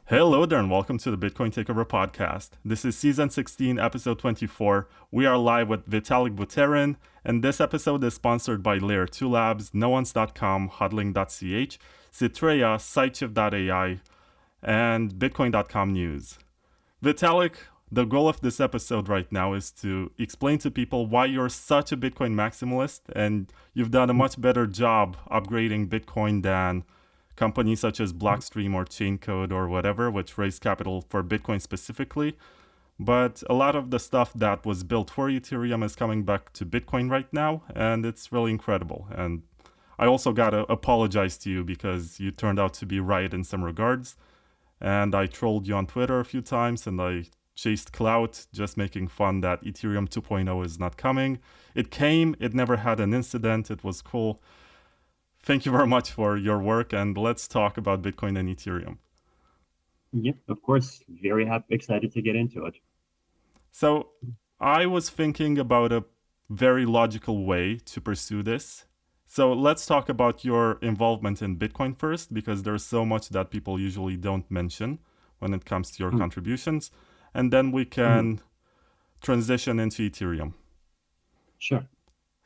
Hello there and welcome to the Bitcoin Takeover podcast. This is season 16, episode 24. We are live with Vitalik Buterin, and this episode is sponsored by Layer 2 Labs, noans.com, hodling.ch, Citrea, Siteshift.ai, and Bitcoin.com News. Vitalik, the goal of this episode right now is to explain to people why you're such a Bitcoin maximalist, and you've done a much better job upgrading Bitcoin than companies such as Blockstream or Chaincode or whatever, which raised capital for Bitcoin specifically. But a lot of the stuff that was built for Ethereum is coming back to Bitcoin right now, and it's really incredible. And I also gotta apologize to you because you turned out to be right in some regards. And I trolled you on Twitter a few times, and I chased clout, just making fun that Ethereum 2.0 is not coming. It came, it never had an incident, it was cool. Thank you very much for your work, and let's talk about Bitcoin and Ethereum. Yeah, of course. Very happy, excited to get into it. So I was thinking about a very logical way to pursue this. So let's talk about your involvement in Bitcoin first, because there's so much that people usually don't mention when it comes to your contributions. And then we can transition into Ethereum. Sure.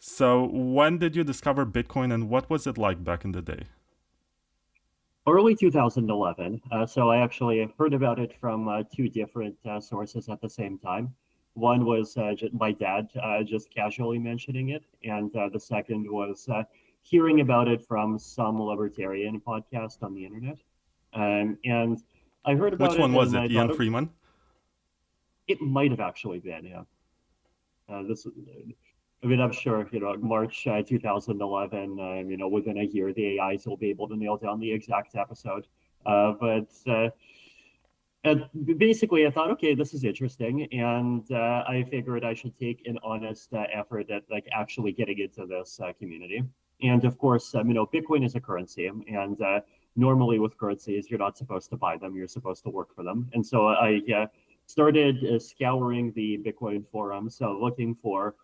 So when did you discover Bitcoin, and what was it like back in the day? Early 2011. So I actually heard about it from two different sources at the same time. One was my dad just casually mentioning it, and the second was hearing about it from some libertarian podcast on the internet. And I heard Which about it, one was and I it? Ian thought Freeman? it might have actually been, yeah. This I mean, I'm sure, March 2011, within a year, the AIs will be able to nail down the exact episode. But and basically, I thought, okay, this is interesting, and I figured I should take an honest effort at like actually getting into this community. And of course, Bitcoin is a currency, and normally with currencies, you're not supposed to buy them; you're supposed to work for them. And so I started scouring the Bitcoin forum, so looking for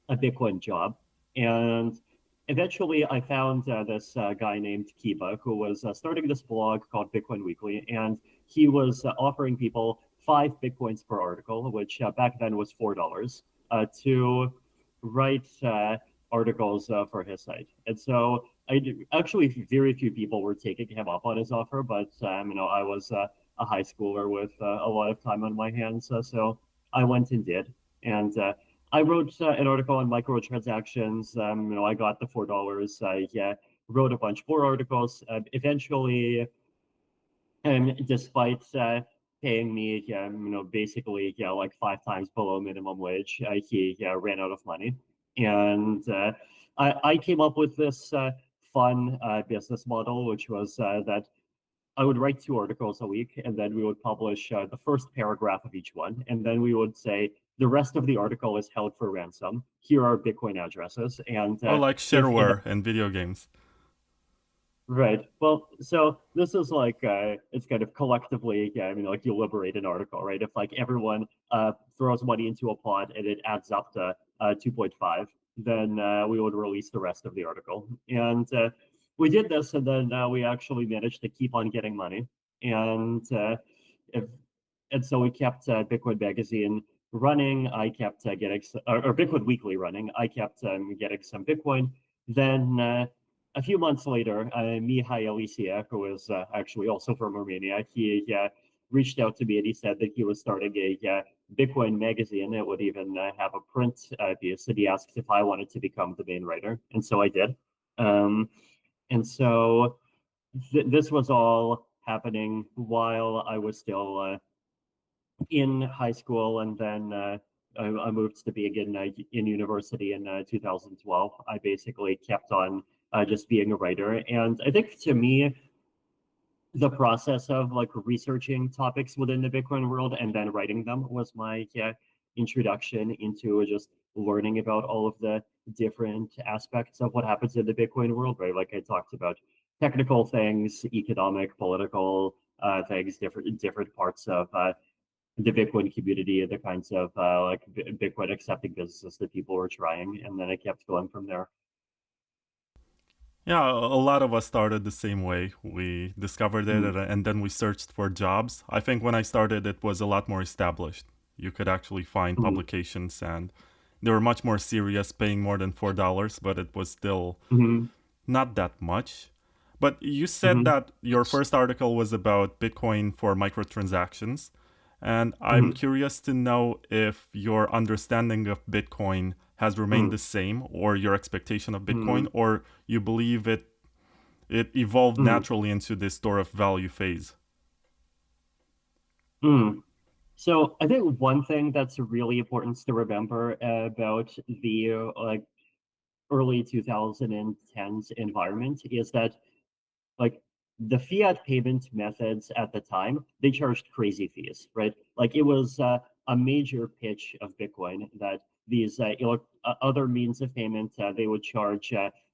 a Bitcoin job. And eventually I found this guy named Kiba who was starting this blog called Bitcoin Weekly. And he was offering people 5 Bitcoins per article, which back then was $4, to write articles for his site. And so actually, very few people were taking him up on his offer, but I was a high schooler with a lot of time on my hands, so I went and did. And I wrote an article on microtransactions. I got the $4. I wrote a bunch more articles. Eventually, despite paying me, basically, like 5 times below minimum wage, he ran out of money, and I came up with this fun business model, which was that I would write 2 articles a week, and then we would publish the first paragraph of each one, and then we would say the rest of the article is held for ransom. Here are Bitcoin addresses, and Oh, like if shareware and video games. right, well, so this is like it's kind of collectively, like you liberate an article, right? If like everyone throws money into a pot and it adds up to 2.5, then we would release the rest of the article, and we did this, and then we actually managed to keep on getting money, and if, and so we kept Bitcoin Magazine running. I kept getting or Bitcoin Weekly running. I kept getting some Bitcoin. Then a few months later, Mihai Alicia, who is actually also from Romania, he reached out to me and he said that he was starting a Bitcoin magazine. It would even have a print piece. And he asked if I wanted to become the main writer, and so I did. Um, and so this was all happening while I was still in high school, and then I moved to be again in university in 2012. I basically kept on just being a writer, and I think to me, the process of like researching topics within the Bitcoin world and then writing them was my introduction into just learning about all of the different aspects of what happens in the Bitcoin world, right? Like I talked about technical things, economic, political things, different parts of the Bitcoin community, the kinds of like Bitcoin accepting businesses that people were trying, and then I kept going from there. Yeah, a lot of us started the same way. We discovered it Mm, and then we searched for jobs. I think when I started, it was a lot more established. You could actually find mm, publications and they were much more serious, paying more than $4, but it was still mm, not that much. But you said mm, that your first article was about Bitcoin for microtransactions. And I'm mm, curious to know if your understanding of Bitcoin has remained mm, the same, or your expectation of Bitcoin, mm, or you believe it evolved mm, naturally into this store of value phase. mm. So I think one thing that's really important to remember about the early 2010s environment is that like the fiat payment methods at the time, they charged crazy fees, right? Like it was a major pitch of Bitcoin that these other means of payment, they would charge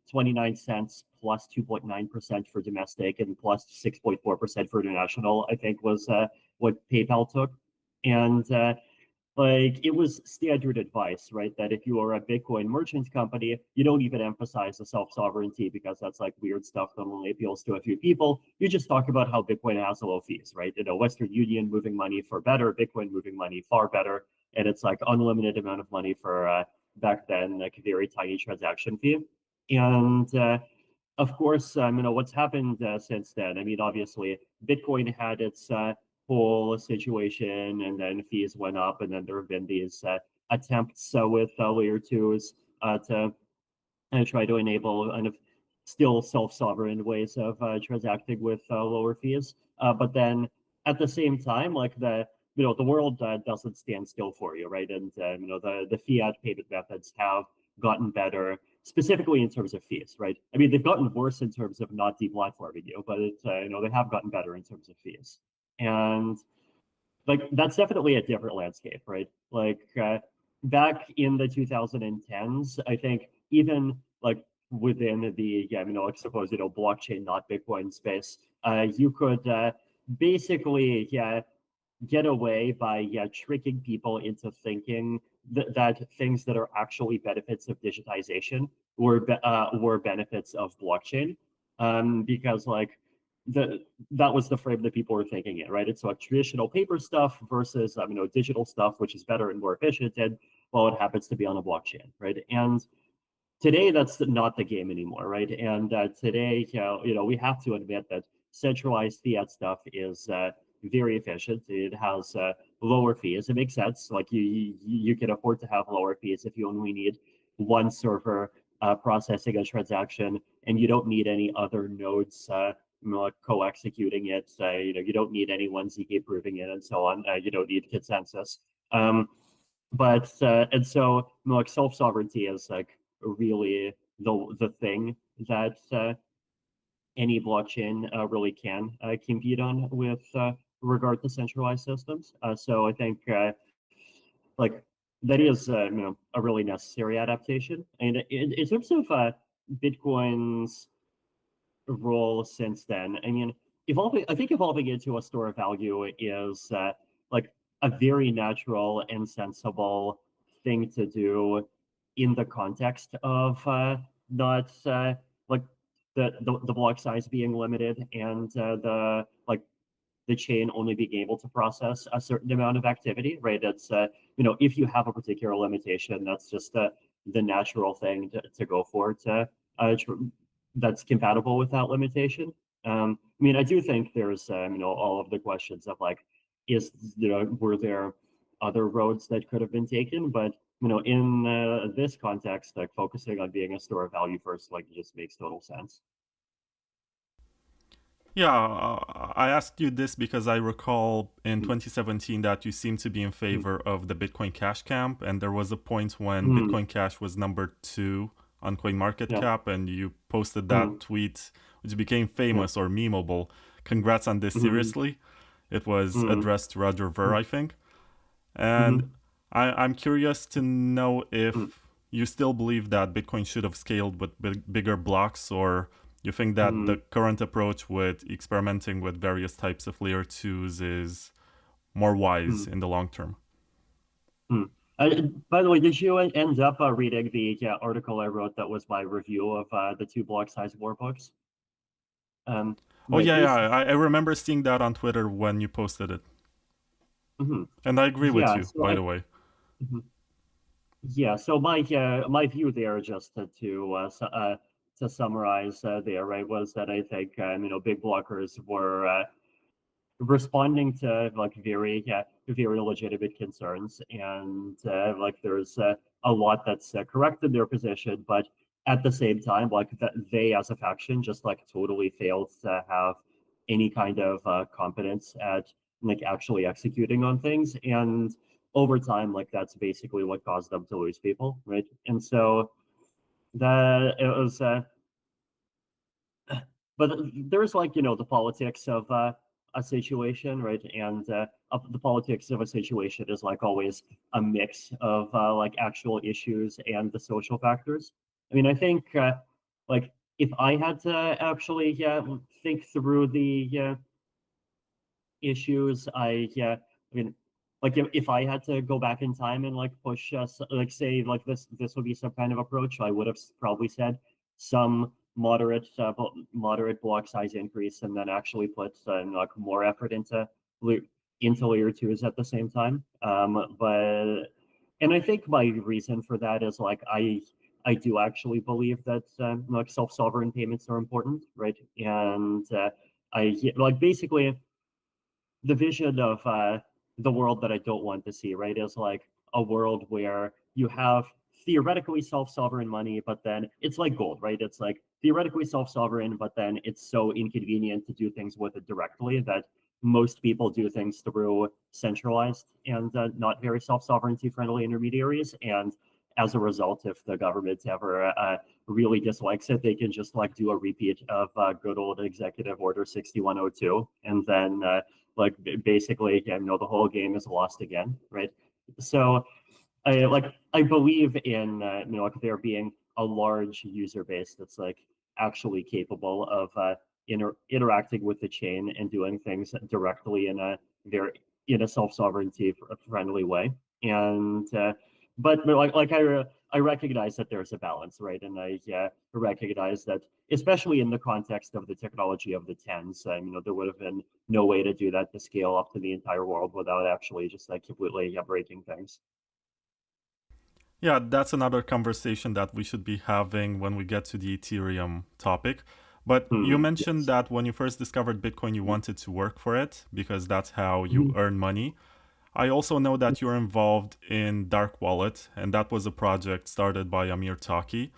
29 cents plus 2.9% for domestic and plus 6.4% for international, I think was what PayPal took. And like it was standard advice, right? That if you are a Bitcoin merchant company, you don't even emphasize the self-sovereignty because that's like weird stuff that only appeals to a few people. You just talk about how Bitcoin has low fees, right? You know, Western Union moving money for better, Bitcoin moving money far better, and it's like unlimited amount of money for back then, like a very tiny transaction fee. And of course, what's happened since then. I mean, obviously, Bitcoin had its whole situation, and then fees went up, and then there have been these attempts with layer twos to try to enable kind of still self-sovereign ways of transacting with lower fees. But then at the same time, like the world doesn't stand still for you, right? And the fiat payment methods have gotten better, specifically in terms of fees, right? I mean, they've gotten worse in terms of not deplatforming you, but it's they have gotten better in terms of fees. And like that's definitely a different landscape, right? Like back in the 2010s, I think even like within the like suppose blockchain, not Bitcoin space, you could basically get away by tricking people into thinking that things that are actually benefits of digitization were benefits of blockchain, because like that was the frame that people were thinking it, right? It's like traditional paper stuff versus digital stuff, which is better and more efficient, and well, it happens to be on a blockchain, right? And today that's not the game anymore, right? And today, we have to admit that centralized fiat stuff is very efficient. It has lower fees. It makes sense. Like you can afford to have lower fees if you only need one server processing a transaction, and you don't need any other nodes co-executing it. You don't need anyone ZK proving it, and so on. You don't need consensus. Um, but and so like self-sovereignty is like really the thing that any blockchain really can compete on with regard to centralized systems. So I think like that is a really necessary adaptation. And in terms of Bitcoin's role since then, I mean, I think evolving into a store of value is like a very natural and sensible thing to do in the context of not like the block size being limited and the chain only being able to process a certain amount of activity, right? It's if you have a particular limitation, that's just the natural thing to go for to that's compatible with that limitation. I mean, I do think there's all of the questions of like, is were there other roads that could have been taken, but in this context, like focusing on being a store of value first, like just makes total sense. Yeah, I asked you this because I recall in Mm, 2017 that you seemed to be in mm, favor of the Bitcoin Cash camp, and there was a point when mm, Bitcoin Cash was number 2 on yeah, CoinMarketCap, and you posted that mm, tweet, which became yeah, famous or memeable. Congrats on this, mm, seriously. It was mm, addressed to Roger Ver, mm, I think. And mm, I'm curious to know mm, if you still believe that Bitcoin should have scaled with bigger blocks, or you think that the mm, current approach with experimenting with various types of layer twos is more wise mm, in the long term? mm. By the way, did you end up reading the article I wrote that was my review of the two block size war books? Oh Right, yeah, these. I remember seeing that on Twitter when you posted it, Mhm. and I agree with Yeah, you, so by I. the way. Mhm. Yeah, so my view there, just to summarize there, right, was that I think big blockers were responding to like very legitimate concerns, and like there's a lot that's correct in their position, but at the same time, like that they as a faction just like totally failed to have any kind of competence at like actually executing on things, and over time, like that's basically what caused them to lose people, right? And so that it was but there's like the politics of a situation, right? And the politics of a situation is like always a mix of like actual issues and the social factors. I mean, I think like if I had to actually think through the issues. I mean, like if I had to go back in time and like push us, like say like this would be some kind of approach, I would have probably said some moderate block size increase, and then actually put like more effort into layer twos at the same time. But and I think my reason for that is like I do actually believe that like self-sovereign payments are important, right? And I like basically the vision of the world that I don't want to see, right, is like a world where you have theoretically self-sovereign money, but then it's like gold, right? It's like theoretically self-sovereign, but then it's so inconvenient to do things with it directly that most people do things through centralized and not very self-sovereignty friendly intermediaries. And as a result, if the government ever really dislikes it, they can just like do a repeat of good old Executive Order 6102, and then like basically the whole game is lost again, right? So I believe in like there being a large user base that's like actually capable of interacting with the chain and doing things directly in a very in a self-sovereignty friendly way. And but I recognize that there's a balance, right? And I recognize that, especially in the context of the technology of the tens, there would have been no way to do that to scale up to the entire world without actually just like completely breaking things. Yeah, that's another conversation that we should be having when we get to the Ethereum topic. But you mentioned Yes. that when you first discovered Bitcoin, you wanted to work for it because that's how you Mhm. earn money. I also know that you're involved in Dark Wallet, and that was a project started by Amir Taki.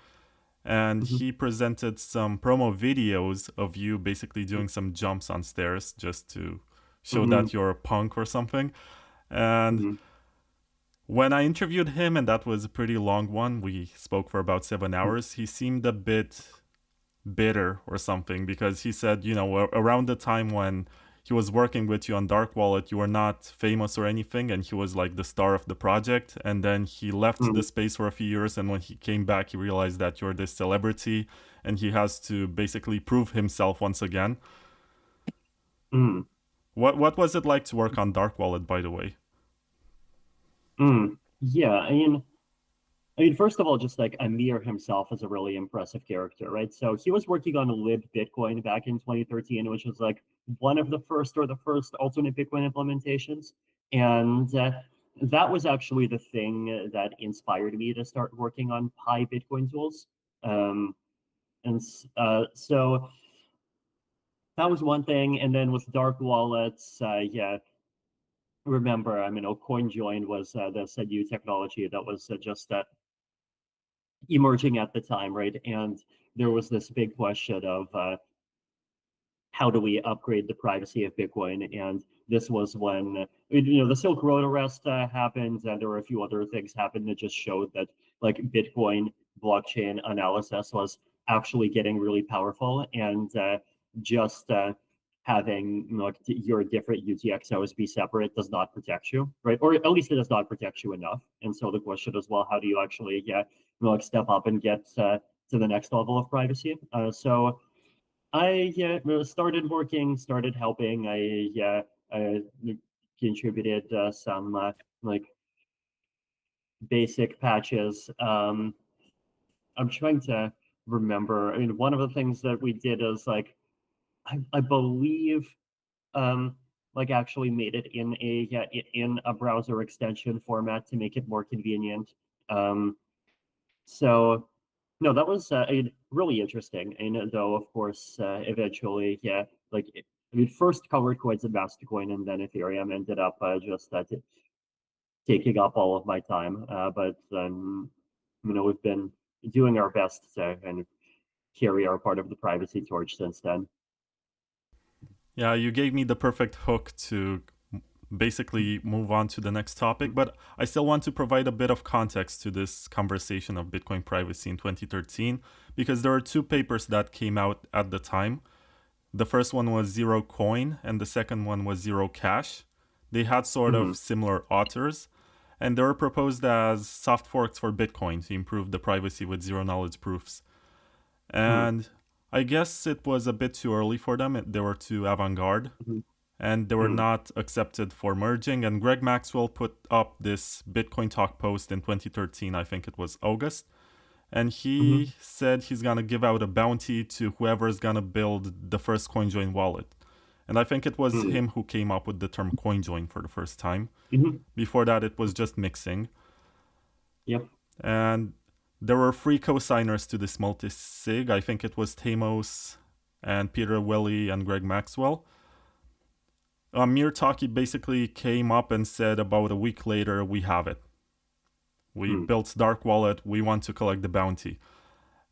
And Mhm. he presented some promo videos of you basically doing some jumps on stairs just to show Mhm. that you're a punk or something. And Mhm. when I interviewed him, and that was a pretty long one, we spoke for about 7 hours, he seemed a bit bitter or something because he said, around the time when he was working with you on Dark Wallet, you were not famous or anything, and he was like the star of the project. And then he left the Mhm. space for a few years, and when he came back, he realized that you're this celebrity, and he has to basically prove himself once again. Mhm. What was it like to work on Dark Wallet, by the way? Yeah, I mean, first of all, just like Amir himself is a really impressive character, right? So he was working on Lib Bitcoin back in 2013, which was like one of the first or the first alternate Bitcoin implementations. And that was actually the thing that inspired me to start working on Pi Bitcoin tools. Um, and so that was one thing. And then with dark wallets, yeah, remember, Coinjoin was this new technology that was just emerging at the time, right? And there was this big question of how do we upgrade the privacy of Bitcoin? And this was when the Silk Road arrest happened, and there were a few other things happened that just showed that like Bitcoin blockchain analysis was actually getting really powerful, and just having like your different UTXOs be separate does not protect you, right? Or at least it does not protect you enough. And so the question is, well, how do you actually get like step up and get to the next level of privacy? So I started working, started helping. I contributed some like basic patches. I'm trying to remember. I mean, one of the things that we did is like I believe like actually made it in a browser extension format to make it more convenient. So no, that was really interesting. And though, of course, eventually, like I mean, first colored coins and Mastercoin, and then Ethereum ended up just taking up all of my time. But we've been doing our best to kind of carry our part of the privacy torch since then. Yeah, you gave me the perfect hook to basically move on to the next topic, but I still want to provide a bit of context to this conversation of Bitcoin privacy in 2013, because there are two papers that came out at the time. The first one was Zero Coin, and the second one was Zero Cash. They had sort of similar authors, and they were proposed as soft forks for Bitcoin to improve the privacy with zero knowledge proofs. And I guess it was a bit too early for them. They were too avant-garde, and they were not accepted for merging. And Greg Maxwell put up this Bitcoin Talk post in 2013, I think it was August, and he said he's gonna give out a bounty to whoever's gonna build the first Coinjoin wallet. And I think it was him who came up with the term Coinjoin for the first time. Before that, it was just mixing. Yep. And there were three co-signers to this multi-sig. I think it was Tamos and Peter Willey and Greg Maxwell. Amir Taki basically came up and said about a week later, we have it. We built Dark Wallet. We want to collect the bounty.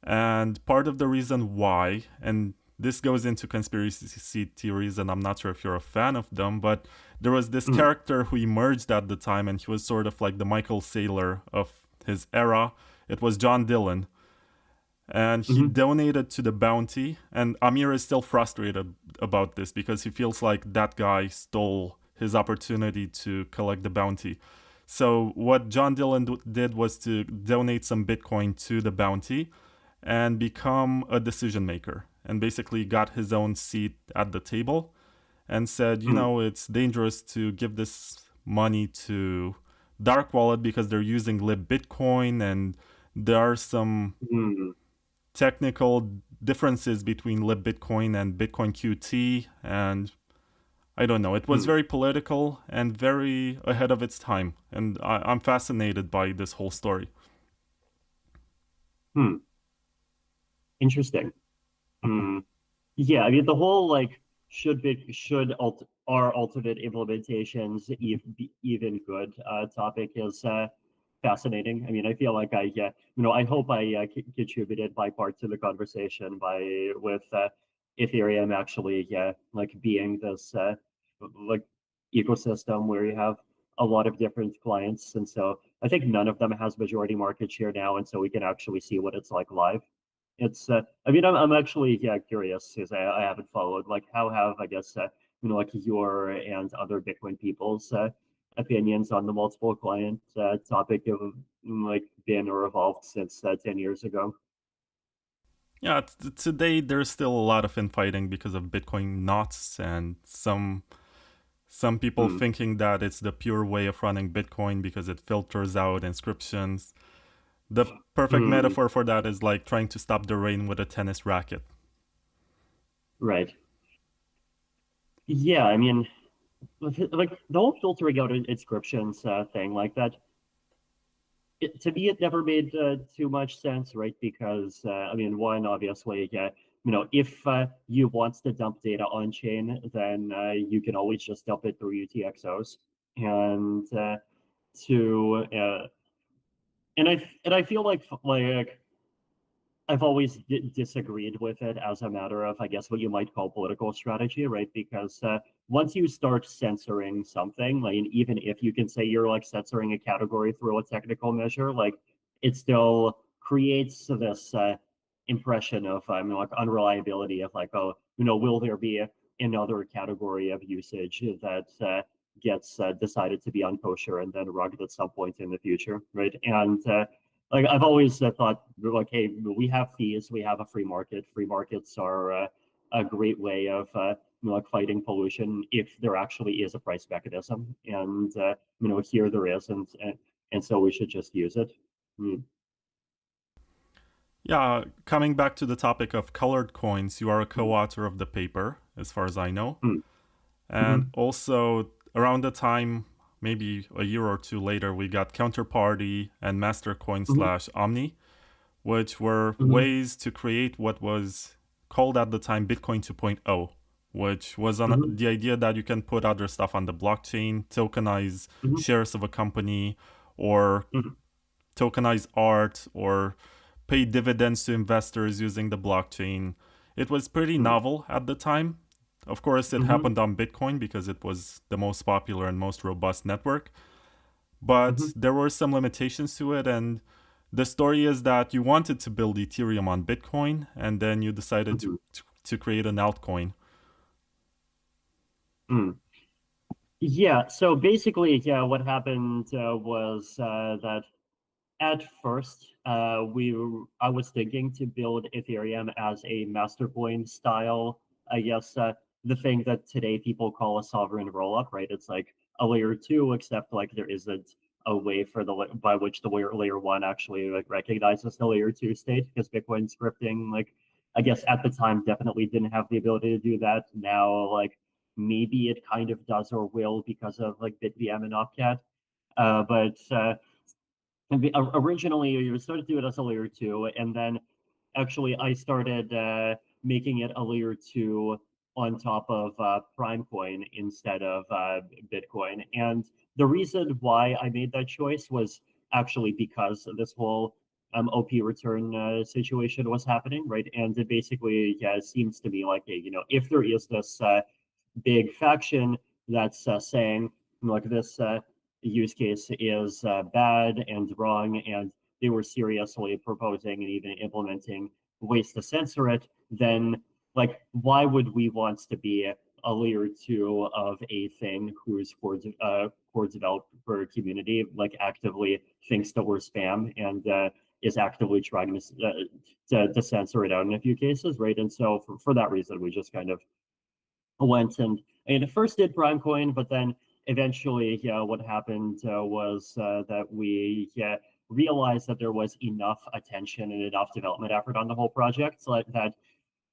And part of the reason why, and this goes into conspiracy theories, and I'm not sure if you're a fan of them, but there was this character who emerged at the time, and he was sort of like the Michael Saylor of his era. It was John Dillon. And he donated to the bounty, and Amir is still frustrated about this because he feels like that guy stole his opportunity to collect the bounty. So what John Dillon did was to donate some Bitcoin to the bounty and become a decision maker, and basically got his own seat at the table and said, it's dangerous to give this money to Dark Wallet because they're using lib Bitcoin, and there are some technical differences between lib Bitcoin and Bitcoin QT, and I don't know. It was very political and very ahead of its time, and I'm fascinated by this whole story. Interesting. Yeah, I mean the whole like are ultimate implementations even good topic is fascinating. I mean, I feel like I hope I contributed my part to the conversation with Ethereum actually, like being this like ecosystem where you have a lot of different clients, and so I think none of them has majority market share now, and so we can actually see what it's like live. It's I mean, I'm actually curious because I haven't followed like how have I guess like your and other Bitcoin people's opinions on the multiple client topic have like been or evolved since 10 years ago. Yeah, today there's still a lot of infighting because of Bitcoin knots, and some people thinking that it's the pure way of running Bitcoin because it filters out inscriptions. The perfect metaphor for that is like trying to stop the rain with a tennis racket. Right. Yeah, I mean, like the whole filtering out inscriptions thing, like that. To me, it never made too much sense, right? Because I mean, one obviously, if you want to dump data on chain, then you can always just dump it through UTXOs, and to and I feel like I've always disagreed with it as a matter of, I guess, what you might call political strategy, right? Because once you start censoring something, like even if you can say you're like censoring a category through a technical measure, like it still creates this impression of like unreliability of like, oh, will there be another category of usage that gets decided to be unkosher and then rugged at some point in the future, right? And like I've always thought, like, hey, we have fees, we have a free market. Free markets are a great way of like fighting pollution if there actually is a price mechanism, and here there isn't. and so we should just use it. Yeah, coming back to the topic of colored coins, you are a co-author of the paper, as far as I know. And also, around the time, maybe a year or two later, we got Counterparty and Mastercoin / Omni, which were ways to create what was called at the time Bitcoin 2.0, which was the idea that you can put other stuff on the blockchain, tokenize shares of a company, or tokenize art, or pay dividends to investors using the blockchain. It was pretty novel at the time. Of course, it happened on Bitcoin because it was the most popular and most robust network. But there were some limitations to it. And the story is that you wanted to build Ethereum on Bitcoin, and then you decided to create an altcoin. Yeah, so basically, yeah, what happened was that at first, I was thinking to build Ethereum as a Mastercoin style, I guess, the thing that today people call a sovereign rollup, right? It's like a layer 2, except like there isn't a way for by which the layer 1 actually like recognizes the layer 2 state, because Bitcoin scripting, like, I guess at the time definitely didn't have the ability to do that. Now, like, maybe it kind of does or will because of like BitVM and Opcat. But originally you started to do it as a layer 2, and then actually I started making it a layer 2 on top of Primecoin instead of Bitcoin. And the reason why I made that choice was actually because this whole OP return situation was happening, right? And it basically seems to me like, if there is this big faction that's saying like this use case is bad and wrong, and they were seriously proposing and even implementing ways to censor it, then like why would we want to be a layer 2 of a thing whose core developer community like actively thinks that we're spam and is actively trying to censor it out in a few cases, right? And so for that reason, we just kind of went and first did Primecoin, but then eventually, what happened was that we realized that there was enough attention and enough development effort on the whole project, so that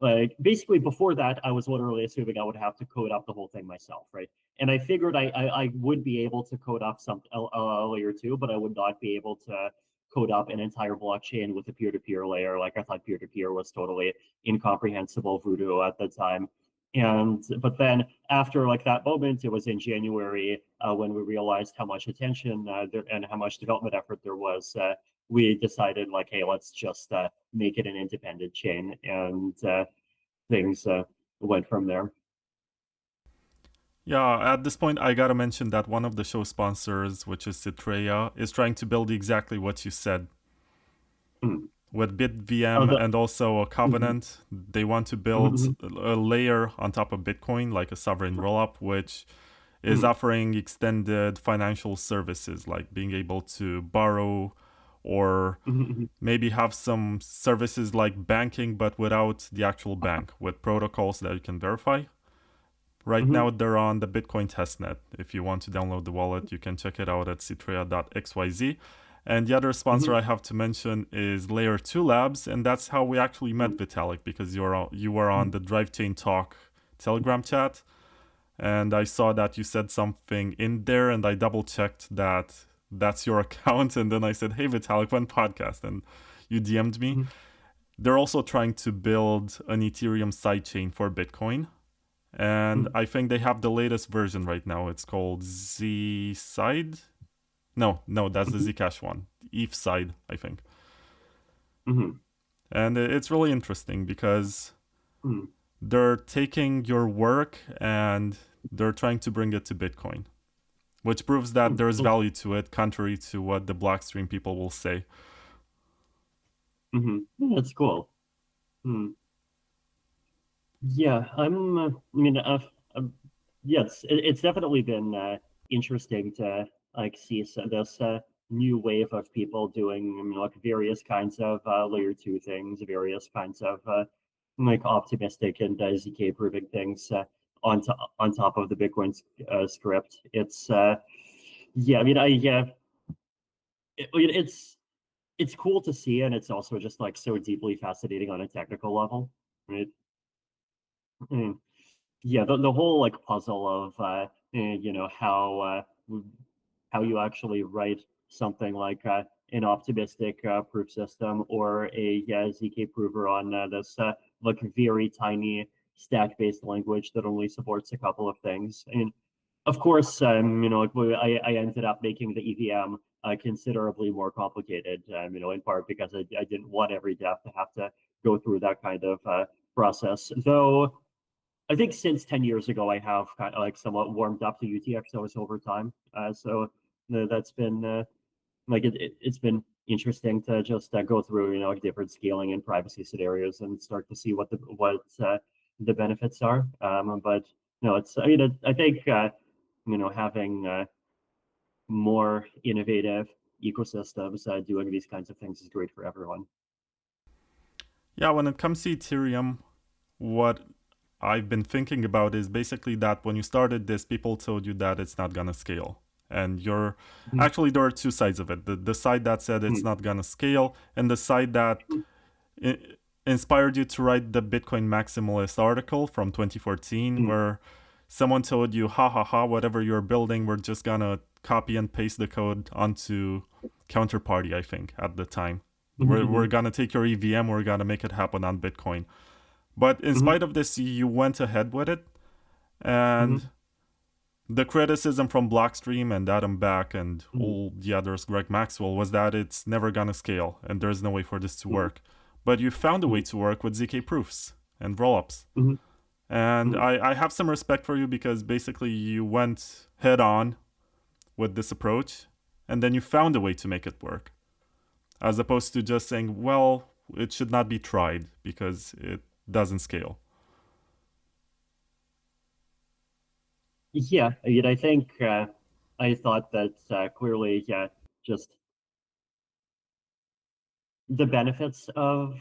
like basically before that, I was literally assuming I would have to code up the whole thing myself, right? And I figured I would be able to code up some a layer 2, but I would not be able to code up an entire blockchain with a peer-to-peer layer. Like I thought peer-to-peer was totally incomprehensible voodoo at the time. And but then after like that moment, it was in January when we realized how much attention there, and how much development effort there was. We decided like, hey, let's just make it an independent chain, and things went from there. Yeah, at this point, I gotta mention that one of the show sponsors, which is Citrea, is trying to build exactly what you said. With BitVM and also a Covenant, they want to build a layer on top of Bitcoin, like a sovereign rollup, which is offering extended financial services, like being able to borrow or maybe have some services like banking, but without the actual bank, with protocols that you can verify. Right now, they're on the Bitcoin testnet. If you want to download the wallet, you can check it out at citrea.xyz. And the other sponsor I have to mention is Layer 2 Labs, and that's how we actually met Vitalik, because you were on the Drive Chain Talk Telegram chat, and I saw that you said something in there, and I double-checked that that's your account, and then I said, hey, Vitalik, one podcast, and you DM'd me. They're also trying to build an Ethereum sidechain for Bitcoin, and I think they have the latest version right now. It's called Z-Side. No, that's the Zcash one. ETH side, I think. And it's really interesting because they're taking your work and they're trying to bring it to Bitcoin, which proves that there's value to it, contrary to what the Blockstream people will say. That's cool. Yeah, yes, it's definitely been interesting to like see this new wave of people doing like various kinds of layer 2 things, various kinds of like optimistic and ZK proving things on top of the Bitcoin script. It's yeah, it's cool to see, and it's also just like so deeply fascinating on a technical level, right? Mm. Yeah, the whole like puzzle of how you actually write something like an optimistic proof system or a ZK prover on this like very tiny stack-based language that only supports a couple of things. And of course, like I ended up making the EVM considerably more complicated, in part because I didn't want every dev to have to go through that kind of process. Though I think since 10 years ago, I have kind of like somewhat warmed up to UTXOs over time. So that's been like it's been interesting to just go through like different scaling and privacy scenarios and start to see what the benefits are. But no, it's I think having more innovative ecosystems doing these kinds of things is great for everyone. Yeah, when it comes to Ethereum, what I've been thinking about is basically that when you started this, people told you that it's not gonna scale. And you're actually, there are two sides of it. The side that said it's not gonna scale, and the side that inspired you to write the Bitcoin Maximalist article from 2014, where someone told you, ha ha ha, whatever you're building, we're just gonna copy and paste the code onto Counterparty, I think, at the time. We're gonna take your EVM, we're gonna make it happen on Bitcoin. But in spite of this, you went ahead with it. And the criticism from Blockstream and Adam Back and all the others, Greg Maxwell, was that it's never gonna scale and there's no way for this to work. But you found a way to work with ZK proofs and rollups. And I have some respect for you because basically you went head on with this approach and then you found a way to make it work. As opposed to just saying, well, it should not be tried because it doesn't scale. Yeah, I think I thought that clearly, just the benefits of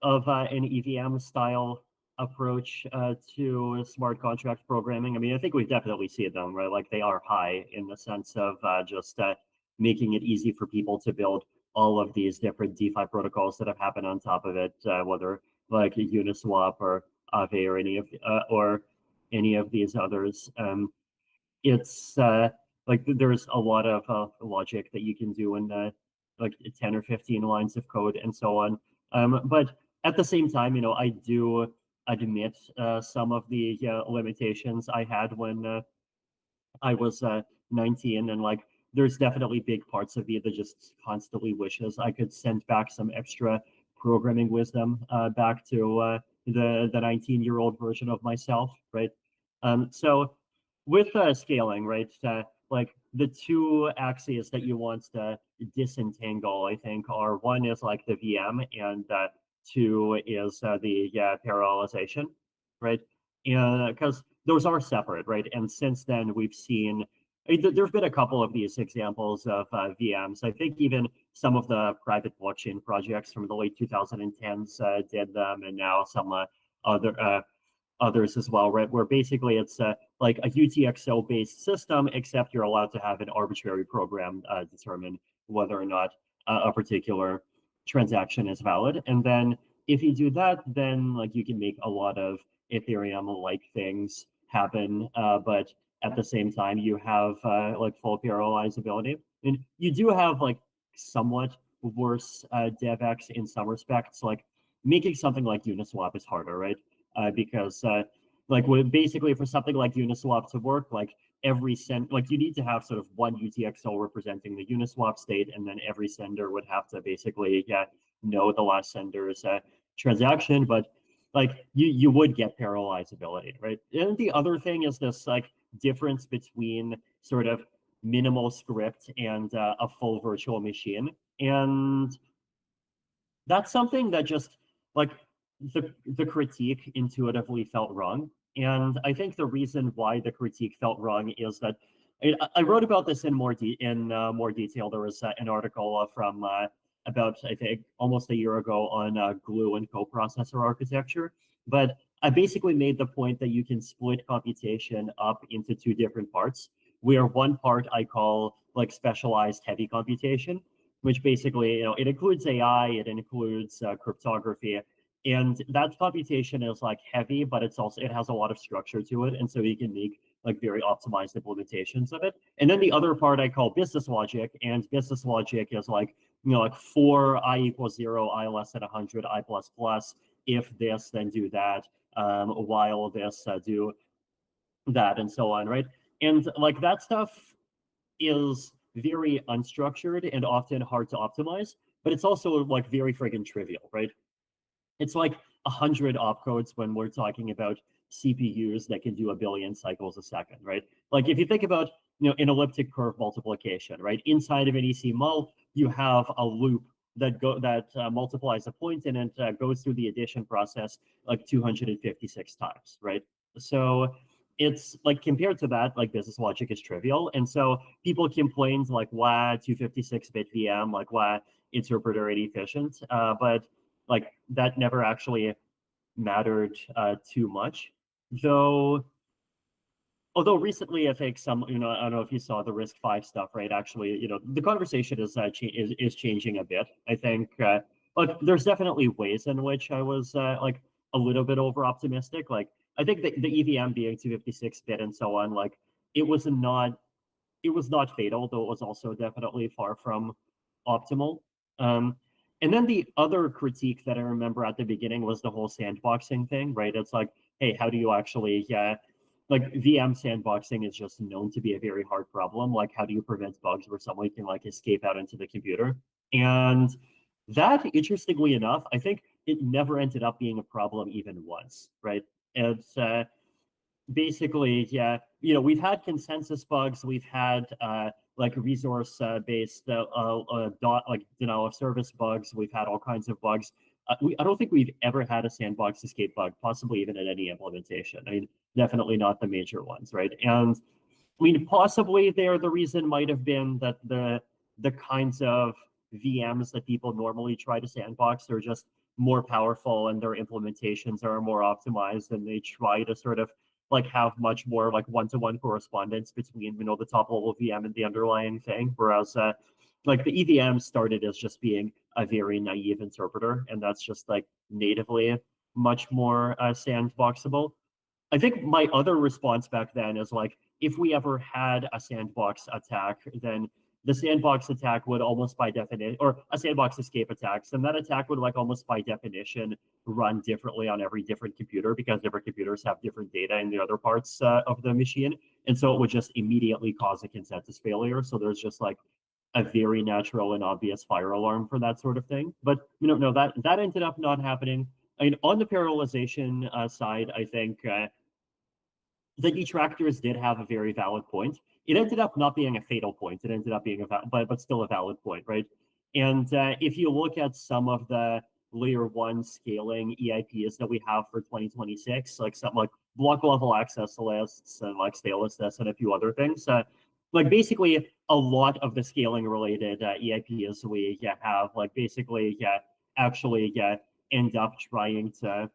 an EVM style approach to smart contract programming. I mean, I think we definitely see them, right? Like they are high in the sense of just making it easy for people to build all of these different DeFi protocols that have happened on top of it, whether like Uniswap or Aave or any of these others. It's like there's a lot of logic that you can do in like 10 or 15 lines of code and so on. But at the same time, I do admit some of the limitations I had when I was 19, and like there's definitely big parts of me that just constantly wishes I could send back some extra programming wisdom back to the 19-year-old version of myself, right? So with scaling, right, like the two axes that you want to disentangle, I think, are one is like the VM and two is the parallelization, right? And because those are separate, right? And since then, we've seen there's been a couple of these examples of VMs. I think even some of the private blockchain projects from the late 2010s did them, and now some others as well, right? Where basically it's like a UTXO-based system, except you're allowed to have an arbitrary program determine whether or not a particular transaction is valid. And then if you do that, then like you can make a lot of Ethereum-like things happen, but at the same time, you have like full parallelizability. And you do have like somewhat worse DevX in some respects. Like making something like Uniswap is harder, right? Because like basically for something like Uniswap to work, like like you need to have sort of one UTXO representing the Uniswap state, and then every sender would have to basically know the last sender's transaction. But like you would get parallelizability, right? And the other thing is this like difference between sort of minimal script and a full virtual machine. And that's something that just like the critique intuitively felt wrong. And I think the reason why the critique felt wrong is that I wrote about this in more detail. There was an article from about I think almost a year ago on glue and coprocessor architecture. But I basically made the point that you can split computation up into two different parts, where one part I call like specialized heavy computation, which basically, it includes AI, it includes cryptography, and that computation is like heavy, but it has a lot of structure to it, and so you can make like very optimized implementations of it. And then the other part I call business logic, and business logic is like, like for I equals 0, I less than 100, I plus plus. If this, then do that. While this, do that, and so on, right? And like that stuff is very unstructured and often hard to optimize, but it's also like very friggin' trivial, right? It's like 100 opcodes when we're talking about CPUs that can do 1 billion cycles a second, right? Like if you think about an elliptic curve multiplication, right? Inside of an EC mul, you have a loop that multiplies a point and it goes through the addition process like 256 times, right? So it's like compared to that, like business logic is trivial, and so people complain like, "Wow, 256-bit VM, like wow, interpreter inefficient," but like that never actually mattered too much. Although recently I think some, I don't know if you saw the RISC-V stuff, right? Actually, the conversation is changing a bit. I think like there's definitely ways in which I was like a little bit over optimistic. Like I think the EVM being 256-bit and so on, like it was not fatal, though it was also definitely far from optimal. And then the other critique that I remember at the beginning was the whole sandboxing thing, right? It's like, hey, how do you actually, like VM sandboxing is just known to be a very hard problem. Like, how do you prevent bugs where someone can like escape out into the computer? And that, interestingly enough, I think it never ended up being a problem even once, right? It's basically, we've had consensus bugs, we've had like resource based like denial of service bugs, we've had all kinds of bugs. I don't think we've ever had a sandbox escape bug, possibly even in any implementation. I mean, definitely not the major ones, right? And I mean, possibly the reason might have been that the kinds of VMs that people normally try to sandbox are just more powerful and their implementations are more optimized, and they try to sort of like have much more like one-to-one correspondence between the top level VM and the underlying thing, whereas like the EVM started as just being a very naive interpreter, and that's just like natively much more sandboxable. I think my other response back then is like, if we ever had a sandbox attack, then the sandbox attack would almost by definition, or a sandbox escape attack, and that attack would like almost by definition run differently on every different computer, because different computers have different data in the other parts of the machine. And so it would just immediately cause a consensus failure. So there's just like a very natural and obvious fire alarm for that sort of thing. But no, that ended up not happening. I mean, on the parallelization side, I think the detractors did have a very valid point. It ended up not being a fatal point. It ended up being but still a valid point, right? And if you look at some of the layer 1 scaling EIPs that we have for 2026, like something like block level access lists and like statelessness and a few other things, like basically a lot of the scaling related EIPs we have, like basically actually end up trying to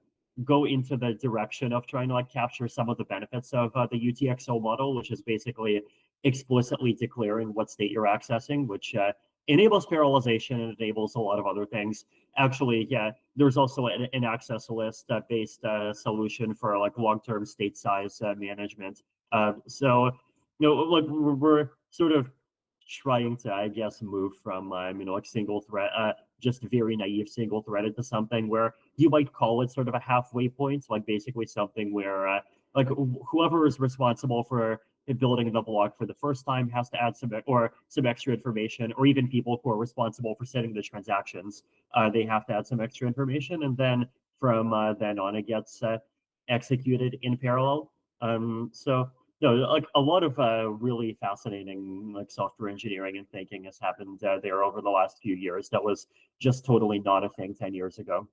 go into the direction of trying to like capture some of the benefits of the UTXO model, which is basically explicitly declaring what state you're accessing, which enables parallelization and enables a lot of other things. Actually, there's also an access list based solution for like long-term state size management. So, like we're sort of trying to, I guess, move from like single thread, just very naive single threaded, to something where you might call it sort of a halfway point, like basically something where like whoever is responsible for building the block for the first time has to add some extra information, or even people who are responsible for setting the transactions, they have to add some extra information, and then from then on it gets executed in parallel. So no, like a lot of really fascinating like software engineering and thinking has happened there over the last few years. That was just totally not a thing 10 years ago.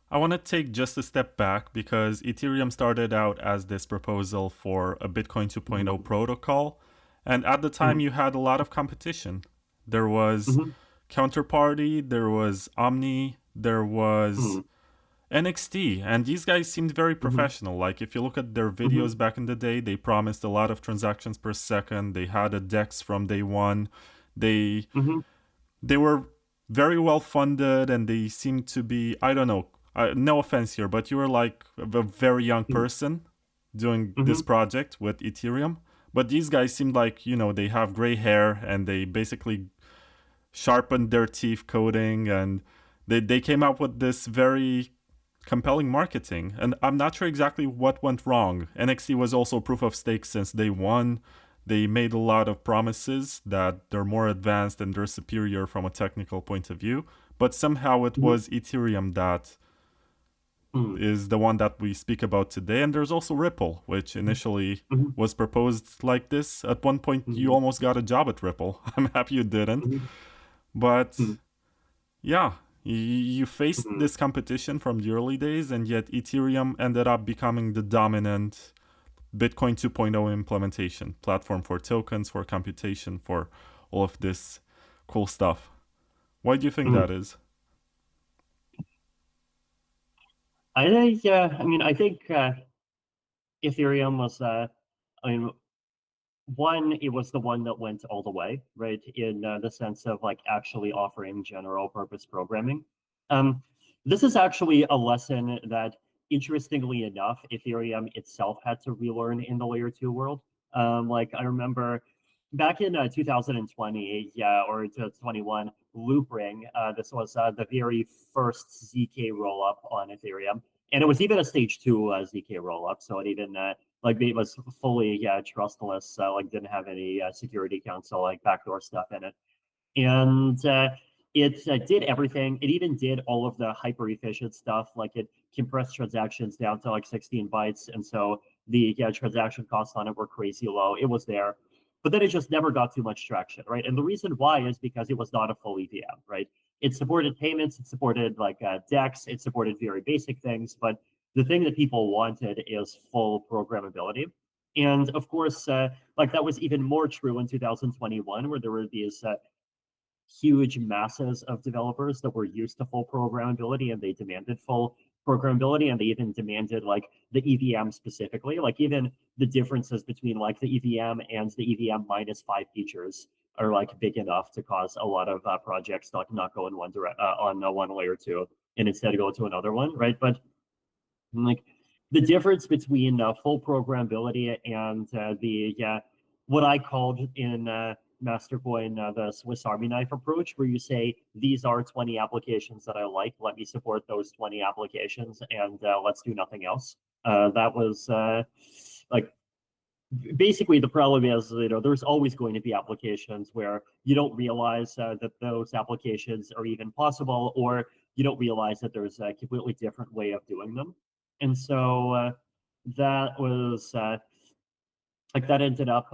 I want to take just a step back, because Ethereum started out as this proposal for a Bitcoin 2.0 protocol. And at the time, you had a lot of competition. There was Counterparty, there was Omni, there was NXT, and these guys seemed very professional. Like if you look at their videos back in the day, they promised a lot of transactions per second. They had a DEX from day one. They Hmm. they were very well funded, and they seemed to be, I don't know, no offense here, but you were like a very young person doing this Hmm. project with Ethereum. But these guys seemed like, they have gray hair, and they basically sharpened their teeth coding, and they came up with this very compelling marketing. And I'm not sure exactly what went wrong. NXT was also proof of stake since day one. They made a lot of promises that they're more advanced and they're superior from a technical point of view. But somehow it Hmm. was Ethereum that Hmm. is the one that we speak about today. And there's also Ripple, which initially Hmm. was proposed like this. At one point, you Hmm. almost got a job at Ripple. I'm happy you didn't. Hmm. But Hmm. yeah, you faced Hmm. this competition from the early days, and yet Ethereum ended up becoming the dominant Bitcoin 2.0 implementation platform for tokens, for computation, for all of this cool stuff. Why do you think Hmm. that is? I think, I think Ethereum was, I mean, one, it was the one that went all the way, right? In the sense of like actually offering general purpose programming. Um, this is actually a lesson that, interestingly enough, Ethereum itself had to relearn in the layer two world. Like I remember back in 2020, yeah, or 2021, Loopring, this was the very first ZK rollup on Ethereum. And it was even a stage two ZK rollup. So it even like it was fully trustless, like didn't have any security council like backdoor stuff in it, and it did everything. It even did all of the hyper efficient stuff, like it compressed transactions down to like 16 bytes, and so the transaction costs on it were crazy low. It was there, but then it just never got too much traction, right? And the reason why is because it was not a full EVM, right? It supported payments, it supported like DEX, it supported very basic things, but the thing that people wanted is full programmability. And of course, like that was even more true in 2021, where there were these huge masses of developers that were used to full programmability, and they demanded full programmability, and they even demanded like the EVM specifically, like even the differences between like the EVM and the EVM minus 5 features are like big enough to cause a lot of projects not go in one direct on one layer two and instead go to another one, right? But like the difference between full programmability and the what I called in Mastercoin the Swiss Army knife approach, where you say these are 20 applications that I like. Let me support those 20 applications, and let's do nothing else. That was like basically the problem is there's always going to be applications where you don't realize that those applications are even possible, or you don't realize that there's a completely different way of doing them. And so that was like that ended up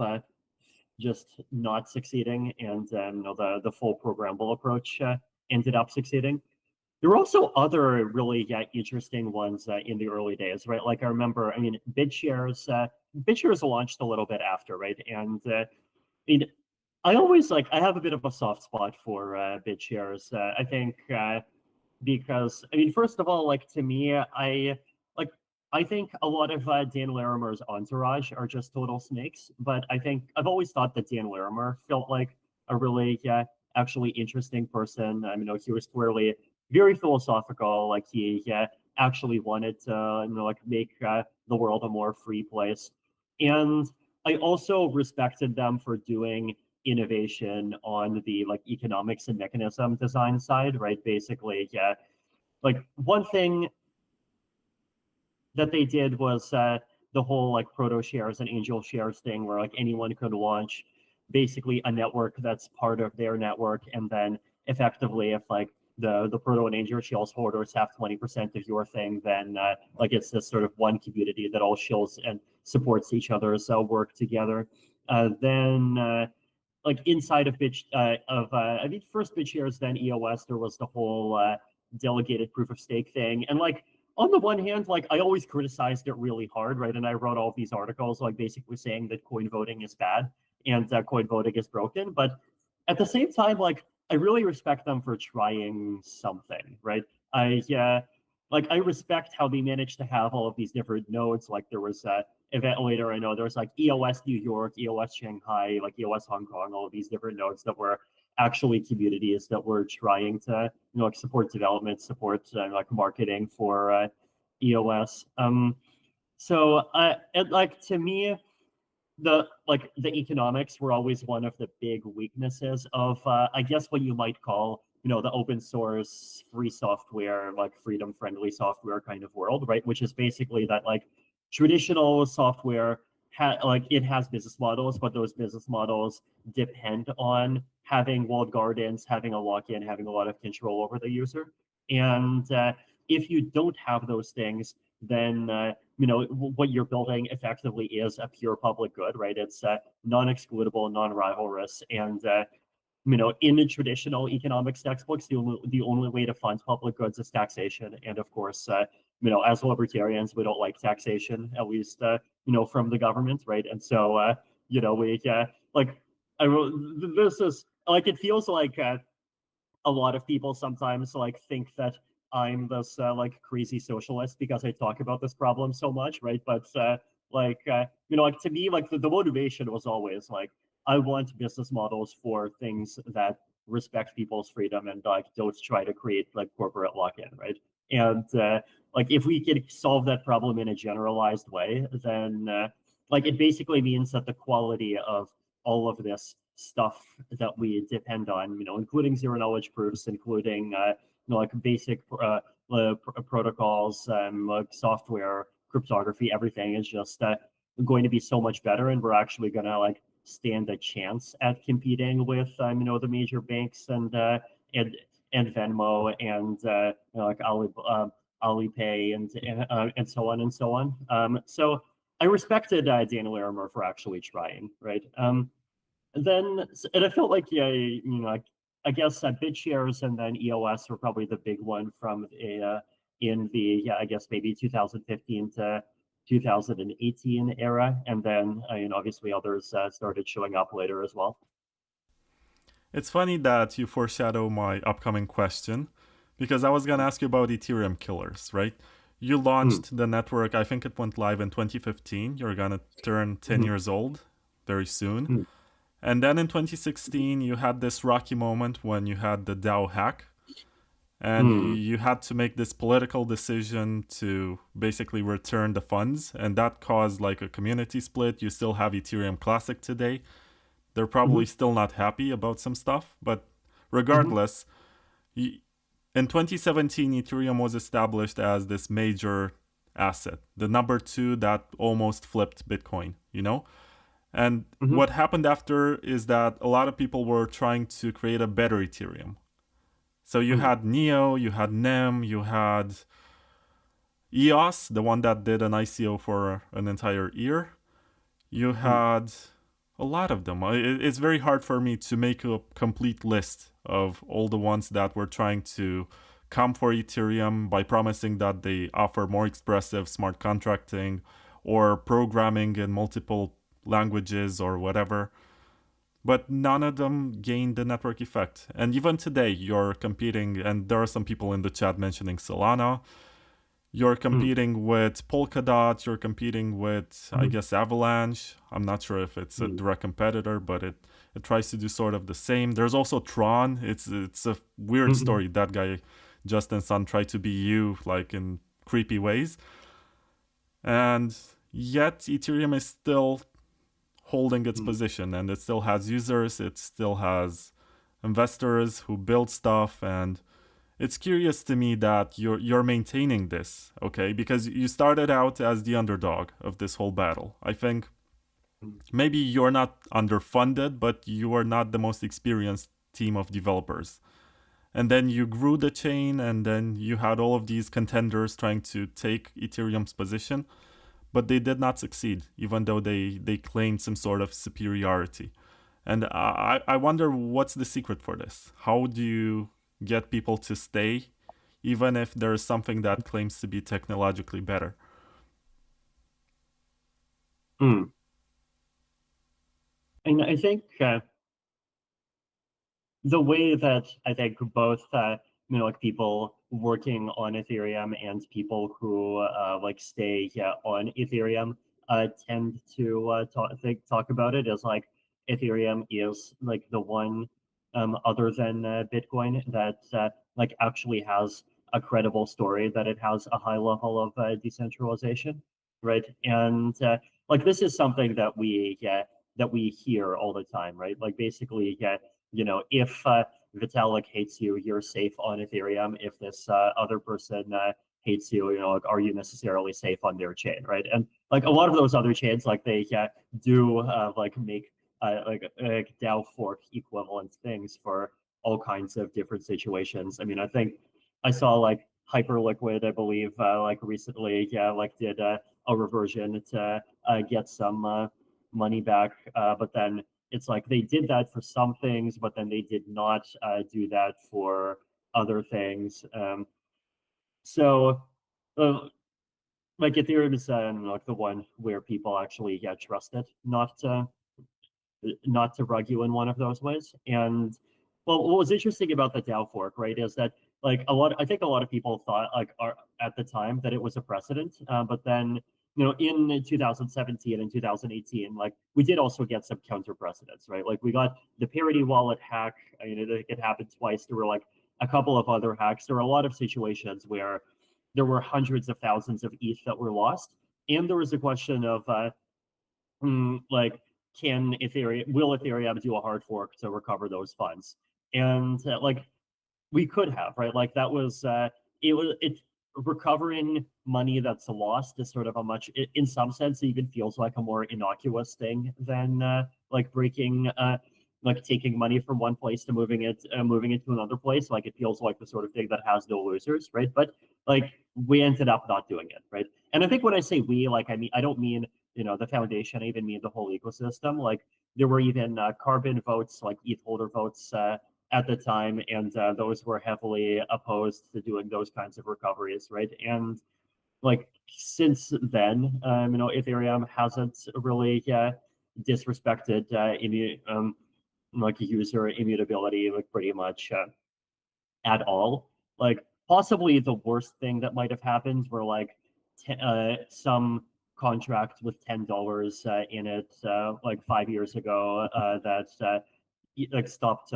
just not succeeding, and the full programmable approach ended up succeeding. There were also other really interesting ones in the early days, right? Like I remember, I mean, BitShares launched a little bit after, right? And I mean, I always like I have a bit of a soft spot for BitShares. I think because I mean, first of all, like to me, like I think a lot of Dan Larimer's entourage are just total snakes. But I think I've always thought that Dan Larimer felt like a really actually interesting person. I mean, he was clearly very philosophical. Like he actually wanted to like make the world a more free place. And I also respected them for doing innovation on the like economics and mechanism design side, right? Basically, like one thing that they did was the whole like proto shares and angel shares thing, where like anyone could launch basically a network that's part of their network, and then effectively, if like the proto and angel shares holders have 20% of your thing, then like it's this sort of one community that all shills and supports each other's work together. Then like inside of I mean first BitShares, then EOS, there was the whole delegated proof of stake thing, and like on the one hand, like I always criticized it really hard, right? And I wrote all these articles like basically saying that coin voting is bad and coin voting is broken, but at the same time, like I really respect them for trying something, right? I like I respect how they managed to have all of these different nodes. Like there was event later. I know there's like EOS New York, EOS Shanghai, like EOS Hong Kong, all of these different nodes that were actually communities that were trying to like support development, support like marketing for EOS. So like to me, the economics were always one of the big weaknesses of I guess what you might call the open source free software, like freedom friendly software kind of world, right? Which is basically that like traditional software it has business models, but those business models depend on having walled gardens, having a lock-in, having a lot of control over the user. And if you don't have those things, then what you're building effectively is a pure public good, right? It's non-excludable, non-rivalrous, and in the traditional economics textbooks, the only way to fund public goods is taxation. And of course, as libertarians, we don't like taxation, at least from the government, right? And so we like this is like it feels like a lot of people sometimes like think that I'm this like crazy socialist because I talk about this problem so much, right? But like to me, like the motivation was always like I want business models for things that respect people's freedom and like don't try to create like corporate lock-in, right? And like if we can solve that problem in a generalized way, then like it basically means that the quality of all of this stuff that we depend on, including zero knowledge proofs, including like basic protocols, like software, cryptography, everything is just going to be so much better, and we're actually going to like stand a chance at competing with the major banks and Venmo and like Alipay and so on and so on. So I respected Dan Larimer for actually trying, right? And I felt like I guess BitShares and then EOS were probably the big one from in the I guess maybe 2015 to 2018 era, and then obviously others started showing up later as well. It's funny that you foreshadow my upcoming question, because I was gonna ask you about Ethereum killers, right? You launched the network, I think it went live in 2015. You're gonna turn 10 years old very soon. And then in 2016, you had this rocky moment when you had the DAO hack. And you had to make this political decision to basically return the funds. And that caused like a community split. You still have Ethereum Classic today. They're probably still not happy about some stuff. But regardless, in 2017, Ethereum was established as this major asset, the number 2 that almost flipped Bitcoin, And what happened after is that a lot of people were trying to create a better Ethereum. So you had Neo, you had NEM, you had EOS, the one that did an ICO for an entire year. You had a lot of them. It's very hard for me to make a complete list of all the ones that were trying to come for Ethereum by promising that they offer more expressive smart contracting or programming in multiple languages or whatever, but none of them gained the network effect. And even today you're competing, and there are some people in the chat mentioning Solana, you're competing with Polkadot, you're competing with I guess Avalanche. I'm not sure if it's a direct competitor, but it tries to do sort of the same. There's also Tron. It's a weird story. That guy Justin Sun tried to be you like in creepy ways, and yet Ethereum is still holding its position, and it still has users, it still has investors who build stuff. And it's curious to me that you're maintaining this, okay? Because you started out as the underdog of this whole battle. I think maybe you're not underfunded, but you are not the most experienced team of developers. And then you grew the chain, and then you had all of these contenders trying to take Ethereum's position, but they did not succeed, even though they claimed some sort of superiority. And I wonder what's the secret for this? How do you get people to stay, even if there is something that claims to be technologically better? And I think the way that I think both like people working on Ethereum and people who like stay on Ethereum tend to talk about it as like Ethereum is like the one other than Bitcoin that like actually has a credible story, that it has a high level of decentralization, right? And like this is something that we hear all the time, right? Like basically, if Vitalik hates you, you're safe on Ethereum. If this other person hates you, like, are you necessarily safe on their chain, right? And like a lot of those other chains, like they do like make like DAO fork equivalent things for all kinds of different situations. I mean, I think I saw like Hyperliquid, I believe, like recently, like did a reversion to get some money back, but then it's like they did that for some things, but then they did not do that for other things. So, like Ethereum is like the one where people actually trust it, not to rug you in one of those ways. And well, what was interesting about the DAO fork, right, is that like I think a lot of people thought like at the time that it was a precedent, but then in 2017 and 2018, like we did also get some counter precedents, right? Like we got the Parity wallet hack. I mean, it happened twice. There were like a couple of other hacks. There were a lot of situations where there were hundreds of thousands of ETH that were lost, and there was a question of like will Ethereum do a hard fork to recover those funds? And like we could have, right? Like that was it recovering money that's lost is sort of a much, in some sense, it even feels like a more innocuous thing than like like taking money from one place to moving it to another place. Like it feels like the sort of thing that has no losers, right? But like we ended up not doing it, right? And I think when I say we, like I don't mean the foundation. I even mean the whole ecosystem. Like there were even carbon votes, like ETH holder votes at the time, and those were heavily opposed to doing those kinds of recoveries, right? And like since then, Ethereum hasn't really disrespected like user immutability, like pretty much at all. Like possibly the worst thing that might have happened were like some contract with $10 in it like 5 years ago that like stopped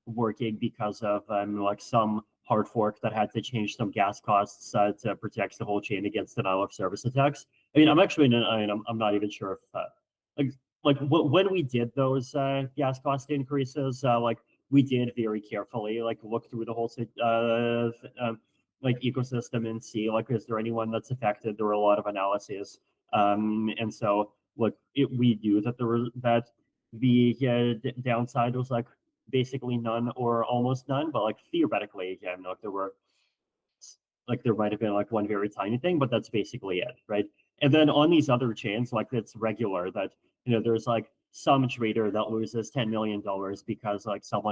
working because of like some hard fork that had to change some gas costs to protect the whole chain against denial of service attacks. I mean, I'm not even sure if when we did those gas cost increases, like we did very carefully like look through the whole like ecosystem and see like is there anyone that's affected. There were a lot of analyses, and so like we knew that the downside was like basically none or almost none, but like theoretically, there might have been like one very tiny thing, but that's basically it, right? And then on these other chains, like it's regular that there's like some trader that loses $10 million because like some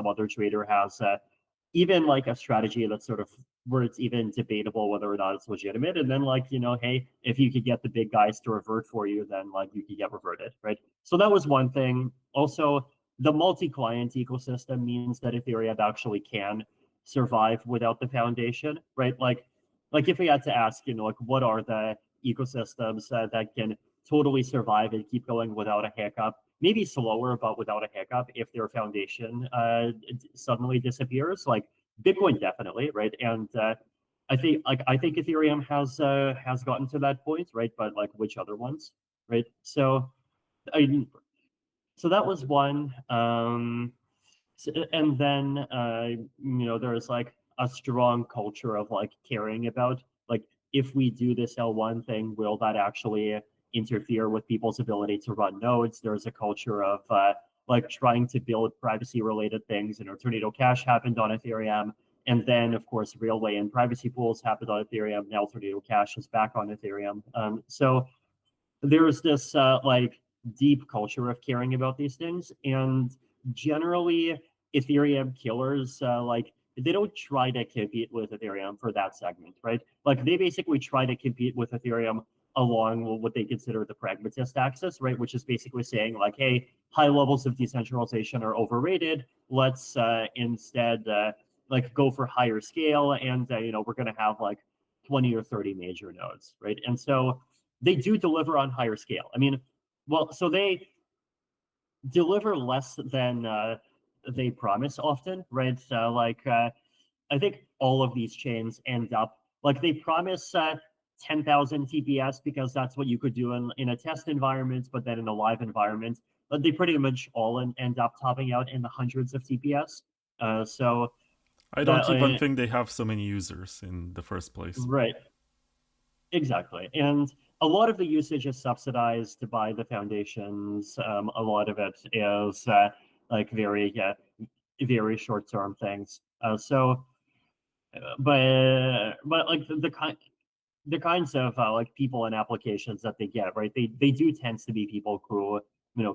other trader has even like a strategy that's sort of where it's even debatable whether or not it's legitimate. And then like, hey, if you could get the big guys to revert for you, then like you could get reverted, right? So that was one thing. Also, the multi-client ecosystem means that Ethereum actually can survive without the foundation, right? Like if we had to ask, like what are the ecosystems that can totally survive and keep going without a hiccup, maybe slower, but without a hiccup if their foundation suddenly disappears. Like Bitcoin definitely, right? And I think Ethereum has gotten to that point, right? But like which other ones, right? So so that was one. And then there's like a strong culture of like caring about like if we do this L1 thing, will that actually interfere with people's ability to run nodes? There's a culture of like trying to build privacy related things. Tornado Cash happened on Ethereum, and then of course Railway and privacy pools happened on Ethereum. Now Tornado Cash is back on Ethereum. So there's this like deep culture of caring about these things, and generally Ethereum killers like they don't try to compete with Ethereum for that segment, right? Like they basically try to compete with Ethereum along what they consider the pragmatist axis, right? Which is basically saying like, hey, high levels of decentralization are overrated. Let's instead like go for higher scale, and we're going to have like 20 or 30 major nodes, right? And so they do deliver on higher scale. I mean, well, so they deliver less than they promise often, right? I think all of these chains end up like they promise 10,000 TPS because that's what you could do in a test environment, but then in a live environment, but they pretty much all end up topping out in the hundreds of TPS. So I that don't even think they have so many users in the first place. right, exactly, and a lot of the usage is subsidized by the foundations. A lot of it is like very short-term things. But like the kinds of like people and applications that they get, right? They do tend to be people who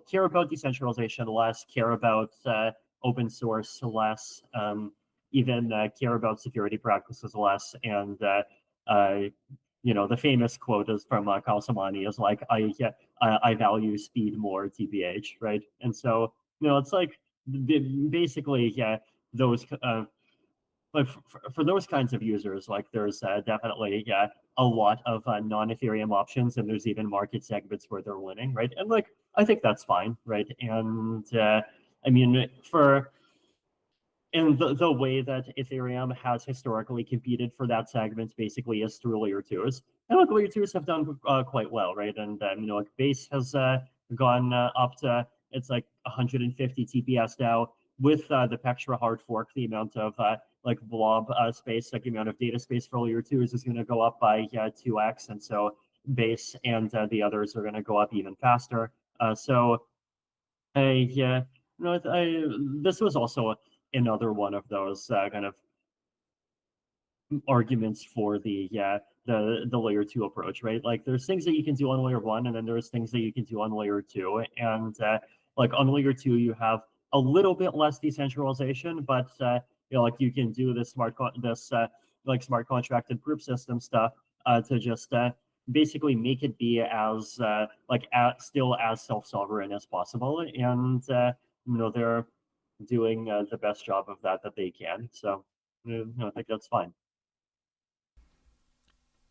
care about decentralization less, care about open source less, even care about security practices less, and the famous quote is from Kyle Samani is like, I value speed more, TBH, right? And so it's like basically those but for those kinds of users, like there's definitely a lot of non-Ethereum options, and there's even market segments where they're winning, right? And like I think that's fine, right? And I mean the way that Ethereum has historically competed for that segment basically is through layer twos, and like layer twos have done quite well, right? And like base has gone up to it's like 150 TPS now. With the Pectra hard fork, the amount of like blob space, like the amount of data space for layer twos is going to go up by 2x, and so base and the others are going to go up even faster. This was also another one of those kind of arguments for the layer two approach, right? Like there's things that you can do on layer one, and then there's things that you can do on layer two, and like on layer two you have a little bit less decentralization, but like you can do this smart contract and proof system stuff to just basically make it be as still as self-sovereign as possible, and they're doing the best job of that they can. So I think that's fine.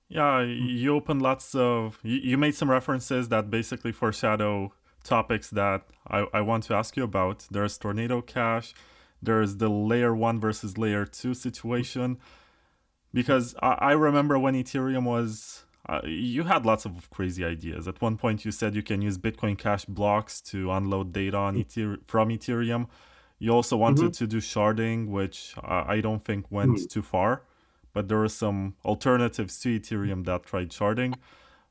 Yeah, you opened lots of. You made some references that basically foreshadow topics that I want to ask you about. There's Tornado Cash, there's the layer 1 versus layer 2 situation. Because I remember when Ethereum was. You had lots of crazy ideas. At one point, you said you can use Bitcoin Cash blocks to unload data on from Ethereum. You also wanted to do sharding, which I don't think went too far. But there were some alternatives to Ethereum that tried sharding.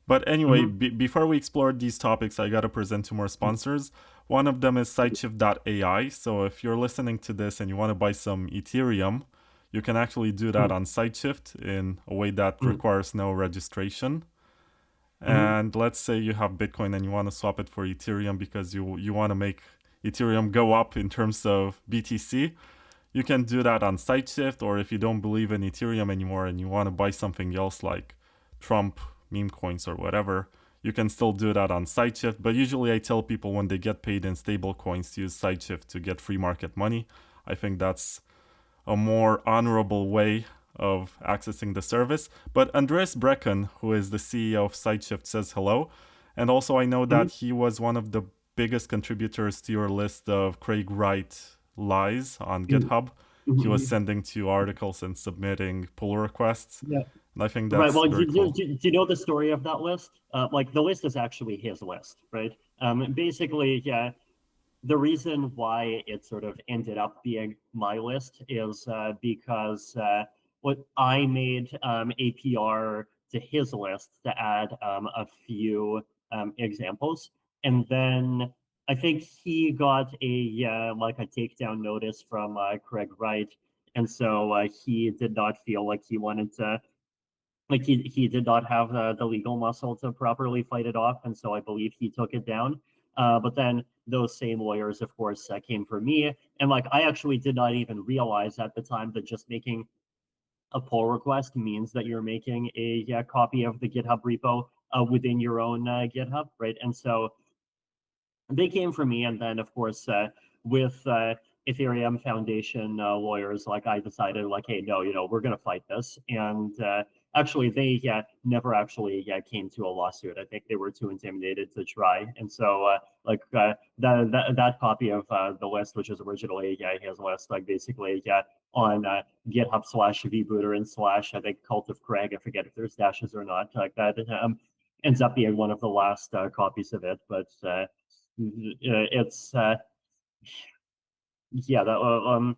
But anyway, before we explore these topics, I gotta present two more sponsors. One of them is Sideshift.ai. So if you're listening to this and you want to buy some Ethereum, you can actually do that on Sideshift in a way that requires no registration. And let's say you have Bitcoin and you want to swap it for Ethereum because you want to make Ethereum go up in terms of BTC. You can do that on Sideshift, or if you don't believe in Ethereum anymore and you want to buy something else like Trump meme coins or whatever, you can still do that on Sideshift. But usually I tell people when they get paid in stable coins to use Sideshift to get free market money. I think that's a more honorable way of accessing the service. But Andreas Brecken, who is the CEO of Sideshift, says hello. And also I know that he was one of the biggest contributors to your list of Craig Wright lies on GitHub. He was sending to you articles and submitting pull requests. Yeah. And I think that's right. Well, very cool. do you know the story of that list? Like the list is actually his list, right? Basically, the reason why it sort of ended up being my list is because what I made APR to his list to add a few examples, and then I think he got a takedown notice from Craig Wright, and so he did not feel like he wanted to. Like he did not have the legal muscle to properly fight it off, and so I believe he took it down. But then those same lawyers, of course, came for me, and like I actually did not even realize at the time that just making a pull request means that you're making a copy of the GitHub repo within your own GitHub, right? And so they came for me, and then of course with Ethereum Foundation lawyers, like I decided, like, hey, no, we're gonna fight this, and actually they never actually came to a lawsuit. I think they were too intimidated to try, and so that copy of the list, which is originally his list, like basically on GitHub/vbuterin/ I think Cult of Craig. I forget if there's dashes or not. Like that ends up being one of the last copies of it, but it's yeah that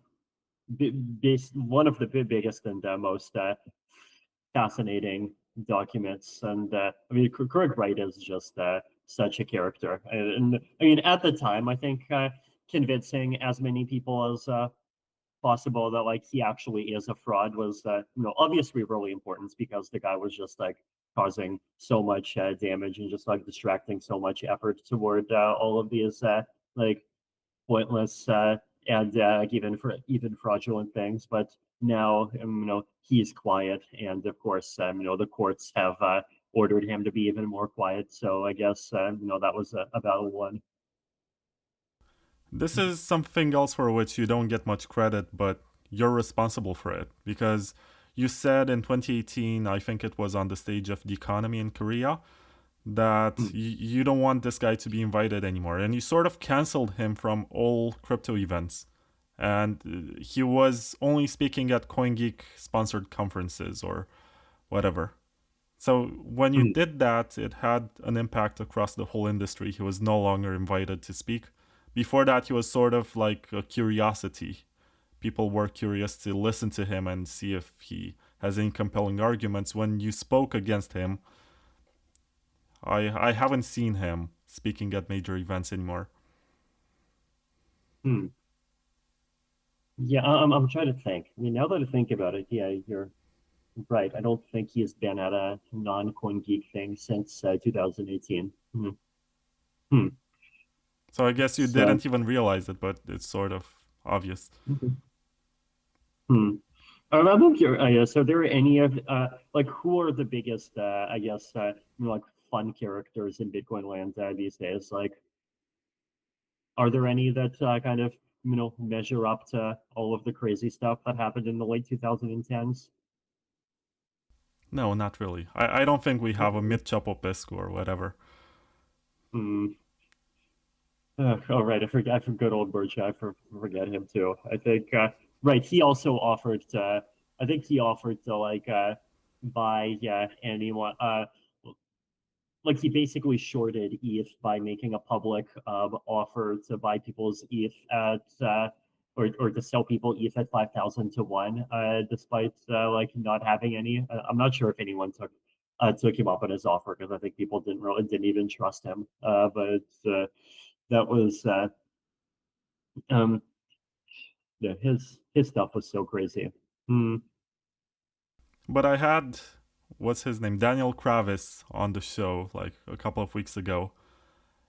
one of the biggest and most fascinating documents. And I mean, Craig Wright is just such a character. And I mean, at the time, I think convincing as many people as possible that like he actually is a fraud was obviously really important, because the guy was just like causing so much damage and just like distracting so much effort toward all of these like pointless and even fraudulent things. But now he's quiet, and of course the courts have ordered him to be even more quiet. So I guess that was a battle won. This is something else for which you don't get much credit, but you're responsible for it. Because you said in 2018, I think it was on the stage of the economy in Korea, that you don't want this guy to be invited anymore. And you sort of canceled him from all crypto events. And he was only speaking at CoinGeek sponsored conferences or whatever. So when you did that, it had an impact across the whole industry. He was no longer invited to speak. Before that, he was sort of like a curiosity. People were curious to listen to him and see if he has any compelling arguments. When you spoke against him, I haven't seen him speaking at major events anymore. Yeah, I'm trying to think. I mean, now that I think about it, yeah, you're right. I don't think he's been at a non-CoinGeek thing since 2018. Hmm. So I guess you So, didn't even realize it, but it's sort of obvious. I'm curious, are there any of like who are the biggest I guess like fun characters in Bitcoin land these days? Like, are there any that kind of measure up to all of the crazy stuff that happened in the late 2010s? No, not really. I don't think we have a Okay. Mitchapopisku or whatever. Hmm. Oh, right. I forgot good old Birch. I forget him too. I think right. He also offered to. I think he offered to like buy anyone. Like he basically shorted ETH by making a public offer to buy people's ETH at or to sell people ETH at 5,000 to 1, despite like not having any. I'm not sure if anyone took him up on his offer, because I think people didn't even trust him. But that was um yeah, his stuff was so crazy. Hmm. But I had, what's his name, Daniel Kravis on the show like a couple of weeks ago,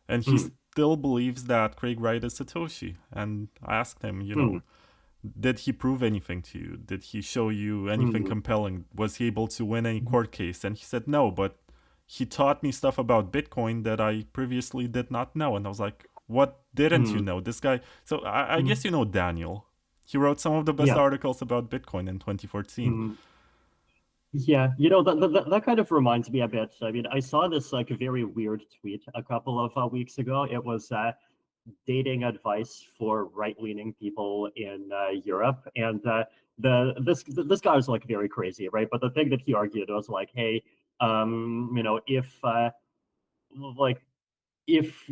and he Hmm. still believes that Craig Wright is Satoshi. And I asked him, Hmm. did he prove anything to you? Did he show you anything Hmm. compelling? Was he able to win any court case? And he said no, but he taught me stuff about Bitcoin that I previously did not know. And I was like, what didn't you Hmm. know? This guy. So I Hmm. guess you know Daniel. He wrote some of the best Yeah. articles about Bitcoin in 2014. Hmm. Yeah, that kind of reminds me a bit. I mean, I saw this like a very weird tweet a couple of weeks ago. It was dating advice for right-leaning people in Europe, and this guy was like very crazy, right? But the thing that he argued was like, hey, if like if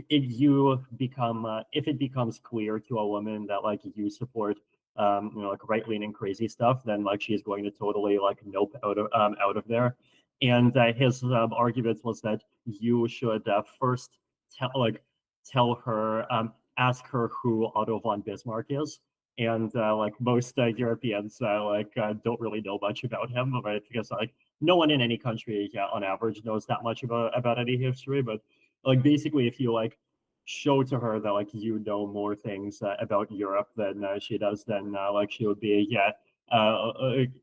it becomes clear to a woman that like you support like right-leaning crazy stuff, then like she's going to totally like nope out of there. And his argument was that you should first tell her ask her who Otto von Bismarck is. And like most Europeans don't really know much about him, right? Because like no one in any country on average knows that much about any history. But like basically if you like show to her that like you know more things about Europe than she does, then like she would be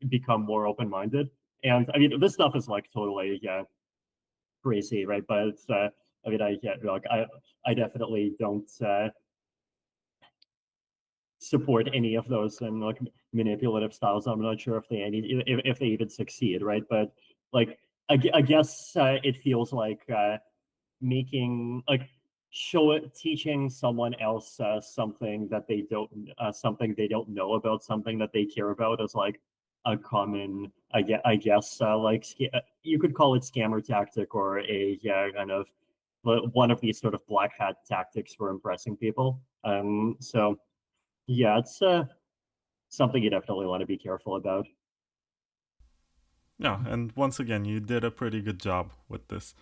become more open-minded. And I mean this stuff is like totally crazy, right? But it's, I mean I definitely don't support any of those and like manipulative styles. I'm not sure if they even succeed, right? But like I guess it feels like making like teaching someone else something that they don't something they don't know about something that they care about is like a common I guess like you could call it scammer tactic or a kind of one of these sort of black hat tactics for impressing people. So yeah, it's something you definitely want to be careful about. Yeah, and once again, you did a pretty good job with this.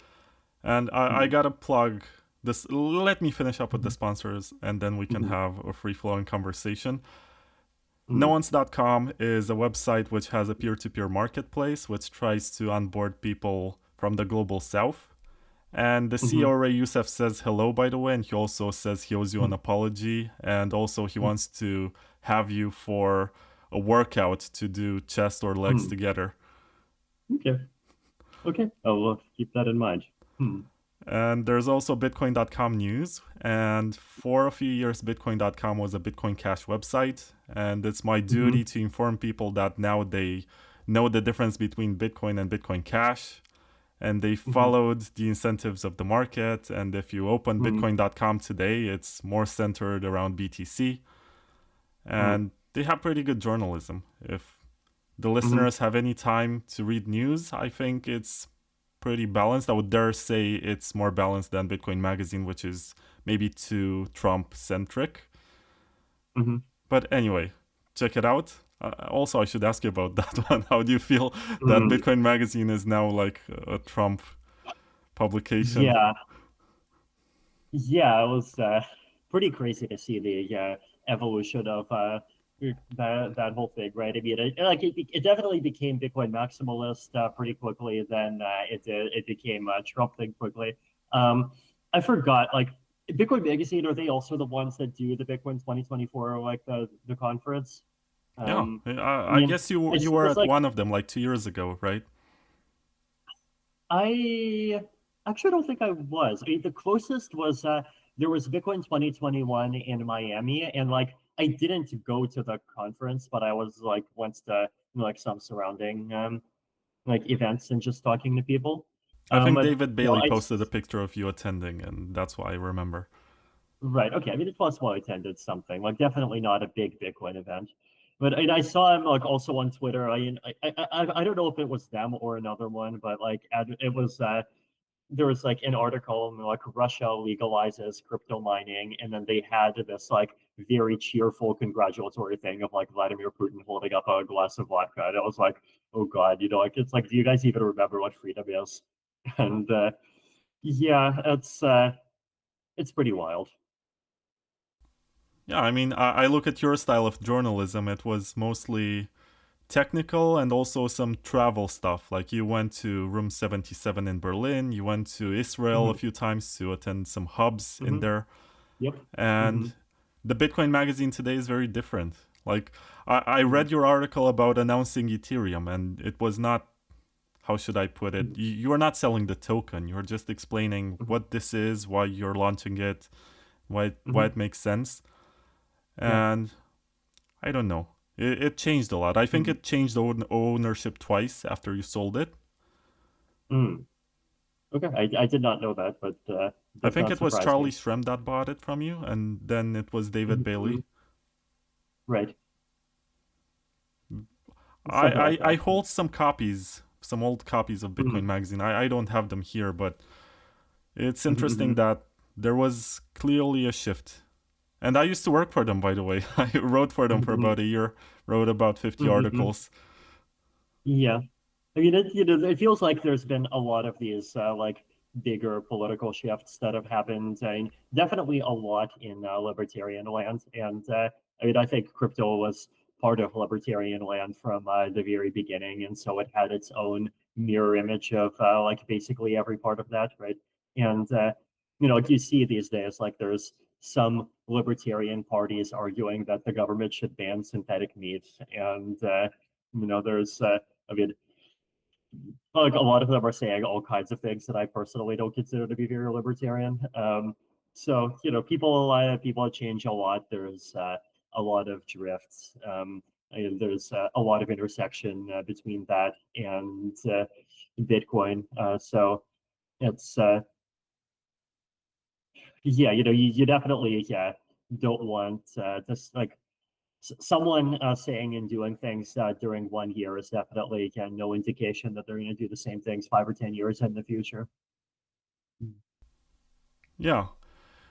And I Mhm. gotta plug this. Let me finish up with the Mhm. sponsors, and then we can Mhm. have a free flowing conversation. Mhm. Noons.com is a website which has a peer to peer marketplace which tries to onboard people from the global south. And the CEO Mhm. Ray Youssef says hello, by the way, and he also says he owes you an Mhm. apology. And also, he wants to have you for a workout to do chest or legs Mhm. together. Okay. Okay. Oh, well, keep that in mind. Hmm. And there's also Bitcoin.com news. And for a few years, Bitcoin.com was a Bitcoin Cash website. And it's my duty Mhm. to inform people that now they know the difference between Bitcoin and Bitcoin Cash. And they Mhm. followed the incentives of the market. And if you open Mhm. Bitcoin.com today, it's more centered around BTC. Mhm. And they have pretty good journalism. If the Mhm. listeners have any time to read news, I think it's pretty balanced. I would dare say it's more balanced than Bitcoin Magazine, which is maybe too Trump centric. Mhm. But anyway, check it out. Also, I should ask you about that one. How do you feel that Mhm. Bitcoin Magazine is now like a Trump publication? Yeah. Yeah, it was pretty crazy to see the evolution of that whole thing, right? I mean, it definitely became Bitcoin maximalist pretty quickly. Then it became a Trump thing quickly. Um, I forgot, like Bitcoin Magazine, are they also the ones that do the Bitcoin 2024, like the conference? Yeah, I I mean, guess you were it's at like one of them like 2 years ago, right? I actually don't think I was. I mean, the closest was there was Bitcoin 2021 in Miami, and like I didn't go to the conference, but I was like went to like some surrounding like events and just talking to people. I think But David no, Bailey posted a picture of you attending, and that's why I remember. right, okay. I mean, it's possible I attended something like definitely not a big Bitcoin event. But I saw him like also on Twitter. I don't know if it was them or another one, but like it was there was like an article and like Russia legalizes crypto mining, and then they had this like very cheerful congratulatory thing of like Vladimir Putin holding up a glass of vodka. And it was like, oh god, like it's like, do you guys even remember what freedom is? And yeah, it's pretty wild. Yeah, I mean, I look at your style of journalism. It was mostly technical and also some travel stuff. Like you went to Room 77 in Berlin, you went to Israel a Hmm. few times to attend some hubs in Hmm. there. Yep. And Hmm. the Bitcoin magazine today is very different. Like, I Hmm. read your article about announcing Ethereum, and it was not, how should I put it? You are not selling the token. You're just explaining Hmm. what this is, why you're launching it, why Hmm. it makes sense. Yeah. And I don't know. It changed a lot. I think Hmm. it changed ownership twice after you sold it. Hmm. Okay, I did not know that, but I does think not it was surprise Charlie me. Shrem that bought it from you, and then it was David Mhm. Bailey. Right, I, something like I that. hold some copies, some old copies of Bitcoin Mhm. Magazine. I don't have them here, but it's Mhm. interesting Mhm. that there was clearly a shift. And I used to work for them, by the way. I wrote for them for Mhm. about a year, wrote about 50 Mhm. articles. Yeah. I mean, it feels like there's been a lot of these like bigger political shifts that have happened. I mean, definitely a lot in libertarian land, and I mean, I think crypto was part of libertarian land from the very beginning, and so it had its own mirror image of like basically every part of that, right? And like you see these days, like there's some libertarian parties arguing that the government should ban synthetic meat, and there's I mean, like a lot of them are saying all kinds of things that I personally don't consider to be very libertarian. So people change a lot. There's a lot of drifts. there's a lot of intersection between that and Bitcoin. So it's yeah, you definitely don't want just like someone saying and doing things during 1 year is definitely no indication that they're going to do the same things 5 or 10 years in the future. Yeah.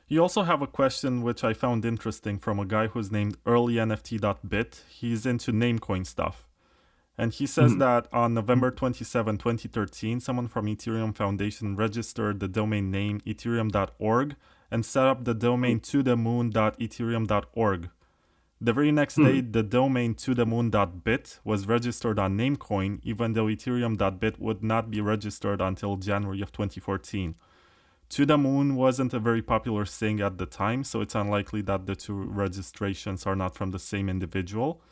You also have a question which I found interesting from a guy who's named earlynft.bit. He's into Namecoin stuff. And he says that on November 27, 2013, someone from Ethereum Foundation registered the domain name ethereum.org and set up the domain tothemoon.ethereum.org. The very next day, the domain tothemoon.bit was registered on Namecoin, even though ethereum.bit would not be registered until January of 2014. To the Moon wasn't a very popular thing at the time, so it's unlikely that the two registrations are not from the same individual.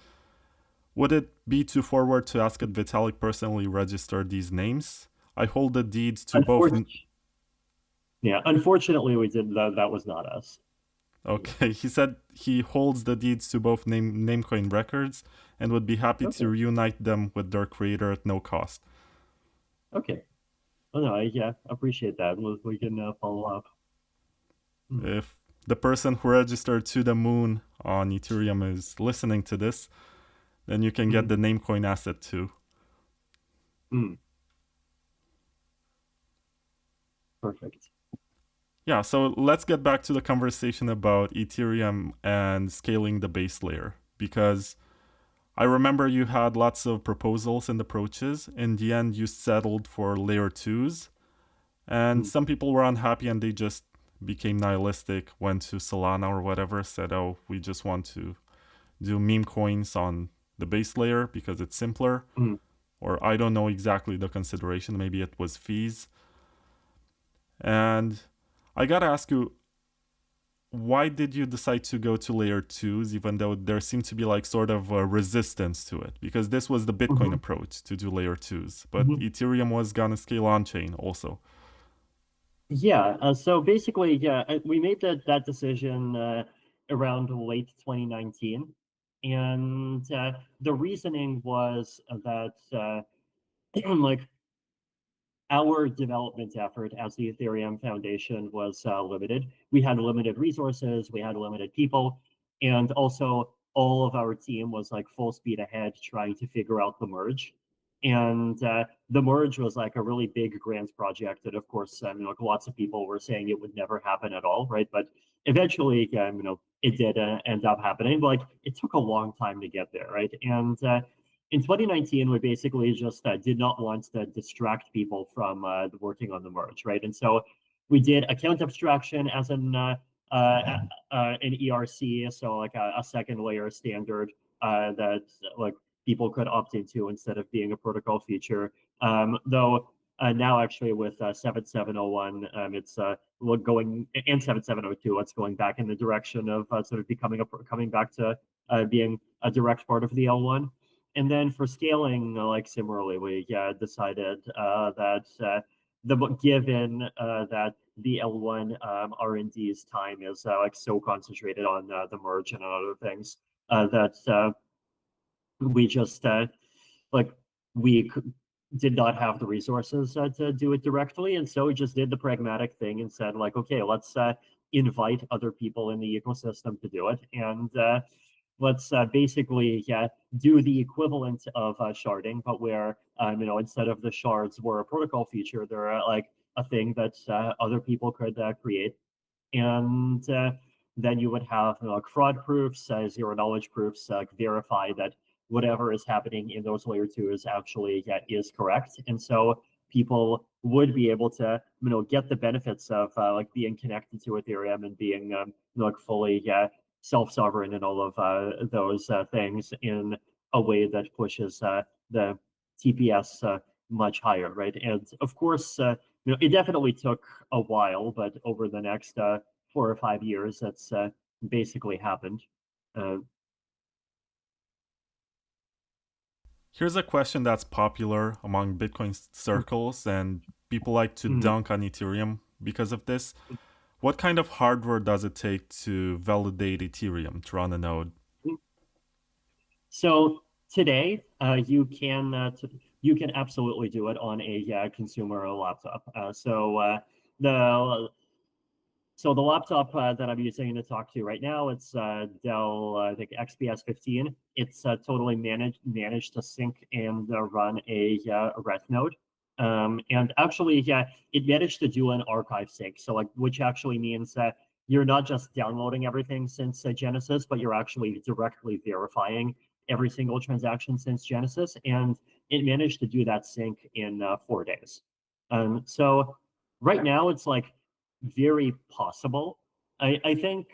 Would it be too forward to ask if Vitalik personally registered these names? I hold the deeds to both. Yeah, unfortunately, we did that. That was not us. Okay, he said he holds the deeds to both Namecoin records and would be happy to reunite them with their creator at no cost. Okay. Oh, no, I appreciate that. We can follow up. If the person who registered to the moon on Ethereum is listening to this, then you can get the Namecoin asset too. Perfect. Yeah, so let's get back to the conversation about Ethereum and scaling the base layer, because I remember you had lots of proposals and approaches. In the end, you settled for layer 2s, and some people were unhappy and they just became nihilistic, went to Solana or whatever, said, oh, we just want to do meme coins on the base layer because it's simpler. Or I don't know exactly the consideration, maybe it was fees. And I gotta ask you, why did you decide to go to layer 2s, even though there seemed to be like sort of a resistance to it? Because this was the Bitcoin approach, to do layer 2s, but Ethereum was gonna scale on-chain also. Yeah, so basically, we made that decision around late 2019. And the reasoning was that like our development effort as the Ethereum Foundation was limited. We had limited resources, we had limited people, and also all of our team was like full speed ahead trying to figure out the merge. And the merge was like a really big grand project that, of course, like lots of people were saying it would never happen at all, right? But eventually, it did end up happening. But like, it took a long time to get there, right? And in 2019, we basically just did not want to distract people from working on the merge, right? And so we did account abstraction as an ERC, so like a second layer standard that like people could opt into instead of being a protocol feature. Though now actually with 7701, it's going, and 7702, it's going back in the direction of sort of coming back to being a direct part of the L1. And then for scaling, like similarly, we decided that given that the L1 R&D's time is like so concentrated on the merge and other things that we just like we did not have the resources to do it directly, and so we just did the pragmatic thing and said like, okay, let's invite other people in the ecosystem to do it, and let's basically do the equivalent of sharding, but where instead of the shards were a protocol feature, they're like a thing that other people could create, and then you would have like fraud proofs, zero knowledge proofs, verify that whatever is happening in those layer 2s actually is correct, and so people would be able to get the benefits of like being connected to Ethereum and being like fully self-sovereign and all of those things in a way that pushes the TPS much higher, right? And of course, it definitely took a while, but over the next 4 or 5 years, that's basically happened. Here's a question that's popular among Bitcoin circles, and people like to dunk on Ethereum because of this. What kind of hardware does it take to validate Ethereum to run a node? So today, you can absolutely do it on a consumer laptop. The laptop that I'm using to talk to you right now, it's Dell, I think XPS 15. It's totally managed to sync and run a ret node. And actually, it managed to do an archive sync. So which actually means that you're not just downloading everything since Genesis, but you're actually directly verifying every single transaction since Genesis. And it managed to do that sync in 4 days. So right now it's very possible. I think,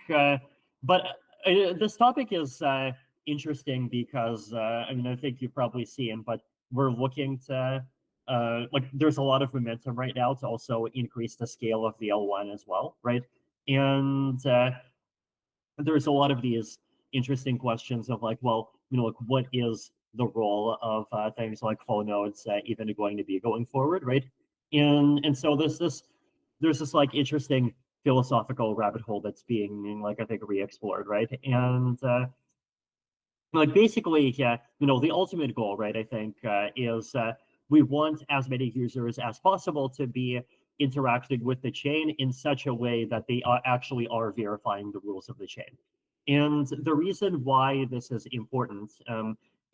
but this topic is interesting because I think you've probably seen, but we're looking to there's a lot of momentum right now to also increase the scale of the L1 as well, right? And there's a lot of these interesting questions of well, what is the role of things like flow nodes even going to be going forward, right? And so there's this interesting philosophical rabbit hole that's being I think re-explored, right? And basically, the ultimate goal, right, I think is we want as many users as possible to be interacting with the chain in such a way that they actually are verifying the rules of the chain. And the reason why this is important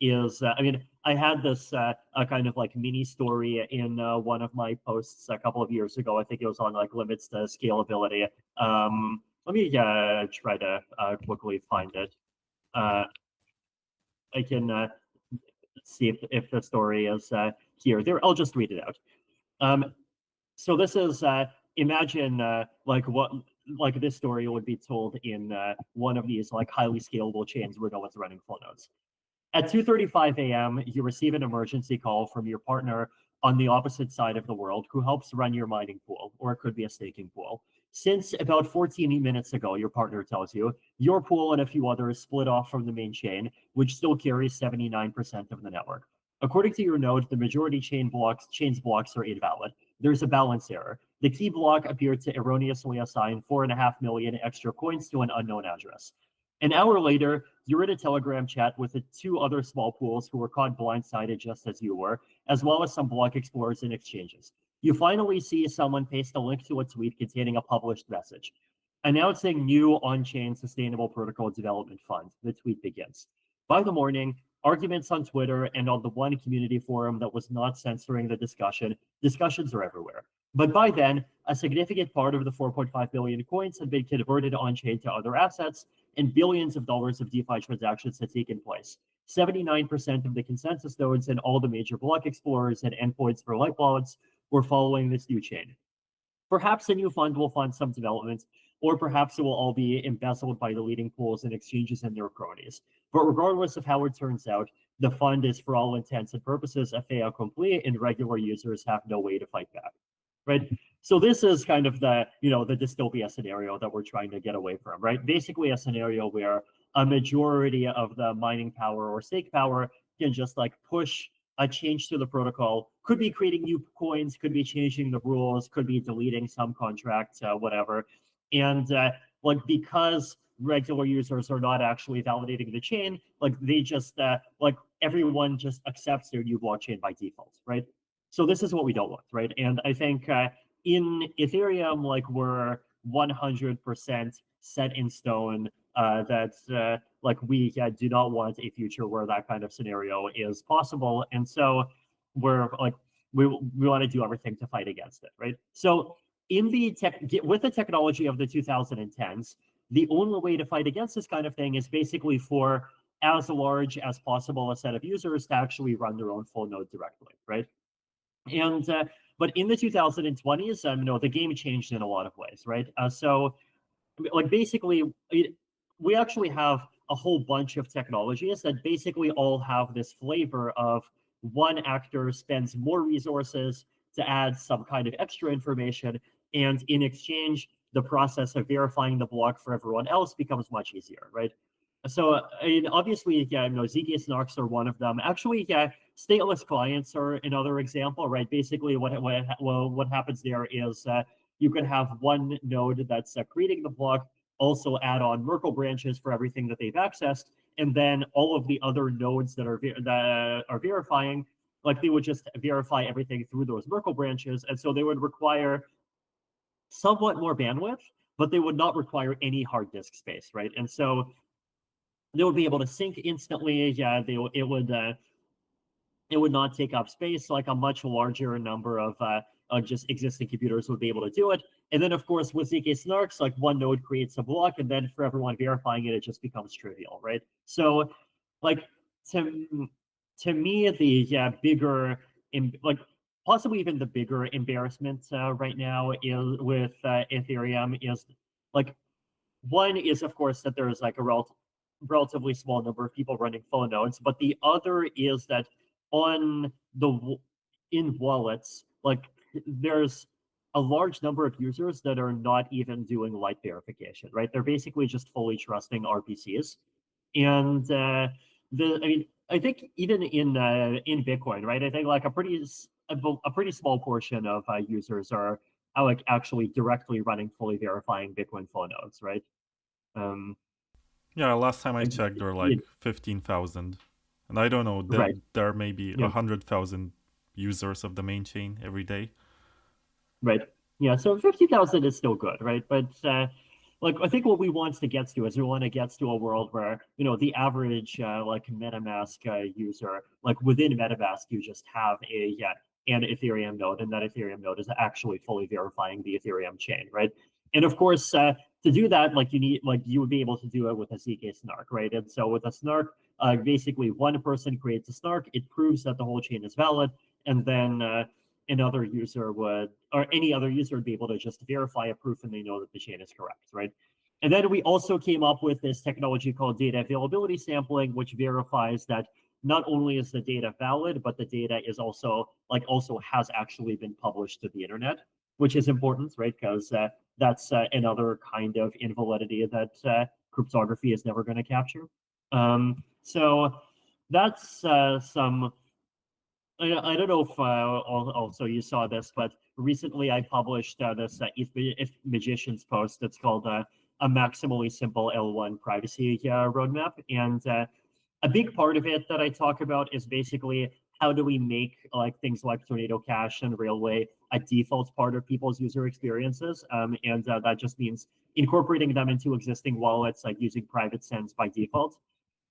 is, I had this kind of mini story in one of my posts a couple of years ago. I think it was on limits to scalability. Let me try to quickly find it. I can see if the story is here. There, I'll just read it out. So this is imagine this story would be told in one of these highly scalable chains where no one's running flow nodes. At 2:35 a.m., you receive an emergency call from your partner on the opposite side of the world who helps run your mining pool, or it could be a staking pool. Since about 14 minutes ago, your partner tells you, your pool and a few others split off from the main chain, which still carries 79% of the network. According to your node, the majority chain's blocks are invalid. There's a balance error. The key block appeared to erroneously assign 4.5 million extra coins to an unknown address. An hour later, you're in a Telegram chat with the two other small pools who were caught blindsided just as you were, as well as some block explorers and exchanges. You finally see someone paste a link to a tweet containing a published message. Announcing new on-chain sustainable protocol development fund, the tweet begins. By the morning, arguments on Twitter and on the one community forum that was not censoring the discussions are everywhere. But by then, a significant part of the 4.5 billion coins had been converted on-chain to other assets, and billions of dollars of DeFi transactions had taken place. 79% of the consensus nodes and all the major block explorers and endpoints for light wallets were following this new chain. Perhaps a new fund will fund some development, or perhaps it will all be embezzled by the leading pools and exchanges and their cronies. But regardless of how it turns out, the fund is for all intents and purposes a fait accompli, and regular users have no way to fight back, right? So this is kind of the dystopia scenario that we're trying to get away from, right? Basically a scenario where a majority of the mining power or stake power can just push a change to the protocol, could be creating new coins, could be changing the rules, could be deleting some contract, whatever. And because regular users are not actually validating the chain, they just everyone just accepts their new blockchain by default, right? So this is what we don't want, right? And I think in Ethereum, we're 100% set in stone that we do not want a future where that kind of scenario is possible, and so we're we want to do everything to fight against it, right? So with the technology of the 2010s, the only way to fight against this kind of thing is basically for as large as possible a set of users to actually run their own full node directly, right? And but in the 2020s, the game changed in a lot of ways, right? So basically, we actually have a whole bunch of technologies that basically all have this flavor of one actor spends more resources to add some kind of extra information, and in exchange, the process of verifying the block for everyone else becomes much easier, right? So obviously, Zekias Nox are one of them. Actually, stateless clients are another example, right? Basically, what happens there is you can have one node that's creating the block, also add on Merkle branches for everything that they've accessed, and then all of the other nodes that are verifying, like they would just verify everything through those Merkle branches, and so they would require somewhat more bandwidth, but they would not require any hard disk space, right? And so they would be able to sync instantly. Yeah, it would not take up space. Like a much larger number of just existing computers would be able to do it. And then, of course, with ZK snarks, like one node creates a block, and then for everyone verifying it, it just becomes trivial, right? So, like to me, the bigger, like possibly even the bigger embarrassment right now is with Ethereum is like one is, of course, that there's like a relatively small number of people running full nodes, but the other is that in wallets, like there's a large number of users that are not even doing light verification, right? They're basically just fully trusting RPCs, and I think even in Bitcoin, right? I think like a pretty small portion of users are like actually directly running fully verifying Bitcoin full nodes, right? Yeah, last time I checked, there were like Yeah. 15,000. And I don't know, Right. there may be Yeah. 100,000 users of the main chain every day. Right. Yeah. So 50,000 is still good, right? But like I think what we want to get to is we want to get to a world where the average like MetaMask user, like within MetaMask, you just have an Ethereum node, and that Ethereum node is actually fully verifying the Ethereum chain, right? And of course, to do that, like you would be able to do it with a ZK snark, right? And so with a snark, basically one person creates a snark, it proves that the whole chain is valid, and then another user would, or any other user would be able to just verify a proof, and they know that the chain is correct, right? And then we also came up with this technology called data availability sampling, which verifies that not only is the data valid, but the data is also has actually been published to the internet, which is important, right? Because that's another kind of invalidity that cryptography is never going to capture. So that's some. I don't know if also you saw this, but recently I published this if Magician's post that's called a maximally simple L1 privacy roadmap. And a big part of it that I talk about is basically how do we make like things like Tornado Cash and Railway a default part of people's user experiences. And that just means incorporating them into existing wallets, like using private sends by default.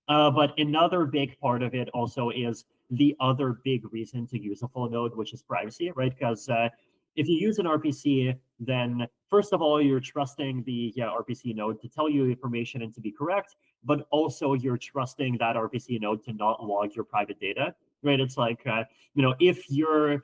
But another big part of it also is the other big reason to use a full node, which is privacy, right? Because if you use an RPC, then first of all, you're trusting the RPC node to tell you information and to be correct, but also you're trusting that RPC node to not log your private data, right? It's like, if you're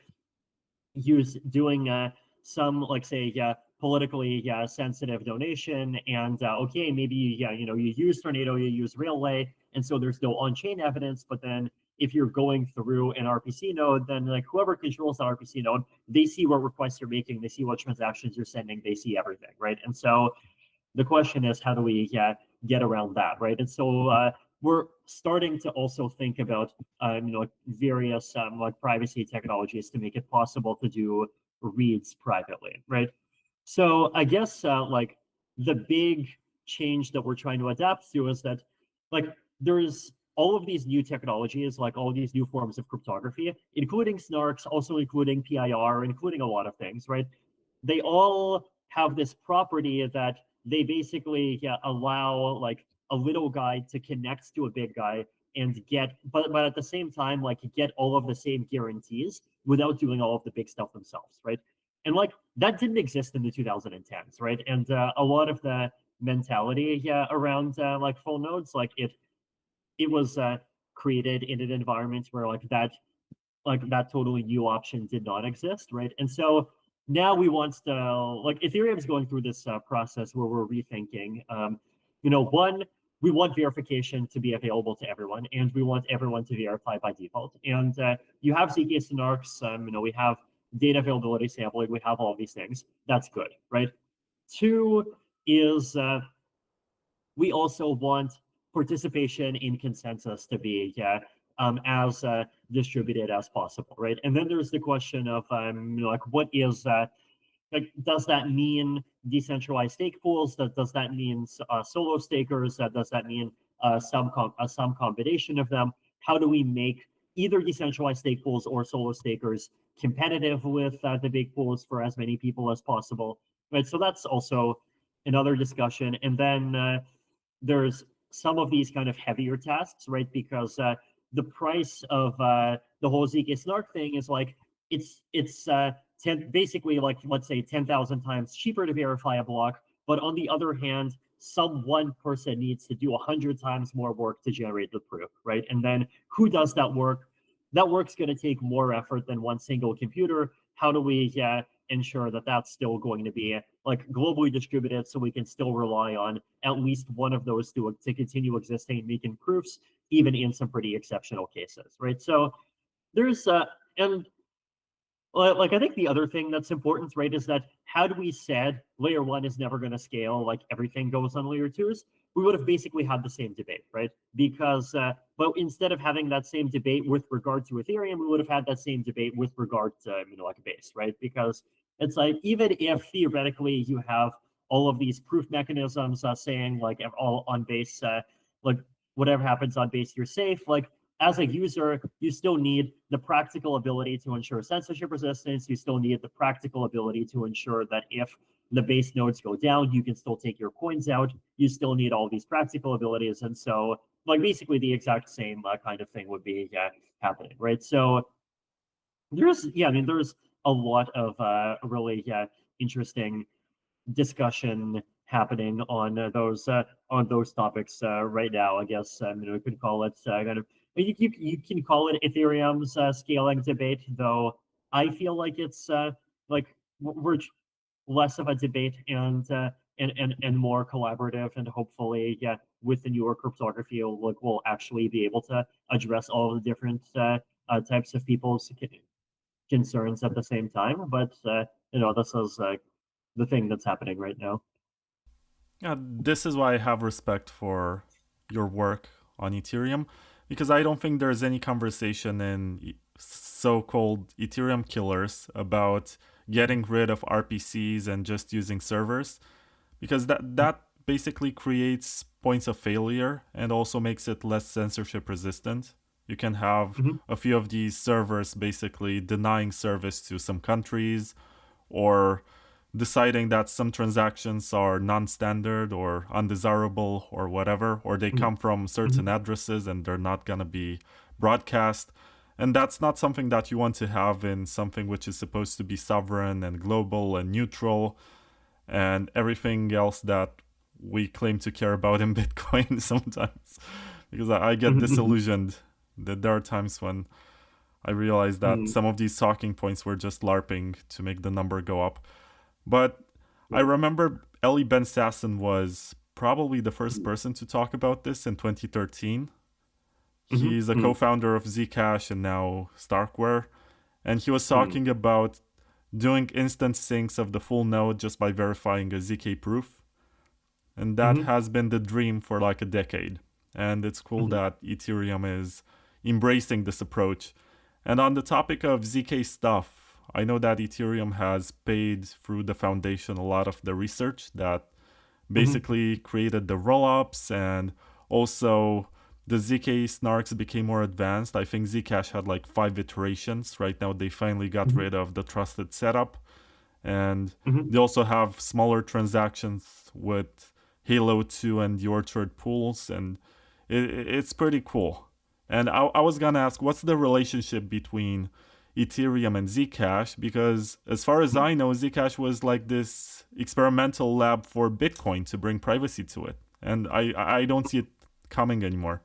doing some, like say, politically sensitive donation, and okay, maybe you use Tornado, you use Railway, and so there's no on-chain evidence, but then if you're going through an RPC node, then like whoever controls that RPC node, they see what requests you're making, they see what transactions you're sending, they see everything, right? And so the question is, how do we get around that, right? And so we're starting to also think about various like privacy technologies to make it possible to do reads privately, right? So I guess like the big change that we're trying to adapt to is that like there's all of these new technologies, like all these new forms of cryptography, including snarks, also including PIR, including a lot of things, right? They all have this property that they basically allow like a little guy to connect to a big guy and get, but at the same time, like get all of the same guarantees without doing all of the big stuff themselves, right? And like that didn't exist in the 2010s, right? And a lot of the mentality around like full nodes, like it was created in an environment where like that totally new option did not exist, right? And so now we want to, like Ethereum is going through this process where we're rethinking. One, we want verification to be available to everyone, and we want everyone to verify by default. And you have ZK snarks, we have data availability sampling, we have all of these things. That's good, right? Two is we also want participation in consensus to be as distributed as possible, right? And then there's the question of like what is like, does that mean decentralized stake pools? Does that mean solo stakers? Does that mean some combination of them. How do we make either decentralized stake pools or solo stakers competitive with the big pools for as many people as possible? Right. So that's also another discussion. And then there's some of these kind of heavier tasks, right? Because the price of the whole ZK Snark thing is like it's 10, basically like, let's say 10,000 times cheaper to verify a block, but on the other hand, some one person needs to do 100 times more work to generate the proof, right? And then who does that work? That work's going to take more effort than one single computer. How do we ensure that that's still going to be like globally distributed, so we can still rely on at least one of those to continue existing, making proofs, even in some pretty exceptional cases, right? So there's and like, I think the other thing that's important, right, is that had we said layer one is never going to scale, like everything goes on layer twos, we would have basically had the same debate, right? Because, but instead of having that same debate with regard to Ethereum, we would have had that same debate with regard to, like a base, right? Because it's like, even if theoretically you have all of these proof mechanisms saying like all on base, like whatever happens on base, you're safe, like as a user, you still need the practical ability to ensure censorship resistance. You still need the practical ability to ensure that if the base nodes go down, you can still take your coins out. You still need all these practical abilities. And so, like, basically the exact same kind of thing would be happening, right? So there's, there's a lot of really interesting discussion happening on those topics right now. I guess we could call it kind of, you can call it Ethereum's scaling debate, though I feel like it's like we're less of a debate and more collaborative, and hopefully with the newer cryptography we'll actually be able to address all the different types of people's concerns at the same time. But this is the thing that's happening right now. Yeah, this is why I have respect for your work on Ethereum, because I don't think there's any conversation in so-called Ethereum killers about getting rid of RPCs and just using servers, because that basically creates points of failure and also makes it less censorship resistant. You can have a few of these servers basically denying service to some countries, or deciding that some transactions are non-standard or undesirable or whatever, or they come from certain addresses and they're not going to be broadcast. And that's not something that you want to have in something which is supposed to be sovereign and global and neutral and everything else that we claim to care about in Bitcoin sometimes. Because I get disillusioned that there are times when I realize that some of these talking points were just LARPing to make the number go up. But I remember Eli Ben-Sasson was probably the first person to talk about this in 2013. He's a co-founder of Zcash and now Starkware. And he was talking about doing instant syncs of the full node just by verifying a ZK proof. And that has been the dream for like a decade. And it's cool that Ethereum is embracing this approach. And on the topic of ZK stuff, I know that Ethereum has paid through the foundation a lot of the research that basically created the rollups, and also the ZK snarks became more advanced. I think Zcash had like 5 iterations. Right now they finally got rid of the trusted setup. And they also have smaller transactions with Halo 2 and the Orchard pools, and it's pretty cool. And I was gonna ask, what's the relationship between Ethereum and Zcash? Because as far as I know, Zcash was like this experimental lab for Bitcoin to bring privacy to it. And I don't see it coming anymore.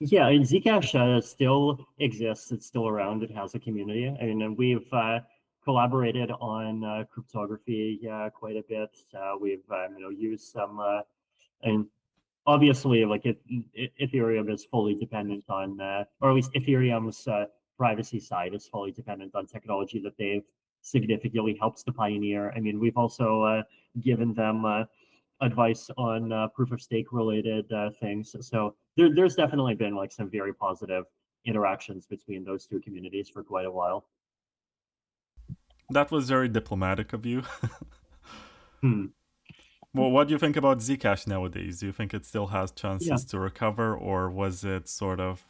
Yeah, and Zcash still exists. It's still around. It has a community. I mean, we've collaborated on cryptography quite a bit. We've used some, and obviously, like Ethereum is fully dependent on, or at least Ethereum's privacy side is fully dependent on technology that they've significantly helped to pioneer. I mean, we've also given them advice on proof of stake related things. So there's definitely been like some very positive interactions between those two communities for quite a while. That was very diplomatic of you. Well, what do you think about Zcash nowadays? Do you think it still has Yeah. chances to recover, or was it sort of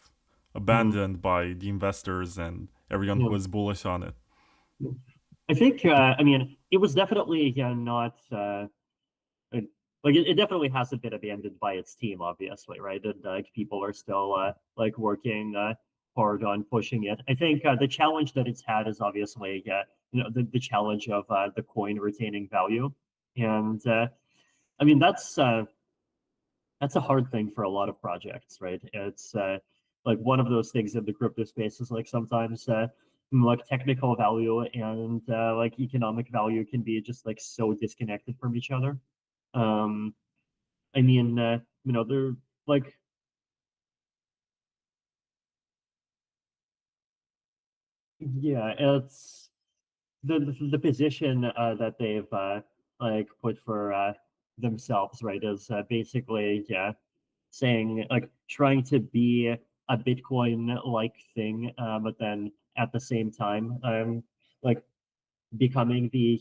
Mhm. abandoned by the investors and everyone who Yeah. was bullish on it? I think, I mean, it was definitely, again, not, it, like, it definitely hasn't been abandoned by its team, obviously, right? And people are still, like, working hard on pushing it. I think the challenge that it's had is obviously, the challenge of the coin retaining value. And I mean, that's a hard thing for a lot of projects, right? It's like one of those things in the crypto space is like sometimes like technical value and like economic value can be just like so disconnected from each other. Um, I mean, they're like, yeah, it's the position that they've like put for themselves, right? Is basically, yeah, saying like trying to be a Bitcoin like thing, but then at the same time, like becoming the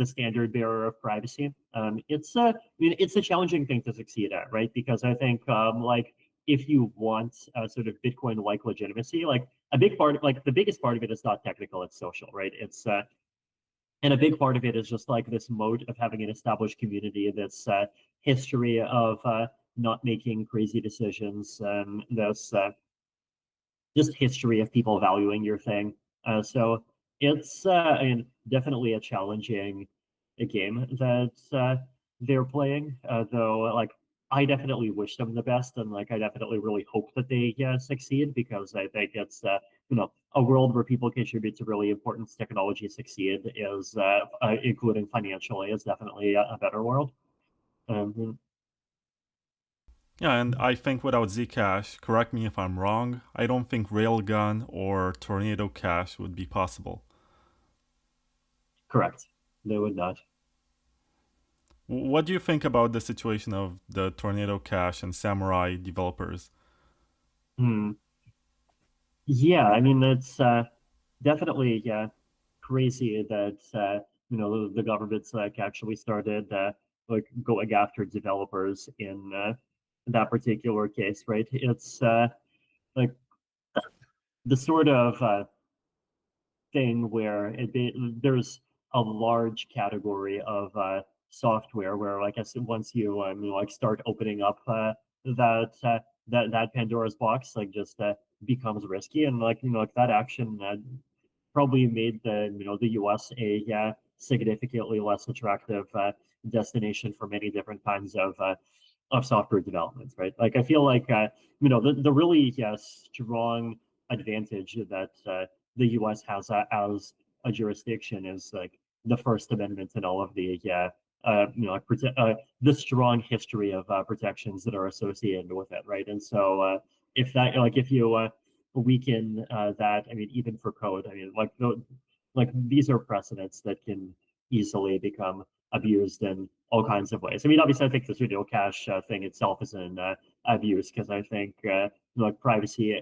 standard bearer of privacy. I mean, it's a challenging thing to succeed at, right? Because I think like if you want a sort of Bitcoin like legitimacy, like a big part, like the biggest part of it is not technical, it's social, right? It's and a big part of it is just like this mode of having an established community, this history of not making crazy decisions, this just history of people valuing your thing. So it's I mean, definitely a challenging game that they're playing. Though, like I definitely wish them the best, and like I definitely really hope that they succeed because I think it's a world where people contribute to really important technology succeed is including financially is definitely a better world. Um, Yeah, and I think without Zcash, correct me if I'm wrong, I don't think Railgun or Tornado Cash would be possible. Correct. They would not. What do you think about the situation of the Tornado Cash and Samurai developers? Hmm. Yeah, I mean that's definitely crazy that the government's like actually started like going after developers in that particular case, right? It's like the sort of thing where there's a large category of software where, like I said, once you like start opening up that Pandora's box, like just becomes risky, and like like that action probably made the U.S. a significantly less attractive destination for many different kinds of software development, right? Like I feel like the really strong advantage that the U.S. has as a jurisdiction is like the First Amendment and all of the the strong history of protections that are associated with it, right? And so if you weaken that, I mean, even for code, I mean, like these are precedents that can easily become abused in all kinds of ways. I mean, obviously, I think the studio cache thing itself is an abuse because I think like privacy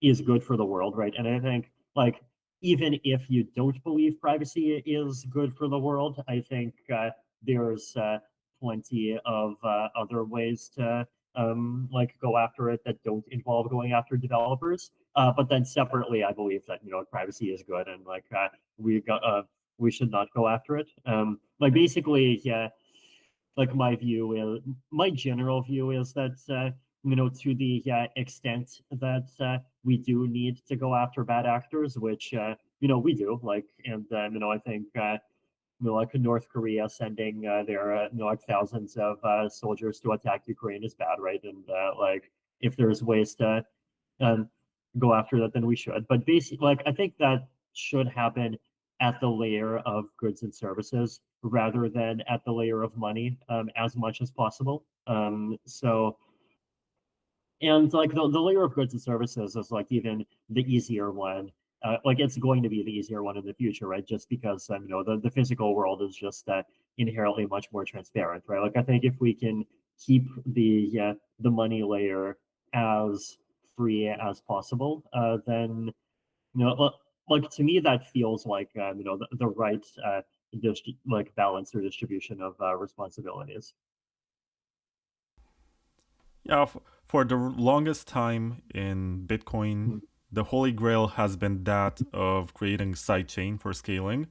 is good for the world, right? And I think like even if you don't believe privacy is good for the world, I think there's plenty of other ways to like go after it that don't involve going after developers. But then separately, I believe that privacy is good and like we should not go after it. Like basically, yeah, like my general view is that to the extent that we do need to go after bad actors, which we do, like, and I think like North Korea sending their like thousands of soldiers to attack Ukraine is bad, right? And like if there's ways to um, go after that, then we should. But basically, like I think that should happen at the layer of goods and services rather than at the layer of money as much as possible. So and like the layer of goods and services is like even the easier one. Like it's going to be the easier one in the future, right? Just because the physical world is just inherently much more transparent, right? Like I think if we can keep the money layer as free as possible, then like to me that feels like the right like balance or distribution of responsibilities. Yeah, for the longest time in Bitcoin, the holy grail has been that of creating sidechain for scaling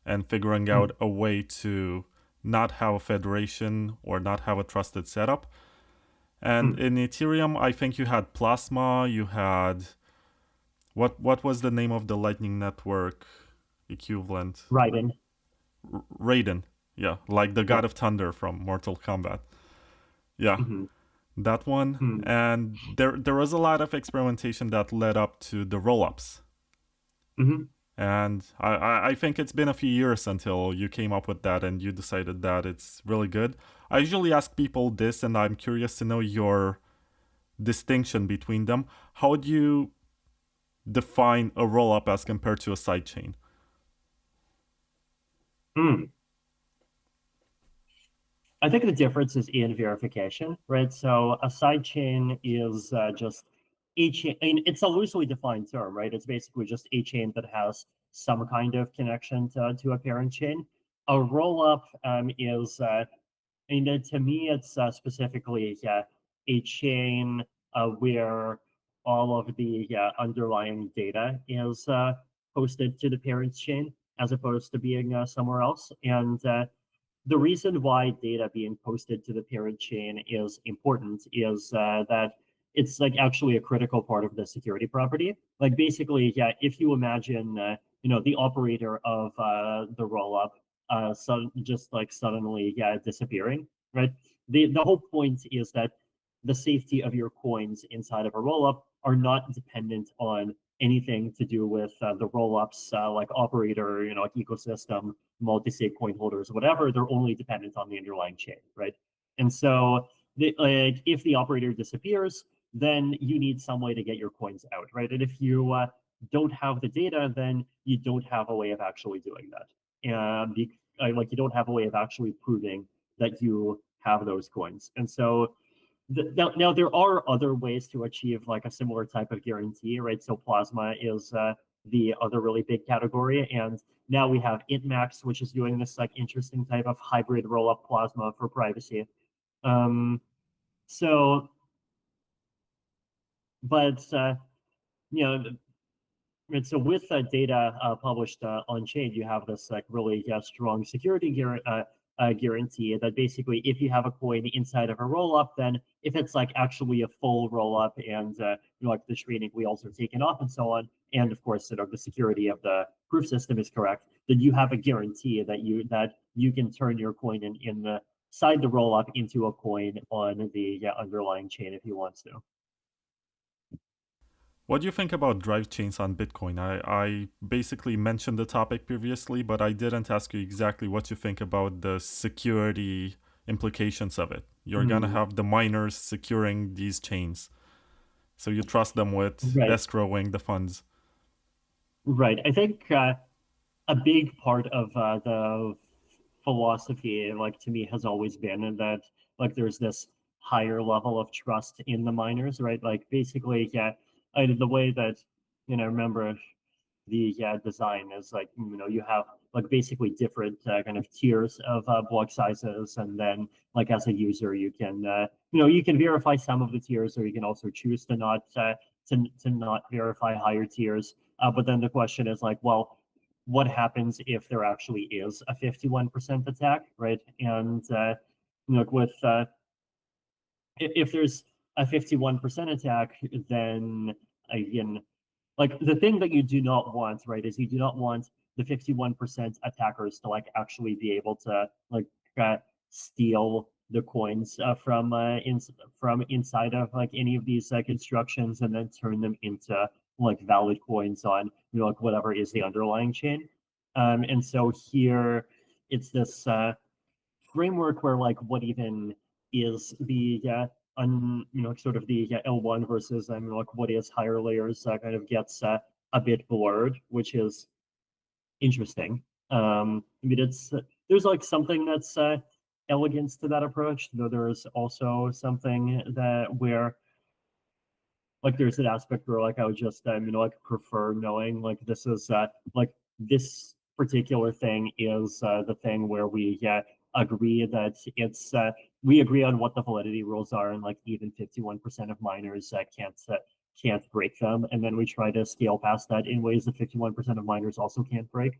and figuring out a way to not have a federation or not have a trusted setup. And in Ethereum, I think you had Plasma, you had what was the name of the Lightning Network equivalent? Raiden. Raiden, yeah, like the God of Thunder from Mortal Kombat. Yeah, that one. And there was a lot of experimentation that led up to the rollups. And I think it's been a few years until you came up with that and you decided that it's really good. I usually ask people this, and I'm curious to know your distinction between them. How do you define a rollup as compared to a sidechain? I think the difference is in verification, right? So a sidechain is just a chain. It's a loosely defined term, right? It's basically just a chain that has some kind of connection to a parent chain. A rollup is, to me, it's specifically a chain where all of the underlying data is posted to the parent chain as opposed to being somewhere else. And the reason why data being posted to the parent chain is important is that it's like actually a critical part of the security property. Like basically, if you imagine, the operator of the rollup, so just like suddenly, disappearing, right? The whole point is that the safety of your coins inside of a rollup are not dependent on anything to do with the rollups, like operator, like ecosystem, multi-sig coin holders, whatever. They're only dependent on the underlying chain, right? And so, like, if the operator disappears, then you need some way to get your coins out, right? And if you don't have the data, then you don't have a way of actually doing that. And like, you don't have a way of actually proving that you have those coins. And so, now there are other ways to achieve like a similar type of guarantee, right? So Plasma is the other really big category, and now we have IntMax, which is doing this like interesting type of hybrid rollup Plasma for privacy. So, but and so with data published on chain, you have this like really strong security guarantee that basically if you have a coin inside of a rollup, then if it's like actually a full rollup and like the trading wheels are taken off and so on, and of course the security of the proof system is correct, then you have a guarantee that you can turn your coin in the side the rollup into a coin on the underlying chain if you want to. What do you think about drive chains on Bitcoin? I basically mentioned the topic previously, but I didn't ask you exactly what you think about the security implications of it. You're going to have the miners securing these chains. So you trust them with escrowing the funds. Right. I think a big part of the philosophy, like to me, has always been that like there's this higher level of trust in the miners, right? Like basically, the way that remember the design is like you have like basically different kind of tiers of block sizes, and then like as a user you can you can verify some of the tiers, or you can also choose to not not verify higher tiers. But then the question is like, well, what happens if there actually is a 51% attack, right? And with if there's a 51% attack, then again, like the thing that you do not want, right, is you do not want the 51% attackers to like actually be able to like steal the coins from inside of like any of these constructions and then turn them into like valid coins on like whatever is the underlying chain. And so here it's this framework where like what even is the sort of the L1 versus like what is higher layers kind of gets a bit blurred, which is interesting. I mean, there's like something that's elegance to that approach, though there's also something that where like there's an aspect where like I would just like prefer knowing like this is like this particular thing is the thing where we agree that we agree on what the validity rules are, and like even 51% of miners can't break them, and then we try to scale past that in ways that 51% of miners also can't break.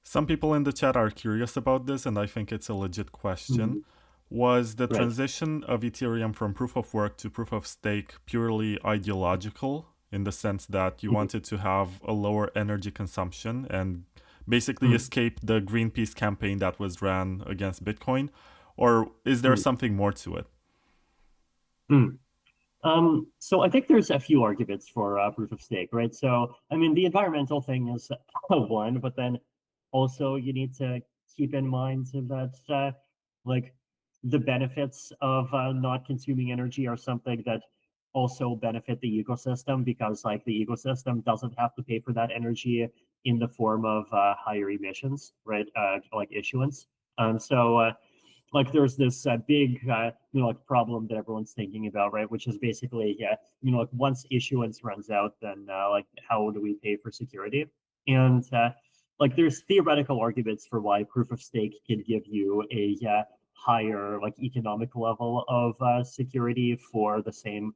Some people in the chat are curious about this, and I think it's a legit question. Was the transition of Ethereum from proof of work to proof of stake purely ideological, in the sense that you wanted to have a lower energy consumption and basically escape the Greenpeace campaign that was ran against Bitcoin? Or is there something more to it? So I think there's a few arguments for proof of stake, right? So, I mean, the environmental thing is one, but then also you need to keep in mind that like the benefits of not consuming energy are something that also benefit the ecosystem, because like the ecosystem doesn't have to pay for that energy in the form of higher emissions, right? Like issuance. So like there's this big like problem that everyone's thinking about, right? Which is basically like once issuance runs out, then like how do we pay for security? And like there's theoretical arguments for why proof of stake can give you a higher like economic level of security for the same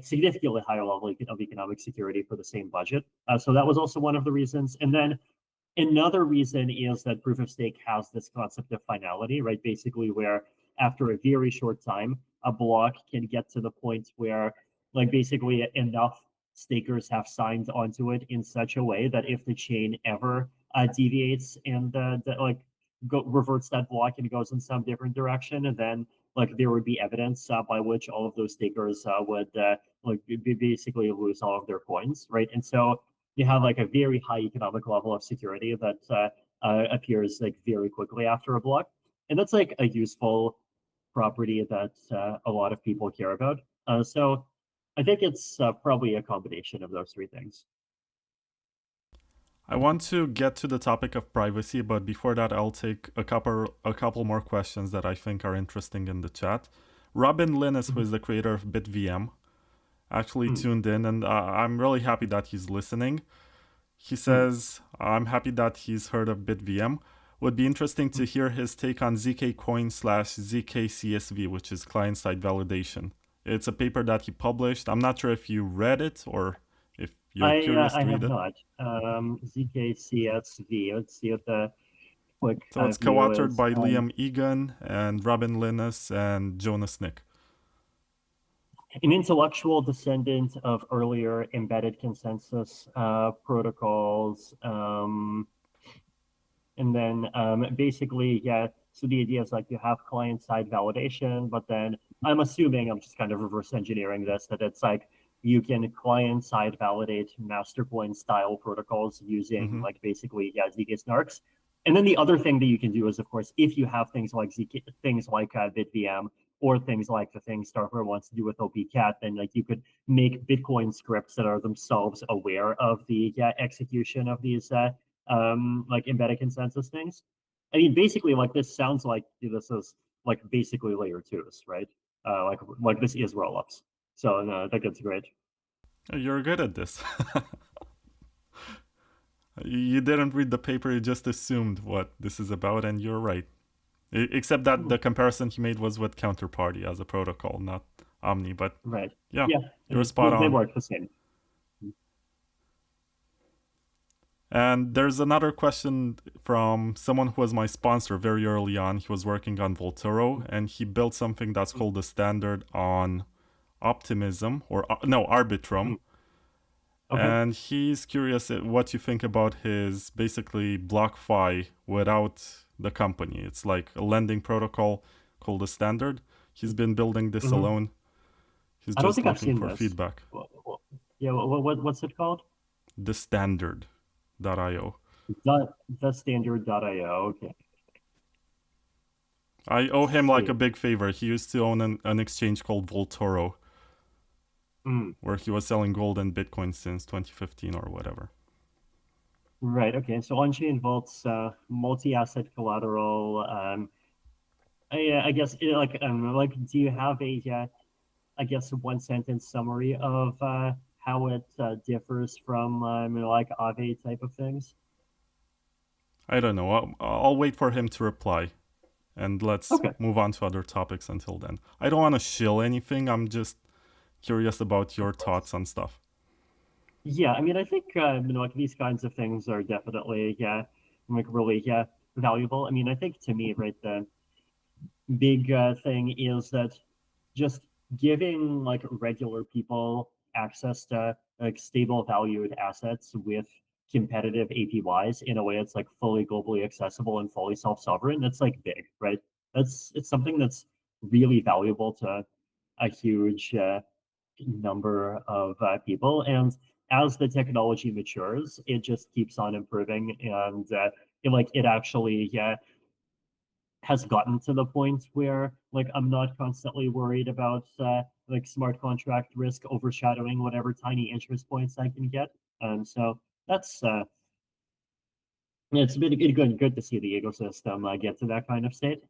significantly higher level of economic security for the same budget. So that was also one of the reasons. And then another reason is that proof of stake has this concept of finality, right? Basically, where after a very short time, a block can get to the point where, like, basically enough stakers have signed onto it in such a way that if the chain ever deviates and reverts that block and goes in some different direction, and then like there would be evidence by which all of those stakers would basically lose all of their coins, right? And so you have like a very high economic level of security that appears like very quickly after a block, and that's like a useful property that a lot of people care about. So I think it's probably a combination of those three things. I want to get to the topic of privacy, but before that, I'll take a couple more questions that I think are interesting in the chat. Robin Linus, who is the creator of BitVM, actually tuned in, and I'm really happy that he's listening. He says, I'm happy that he's heard of BitVM. Would be interesting to hear his take on zkcoin/zkcsv, which is client-side validation. It's a paper that he published. I'm not sure if you read it or if you're curious to read it. I have not. zkcsv, let's see what the quick So it's co-authored by Liam Egan and Robin Linus and Jonas Nick. An intellectual descendant of earlier embedded consensus protocols. And then basically, so the idea is like you have client-side validation, but then I'm assuming, I'm just kind of reverse engineering this, that it's like you can client-side validate Mastercoin style protocols using like basically zk snarks. And then the other thing that you can do is, of course, if you have things like BitVM, or things like the thing Starfire wants to do with OPCat, then like you could make Bitcoin scripts that are themselves aware of the execution of these like embedded consensus things. I mean, basically, like this sounds like this is like basically layer twos, right? Like this is rollups. So no, I think it's great. You're good at this. You didn't read the paper, you just assumed what this is about, and you're right. Except that the comparison he made was with Counterparty as a protocol, not Omni. But right, you're spot on. They work the same. And there's another question from someone who was my sponsor very early on. He was working on Voltoro, and he built something that's called the standard on optimism, or Arbitrum. Okay. And he's curious what you think about his basically BlockFi without the company. It's like a lending protocol called the standard. He's been building this alone. He's just looking for feedback. Yeah, what's it called? The standard.io. The standard.io, okay. I owe him like a big favor. He used to own an exchange called Voltoro, where he was selling gold and Bitcoin since 2015 or whatever. Right. Okay. So on-chain vaults, multi-asset collateral. I guess like do you have a I guess one sentence summary of how it differs from like Aave type of things? I don't know. I'll wait for him to reply, and let's Okay. move on to other topics until then. I don't want to shill anything. I'm just curious about your thoughts on stuff. Yeah, I mean, I think like these kinds of things are definitely like really valuable. I mean, I think to me, right, the big thing is that just giving like regular people access to like stable valued assets with competitive APYs in a way that's like fully globally accessible and fully self-sovereign, that's like big, right? It's something that's really valuable to a huge number of people. And as the technology matures, it just keeps on improving, and it actually has gotten to the point where like I'm not constantly worried about like smart contract risk overshadowing whatever tiny interest points I can get. So that's it's been good to see the ecosystem get to that kind of state.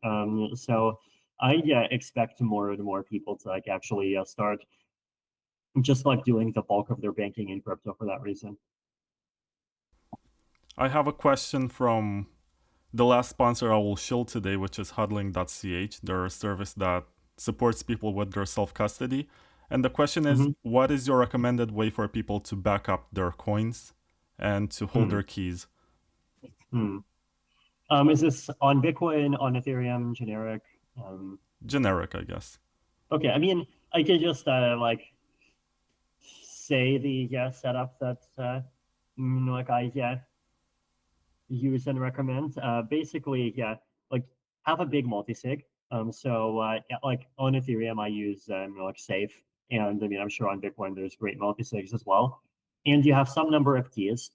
So I expect more and more people to like actually start just like doing the bulk of their banking in crypto for that reason. I have a question from the last sponsor I will shill today, which is hodling.ch. They're a service that supports people with their self-custody. And the question is, what is your recommended way for people to back up their coins and to hold their keys? Is this on Bitcoin, on Ethereum, generic? Generic, I guess. Okay, I mean, I could just like say the setup that like I use and recommend. Basically, like have a big multi-sig. So like on Ethereum, I use like Safe, and I mean I'm sure on Bitcoin there's great multi-sigs as well. And you have some number of keys,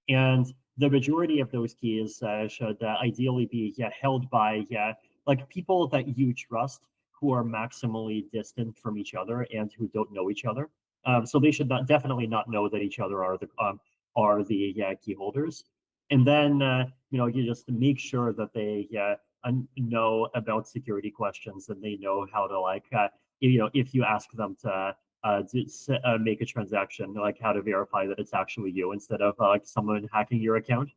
and the majority of those keys should ideally be held by like people that you trust who are maximally distant from each other and who don't know each other. So they should definitely not know that each other are the key holders. And then you just make sure that they know about security questions, and they know how to like if you ask them to make a transaction, like how to verify that it's actually you instead of like someone hacking your account.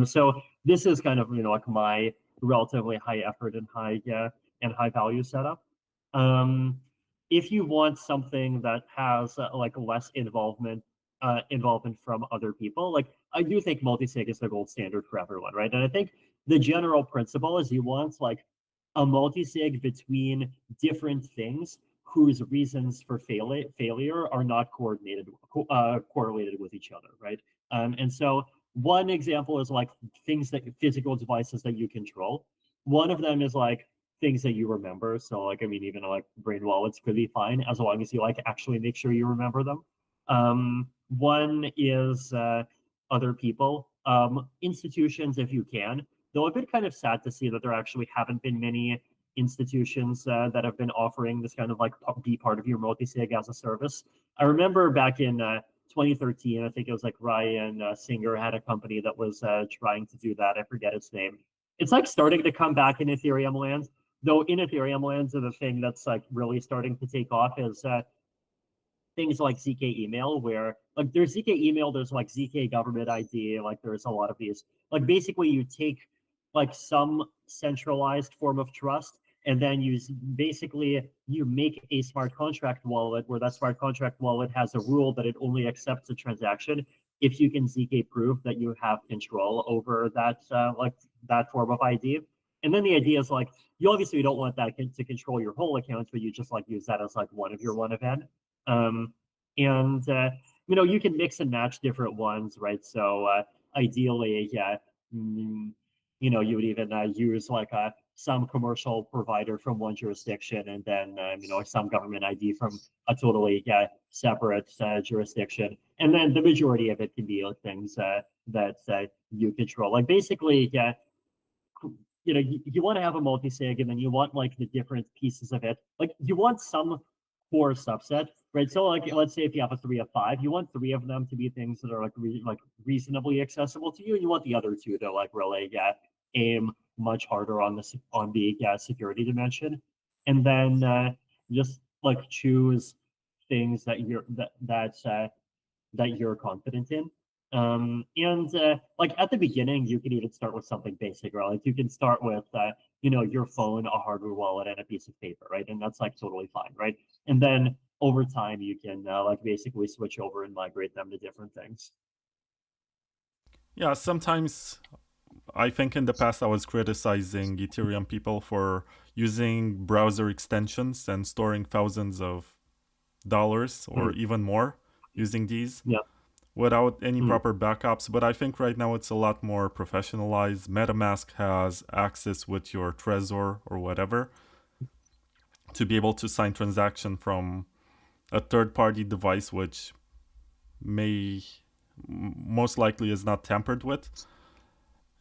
So this is kind of like my relatively high effort and high value setup. If you want something that has like less involvement from other people, like I do think multi-sig is the gold standard for everyone, right? And I think the general principle is you want like a multi-sig between different things whose reasons for failure are not correlated with each other, right? And so one example is like things that physical devices that you control. One of them is like things that you remember. So like I mean, even like brain wallets could be fine as long as you like actually make sure you remember them. One is other people, institutions if you can. Though I've been kind of sad to see that there actually haven't been many institutions that have been offering this kind of like be part of your multi-sig as a service. I remember back in 2013, I think it was like Ryan Singer had a company that was trying to do that. I forget its name. It's like starting to come back in Ethereum land. Though in Ethereum lands, the thing that's like really starting to take off is things like ZK email, where like there's ZK email, there's like ZK government ID, like there's a lot of these. Like basically you take like some centralized form of trust, and then you make a smart contract wallet where that smart contract wallet has a rule that it only accepts a transaction if you can ZK prove that you have control over that like that form of ID. And then the idea is like you obviously don't want that to control your whole account, but you just like use that as like one of your one of n. And you can mix and match different ones, right? So ideally, you would even use like some commercial provider from one jurisdiction, and then some government ID from a totally separate jurisdiction, and then the majority of it can be like things that you control. Like basically, you want to have a multi-sig, and then you want like the different pieces of it. Like you want some core subset, right? So like let's say if you have a 3 of 5, you want 3 of them to be things that are like reasonably accessible to you, and you want the other 2 to like really aim much harder on the security dimension, and then just like choose things that that you're confident in. Like at the beginning, you can even start with something basic, right? Like you can start with, your phone, a hardware wallet, and a piece of paper, right? And that's like totally fine, right? And then over time, you can like basically switch over and migrate them to different things. Yeah, sometimes I think in the past I was criticizing Ethereum people for using browser extensions and storing thousands of dollars or even more using these Yeah. without any proper backups. But I think right now it's a lot more professionalized. MetaMask has access with your Trezor or whatever to be able to sign transaction from a third-party device, which most likely is not tampered with.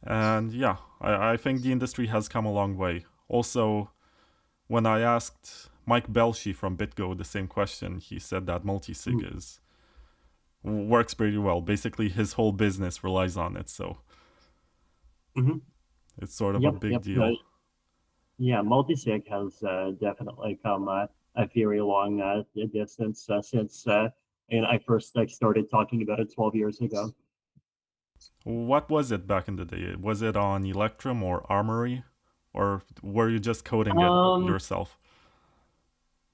And yeah, I think the industry has come a long way. Also, when I asked Mike Belshi from BitGo the same question, he said that multisig works pretty well. Basically, his whole business relies on it, so it's sort of a big deal. Yeah, multisig has definitely come a very long distance since and I first started talking about it 12 years ago. What was it back in the day? Was it on Electrum or Armory? Or were you just coding it yourself?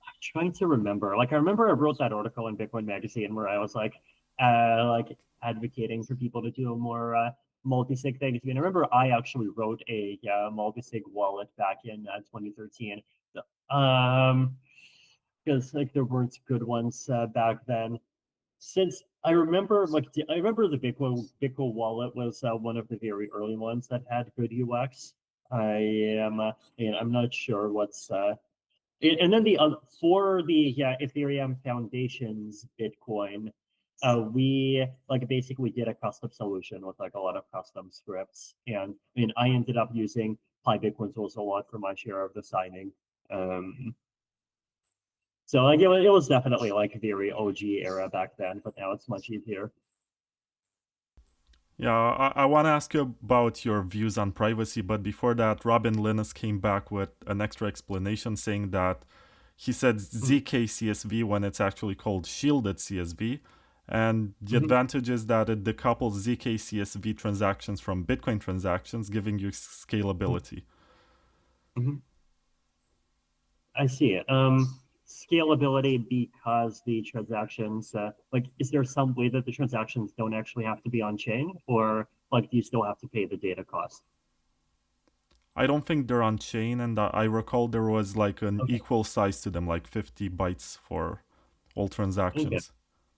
I'm trying to remember. Like I remember I wrote that article in Bitcoin Magazine where I was like advocating for people to do more multi-sig things. I mean, I remember I actually wrote a multi-sig wallet back in 2013. Because like there weren't good ones back then. Since I remember, I remember the Bitcoin wallet was one of the very early ones that had good UX. I'm not sure what's and then for the Ethereum Foundation's Bitcoin, we like basically did a custom solution with like a lot of custom scripts, and I mean I ended up using PyBitcoin tools a lot for my share of the signing. So like it was definitely like a very OG era back then, but now it's much easier. Yeah, I want to ask you about your views on privacy, but before that, Robin Linus came back with an extra explanation saying that he said ZK CSV when it's actually called shielded CSV. And the advantage is that it decouples ZK CSV transactions from Bitcoin transactions, giving you scalability. I see it. Scalability because the transactions, like, is there some way that the transactions don't actually have to be on chain, or like, do you still have to pay the data cost? I don't think they're on chain, and I recall there was like an equal size to them, like 50 bytes for all transactions.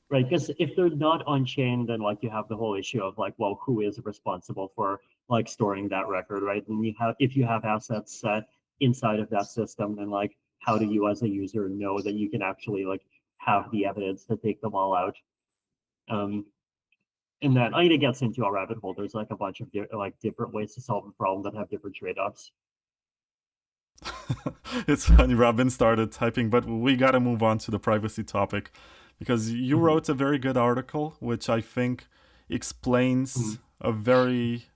Right, because if they're not on chain, then like you have the whole issue of like, well, who is responsible for like storing that record, right? And if you have assets inside of that system, then like, how do you as a user know that you can actually like have the evidence to take them all out? And then I mean, it gets into a rabbit hole. There's like a bunch of different ways to solve the problem that have different trade-offs. It's funny, Robin started typing, but we got to move on to the privacy topic because you wrote a very good article, which I think explains a very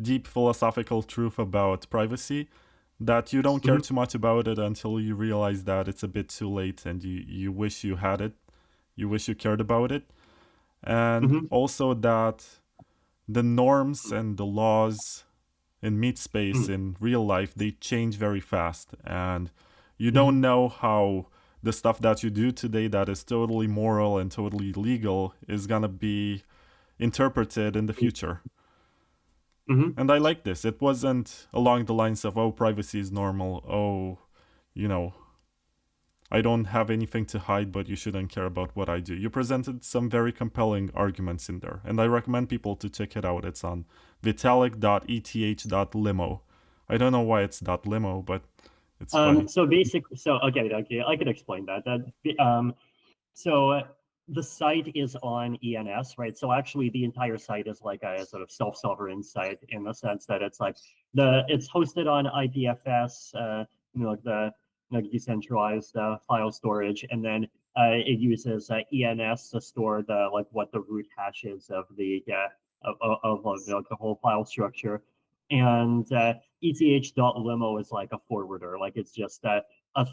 deep philosophical truth about privacy, that you don't care too much about it until you realize that it's a bit too late and you wish you had it, you wish you cared about it. And also that the norms and the laws in meat space in real life, they change very fast, and you don't know how the stuff that you do today that is totally moral and totally legal is gonna be interpreted in the future. And I like this. It wasn't along the lines of, oh, privacy is normal, oh, I don't have anything to hide, but you shouldn't care about what I do. You presented some very compelling arguments in there, and I recommend people to check it out. It's on vitalik.eth.limo. I don't know why it's .limo, but it's funny. So okay, I can explain that. So the site is on ENS, right? So actually, the entire site is like a sort of self-sovereign site in the sense that it's like it's hosted on IPFS, like the decentralized file storage, and then it uses ENS to store the what the root hash is of the the whole file structure, and ETH.limo is like a forwarder, like it's just a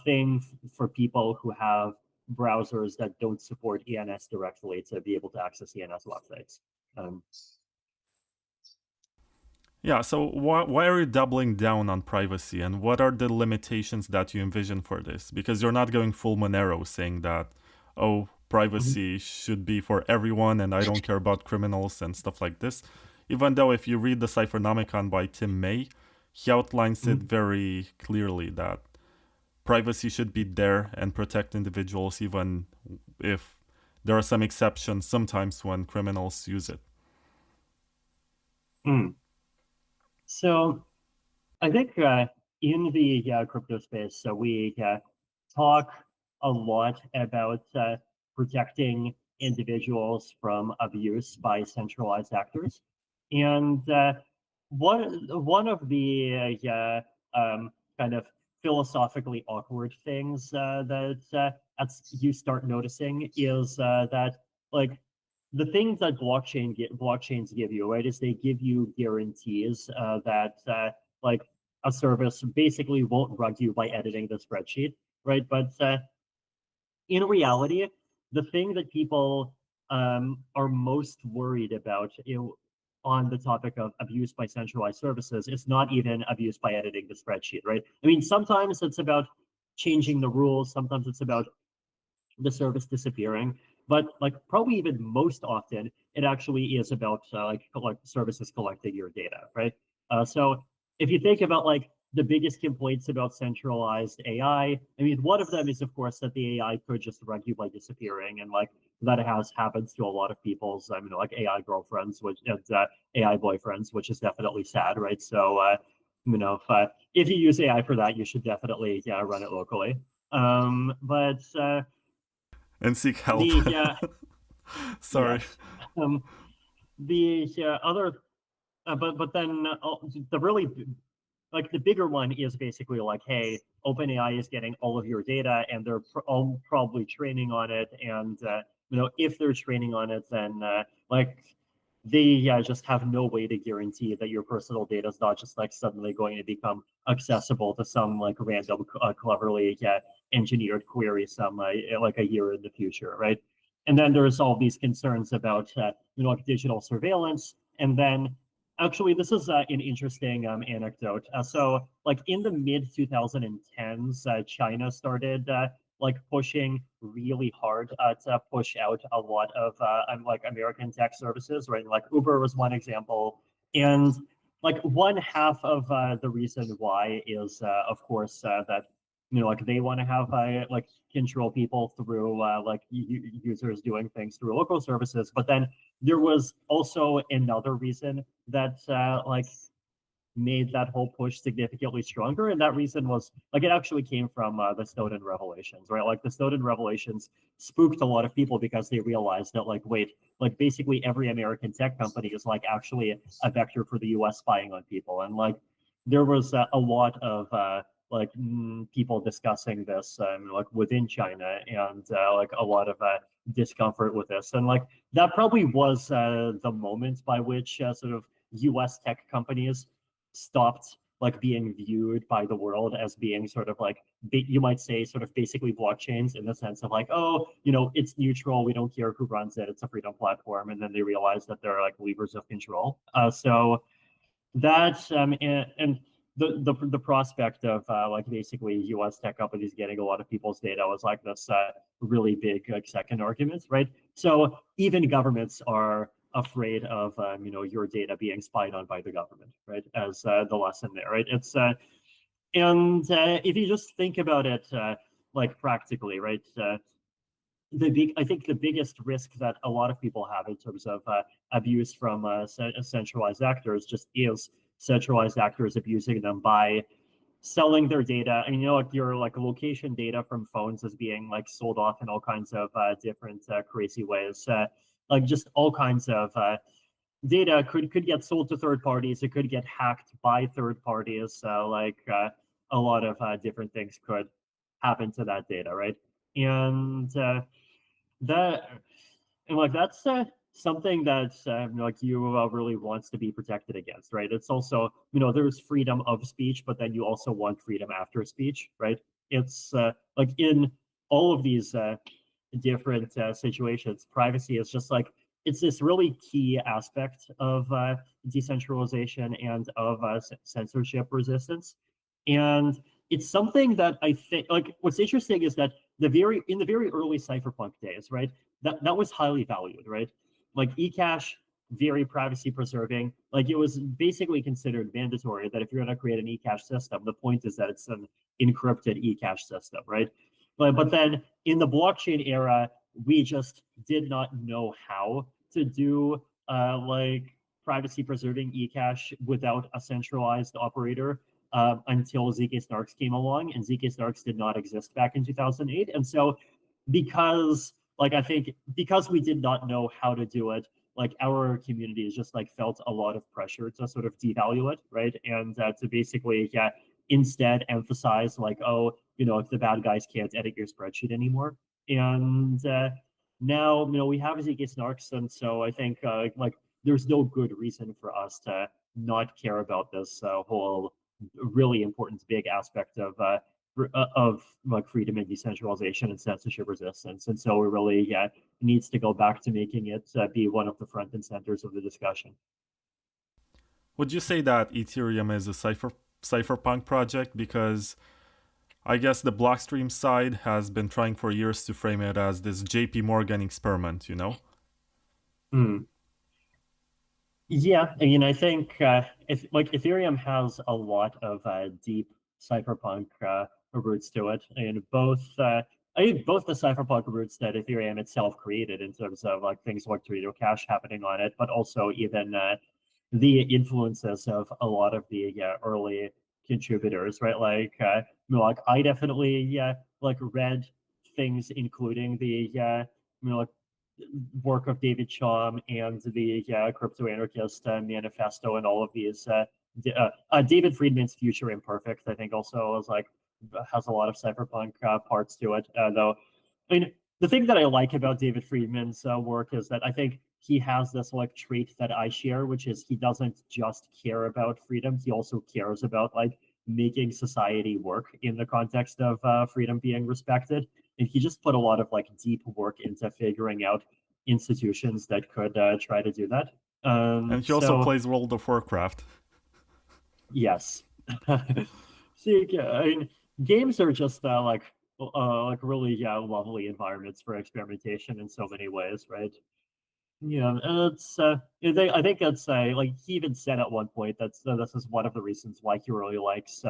thing for people who have browsers that don't support ENS directly to be able to access ENS websites. Yeah, so why are you doubling down on privacy, and what are the limitations that you envision for this? Because you're not going full Monero saying that, oh, privacy should be for everyone and I don't care about criminals and stuff like this. Even though if you read the Cyphernomicon by Tim May, he outlines it very clearly that privacy should be there and protect individuals, even if there are some exceptions sometimes when criminals use it. So I think in the crypto space, so we talk a lot about protecting individuals from abuse by centralized actors. And one of the kind of philosophically awkward things that you start noticing is that like the things that blockchains give you, right, is they give you guarantees that like a service basically won't rug you by editing the spreadsheet, right? But in reality, the thing that people are most worried about on the topic of abuse by centralized services is not even abuse by editing the spreadsheet, right? I mean, sometimes it's about changing the rules, sometimes it's about the service disappearing, but like probably even most often, it actually is about like services collecting your data, right? So if you think about like the biggest complaints about centralized AI, I mean, one of them is of course that the AI could just rug you by disappearing, and like that has happened to a lot of people's, I mean, like AI girlfriends, which and AI boyfriends, which is definitely sad, right? So you know, if you use AI for that, you should definitely run it locally. But and seek help. Sorry. Yes. The other, but then the really like the bigger one is basically like, hey, OpenAI is getting all of your data, and they're all probably training on it, and you know, if they're training on it, then like they just have no way to guarantee that your personal data is not just like suddenly going to become accessible to some like random cleverly engineered query some like a year in the future, right? And then there's all these concerns about you know, like digital surveillance. And then actually this is an interesting anecdote. So like in the mid 2010s, China started like pushing really hard to push out a lot of like American tech services, right? Like Uber was one example. And like one half of the reason why is of course that, you know, like they want to have like control people through like users doing things through local services. But then there was also another reason that like made that whole push significantly stronger, and that reason was like it actually came from the Snowden revelations, right? Like the Snowden revelations spooked a lot of people because they realized that like, wait, like basically every American tech company is like actually a vector for the US spying on people. And like there was a lot of like people discussing this like within China, and like a lot of discomfort with this. And like that probably was the moment by which sort of US tech companies stopped like being viewed by the world as being sort of like, you might say, sort of basically blockchains, in the sense of like, oh, you know, it's neutral, we don't care who runs it, it's a freedom platform. And then they realize that they're like levers of control. So that and the prospect of like basically US tech companies getting a lot of people's data was like this really big like second argument, right? So even governments are afraid of you know, your data being spied on by the government, right? As the lesson there, right? It's and if you just think about it like practically, right? I think the biggest risk that a lot of people have in terms of abuse from centralized actors just is centralized actors abusing them by selling their data. I mean, you know, like your like location data from phones is being like sold off in all kinds of different crazy ways. Like just all kinds of data could get sold to third parties. It could get hacked by third parties. Like a lot of different things could happen to that data, right? And that and like that's something that like you really wants to be protected against, right? It's also, you know, there's freedom of speech, but then you also want freedom after speech, right? It's like in all of these different situations. Privacy is just like, it's this really key aspect of decentralization and of censorship resistance. And it's something that I think, like, what's interesting is that in the very early cypherpunk days, right, that was highly valued, right? Like eCash, very privacy preserving. Like it was basically considered mandatory that if you're going to create an eCash system, the point is that it's an encrypted eCash system, right? But then in the blockchain era, we just did not know how to do like privacy preserving eCash without a centralized operator until ZK Snarks came along, and ZK Snarks did not exist back in 2008. And so because I think because we did not know how to do it, like our community has just like felt a lot of pressure to sort of devalue it, right? And to basically instead emphasize like, oh, if the bad guys can't edit your spreadsheet anymore. And now, we have ZK Snarks, and so I think like there's no good reason for us to not care about this whole really important big aspect of like freedom and decentralization and censorship resistance. And so we really needs to go back to making it be one of the front and centers of the discussion. Would you say that Ethereum is a cypherpunk project? Because I guess the Blockstream side has been trying for years to frame it as this JP Morgan experiment, Yeah, I think Ethereum has a lot of deep cypherpunk roots to it, and I think both the cypherpunk roots that Ethereum itself created in terms of like things like Tornado Cash happening on it, but also even the influences of a lot of the early contributors, right? Like I definitely like read things including the like work of David Chaum and the crypto anarchist manifesto and all of these. David Friedman's Future Imperfect, I think, also is like has a lot of cypherpunk parts to it. Though, I mean, the thing that I like about David Friedman's work is that I think he has this like trait that I share, which is he doesn't just care about freedom; he also cares about like making society work in the context of freedom being respected. And he just put a lot of like deep work into figuring out institutions that could try to do that. And he also plays World of Warcraft. Yes. See, I mean, games are just like really lovely environments for experimentation in so many ways, right? Yeah, it's I think it's like he even said at one point that this is one of the reasons why he really likes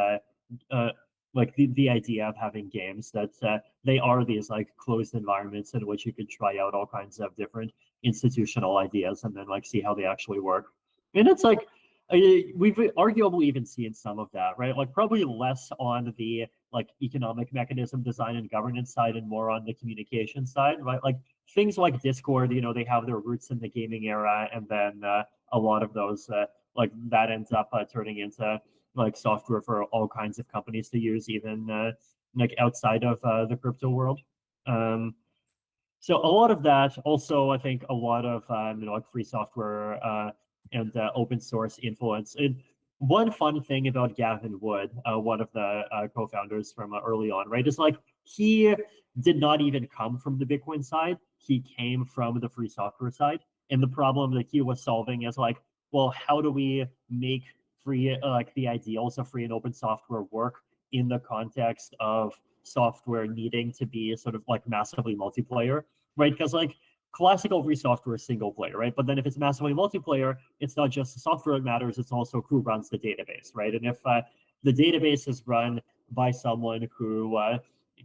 like the idea of having games that they are these like closed environments in which you could try out all kinds of different institutional ideas and then like see how they actually work. And it's like we've arguably even seen some of that, right? Like probably less on the like economic mechanism design and governance side and more on the communication side, right? Like things like Discord, they have their roots in the gaming era, and then a lot of those like that ends up turning into like software for all kinds of companies to use, even like outside of the crypto world. So a lot of that. Also, I think a lot of like free software and open source influence. And one fun thing about Gavin Wood, one of the co-founders from early on, right, is like he did not even come from the Bitcoin side. He came from the free software side. And the problem that he was solving is like, well, how do we make free, like the ideals of free and open software work in the context of software needing to be sort of like massively multiplayer, right? Because like classical free software is single player, right? But then if it's massively multiplayer, it's not just the software that matters, it's also who runs the database, right? And if the database is run by someone who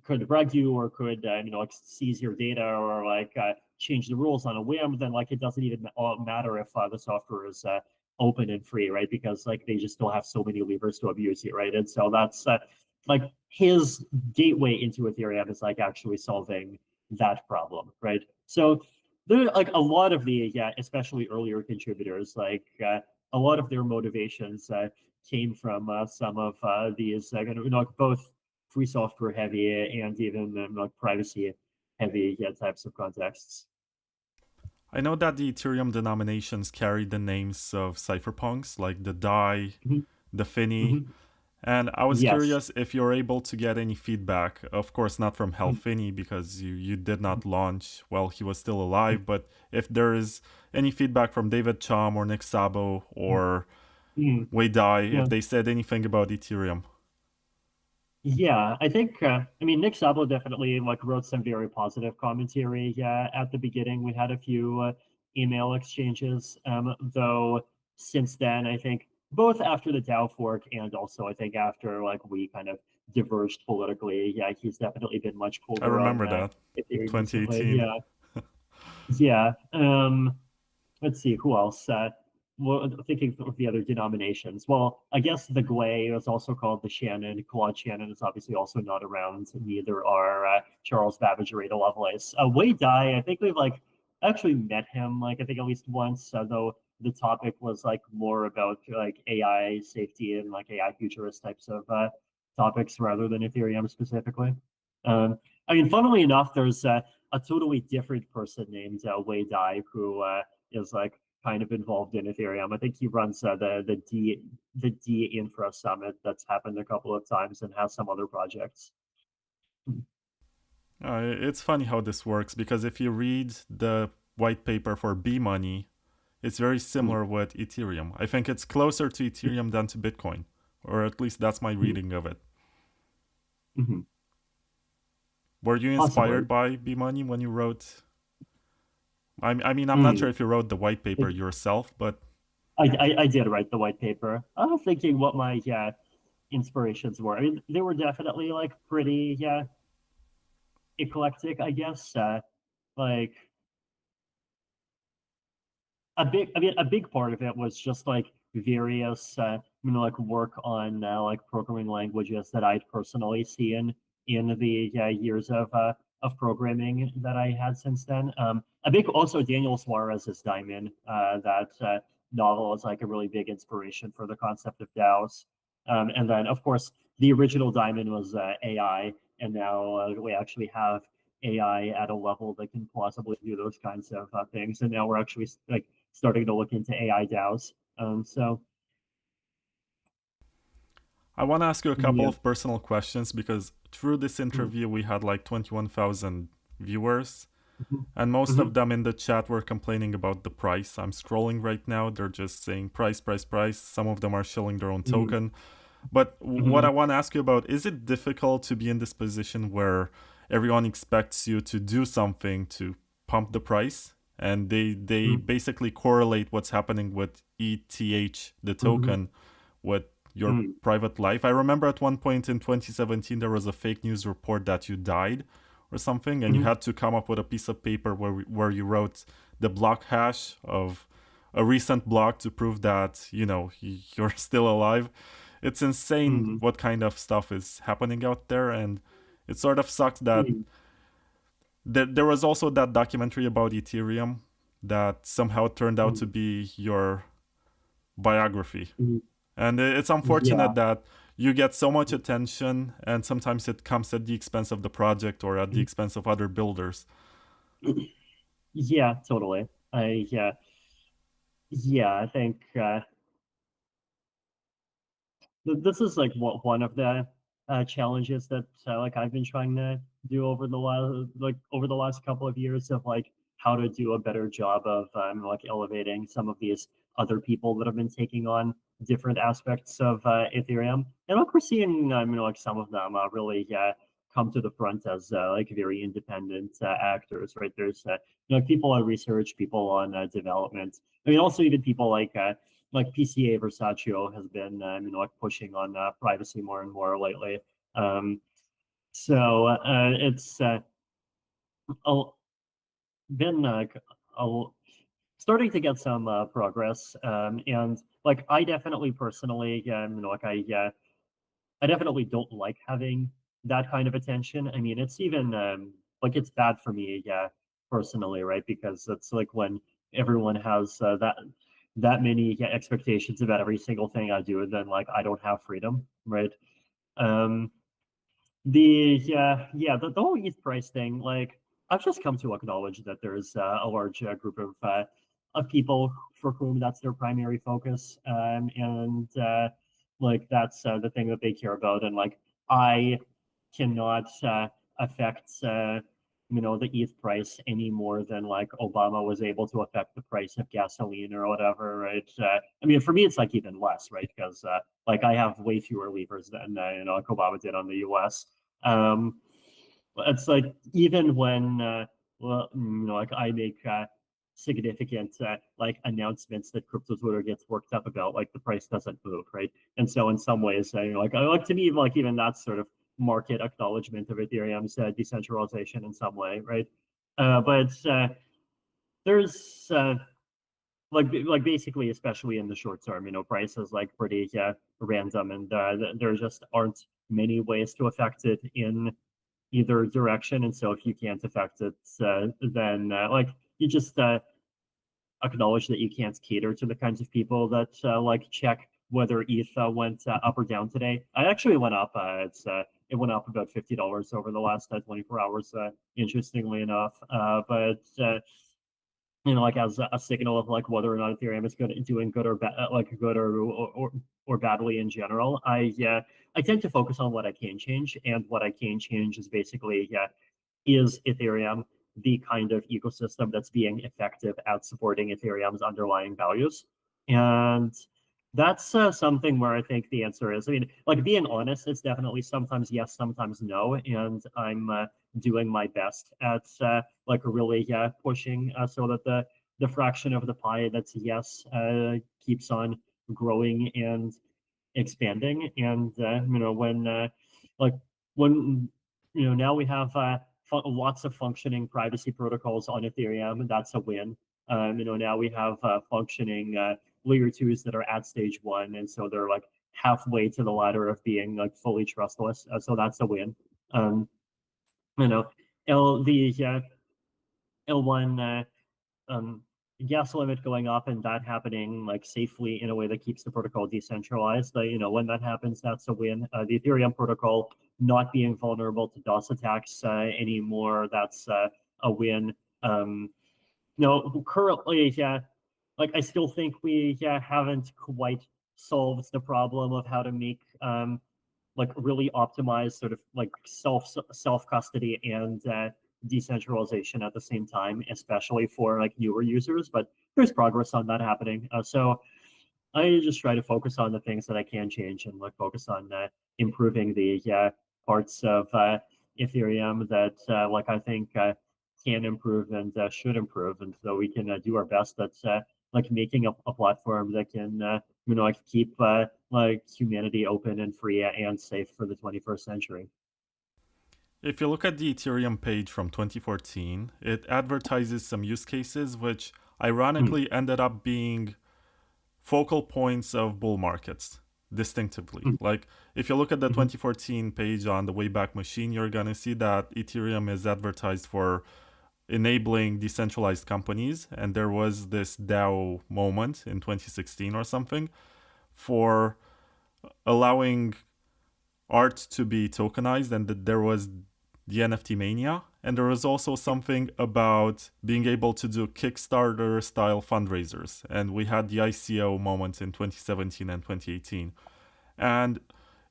could reg you or could like seize your data or like change the rules on a whim, then like it doesn't even matter if the software is open and free, right? Because like they just still have so many levers to abuse you, right? And so that's like his gateway into Ethereum is like actually solving that problem, right? So there like a lot of the especially earlier contributors, like a lot of their motivations came from some of these both free software heavy and even like privacy heavy types of contexts. I know that the Ethereum denominations carry the names of cypherpunks, like the DAI, the Finny, And I was Yes. curious if you're able to get any feedback. Of course, not from Finney because you did not launch while he was still alive, but if there is any feedback from David Chom or Nick Szabo or Mm. Wei Dai, Yeah. if they said anything about Ethereum. Yeah, I think I mean Nick Szabo definitely like wrote some very positive commentary. Yeah, at the beginning we had a few email exchanges. Though since then, I think both after the DAO fork and also I think after like we kind of diverged politically, yeah, he's definitely been much I colder on remember that. Ethereum recently. 2018. Yeah, yeah. Let's see who else. Well, thinking of the other denominations. Well, I guess the Gwei is also called the Shannon. Claude Shannon is obviously also not around. Neither are Charles Babbage or Ada Lovelace. Wei Dai, I think we've like actually met him like I think at least once. Though the topic was like more about like AI safety and like AI futurist types of topics rather than Ethereum specifically. I mean, funnily enough, there's a totally different person named Wei Dai who is like kind of involved in Ethereum. I think he runs the D Infra Summit that's happened a couple of times and has some other projects. It's funny how this works because if you read the white paper for B Money, it's very similar with Ethereum. I think it's closer to Ethereum than to Bitcoin, or at least that's my reading of it. Mm-hmm. Were you inspired by B Money when you wrote? I mean, I'm not sure if you wrote the white paper yourself, but I did write the white paper. I was thinking what my inspirations were. I mean, they were definitely like pretty eclectic, I guess. Like a big part of it was just like various like work on like programming languages that I'd personally seen in the years of programming that I had since then. A big also Daniel Suarez's Diamond, that novel is like a really big inspiration for the concept of DAOs. And then of course the original Diamond was AI, and now we actually have AI at a level that can plausibly do those kinds of things. And now we're actually like starting to look into AI DAOs. So I want to ask you a couple yeah. of personal questions because through this interview we had like 21,000 viewers, and most of them in the chat were complaining about the price. I'm scrolling right now, they're just saying price, price, price. Some of them are shilling their own token. But what I want to ask you about, is it difficult to be in this position where everyone expects you to do something to pump the price? And they basically correlate what's happening with ETH, the token, with your private life. I remember at one point in 2017, there was a fake news report that you died or something, and you had to come up with a piece of paper where you wrote the block hash of a recent block to prove that, you know, you're still alive. It's insane what kind of stuff is happening out there, and it sort of sucks that there was also that documentary about Ethereum that somehow turned out to be your biography. And it's unfortunate that you get so much attention, and sometimes it comes at the expense of the project or at the expense of other builders. Yeah, totally. I think this is like one of the challenges that like I've been trying to do over the last couple of years of like how to do a better job of like elevating some of these other people that have been taking on different aspects of Ethereum, and like we're seeing like some of them really come to the front as like very independent actors, right? There's people on research, people on development. I mean, also even people like PCA Versatio has been like pushing on privacy more and more lately. So it's been starting to get some progress, and like I definitely personally, like I definitely don't like having that kind of attention. I mean, it's even like it's bad for me, personally, right? Because it's like when everyone has that many expectations about every single thing I do, and then like I don't have freedom, right? Um, the whole ETH price thing, like I've just come to acknowledge that there's a large group of people for whom that's their primary focus, and like that's the thing that they care about, and like I cannot affect the ETH price any more than like Obama was able to affect the price of gasoline or whatever, right? I mean, for me, it's like even less, right? Because like I have way fewer levers than like Obama did on the U.S. It's like even when like I make significant like announcements that crypto Twitter gets worked up about, like the price doesn't move, right? And so in some ways, like to me, like even that's sort of market acknowledgement of Ethereum's decentralization in some way, right? But there's like basically, especially in the short term, price is like pretty random, and there just aren't many ways to affect it in either direction. And so if you can't affect it, then like you just acknowledge that you can't cater to the kinds of people that like check whether ETH went up or down today. I actually went up. It went up about $50 over the last 24 hours, interestingly enough. But like as a signal of like whether or not Ethereum is doing good or bad, like good or badly in general. I tend to focus on what I can change, and what I can change is basically is Ethereum the kind of ecosystem that's being effective at supporting Ethereum's underlying values? And that's something where I think the answer is, I mean, like being honest, it's definitely sometimes yes, sometimes no. And I'm doing my best at like really pushing so that the fraction of the pie that's yes keeps on growing and expanding. And when now we have lots of functioning privacy protocols on Ethereum, that's a win. Now we have functioning layer twos that are at stage 1, and so they're like halfway to the ladder of being like fully trustless. So that's a win. The L1 gas limit going up and that happening like safely in a way that keeps the protocol decentralized. When that happens, that's a win. The Ethereum protocol not being vulnerable to DOS attacks anymore, that's a win. Currently, like I still think we haven't quite solved the problem of how to make like really optimized sort of like self custody and decentralization at the same time, especially for like newer users. But there's progress on that happening. So I just try to focus on the things that I can change, and like focus on improving the parts of Ethereum that like I think can improve and should improve, and so we can do our best at like making a platform that can like keep like humanity open and free and safe for the 21st century. If you look at the Ethereum page from 2014, it advertises some use cases which ironically ended up being focal points of bull markets distinctively. Like if you look at the 2014 page on the Wayback Machine, you're going to see that Ethereum is advertised for enabling decentralized companies, and there was this DAO moment in 2016 or something for allowing art to be tokenized, and that there was the NFT mania, and there was also something about being able to do Kickstarter style fundraisers, and we had the ICO moment in 2017 and 2018. And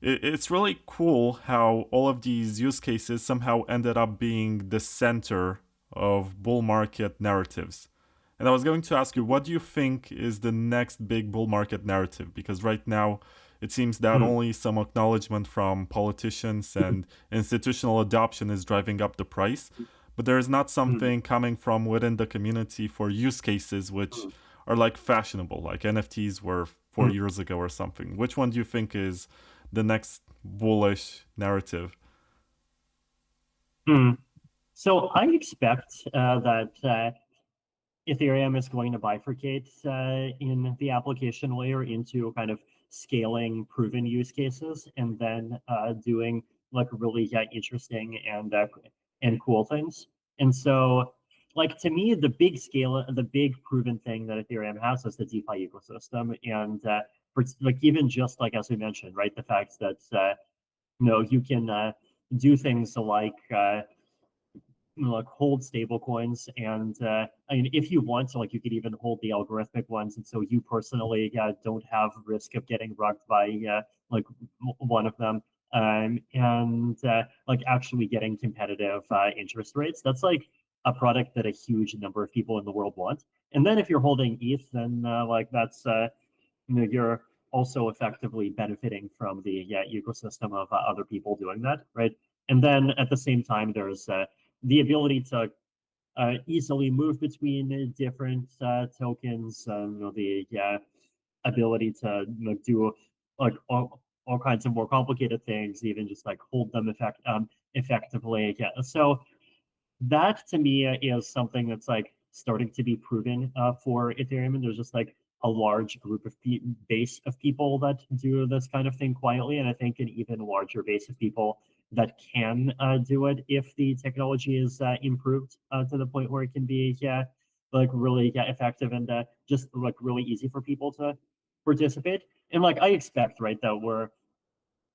it's really cool how all of these use cases somehow ended up being the center of bull market narratives. And I was going to ask you, what do you think is the next big bull market narrative? Because right now, it seems that only some acknowledgement from politicians and institutional adoption is driving up the price. But there is not something coming from within the community for use cases which are like fashionable, like NFTs were 4 years ago or something. Which one do you think is the next bullish narrative? So I expect that Ethereum is going to bifurcate in the application layer into kind of scaling proven use cases, and then doing like really interesting and cool things. And so, like to me, the big proven thing that Ethereum has is the DeFi ecosystem, and like even just like as we mentioned, right, the fact that you can do things like like hold stable coins, and I mean if you want to, like you could even hold the algorithmic ones, and so you personally don't have risk of getting rugged by like one of them. And like actually getting competitive interest rates. That's like a product that a huge number of people in the world want. And then if you're holding ETH, then like that's you're also effectively benefiting from the ecosystem of other people doing that, right? And then at the same time, there's the ability to easily move between different tokens, the ability to do like all kinds of more complicated things, even just like hold them effectively. Yeah. So that to me is something that's like starting to be proven for Ethereum, and there's just like a large group of base of people that do this kind of thing quietly, and I think an even larger base of people that can do it if the technology is improved to the point where it can be like really effective and just like really easy for people to participate. And like I expect, right, that we're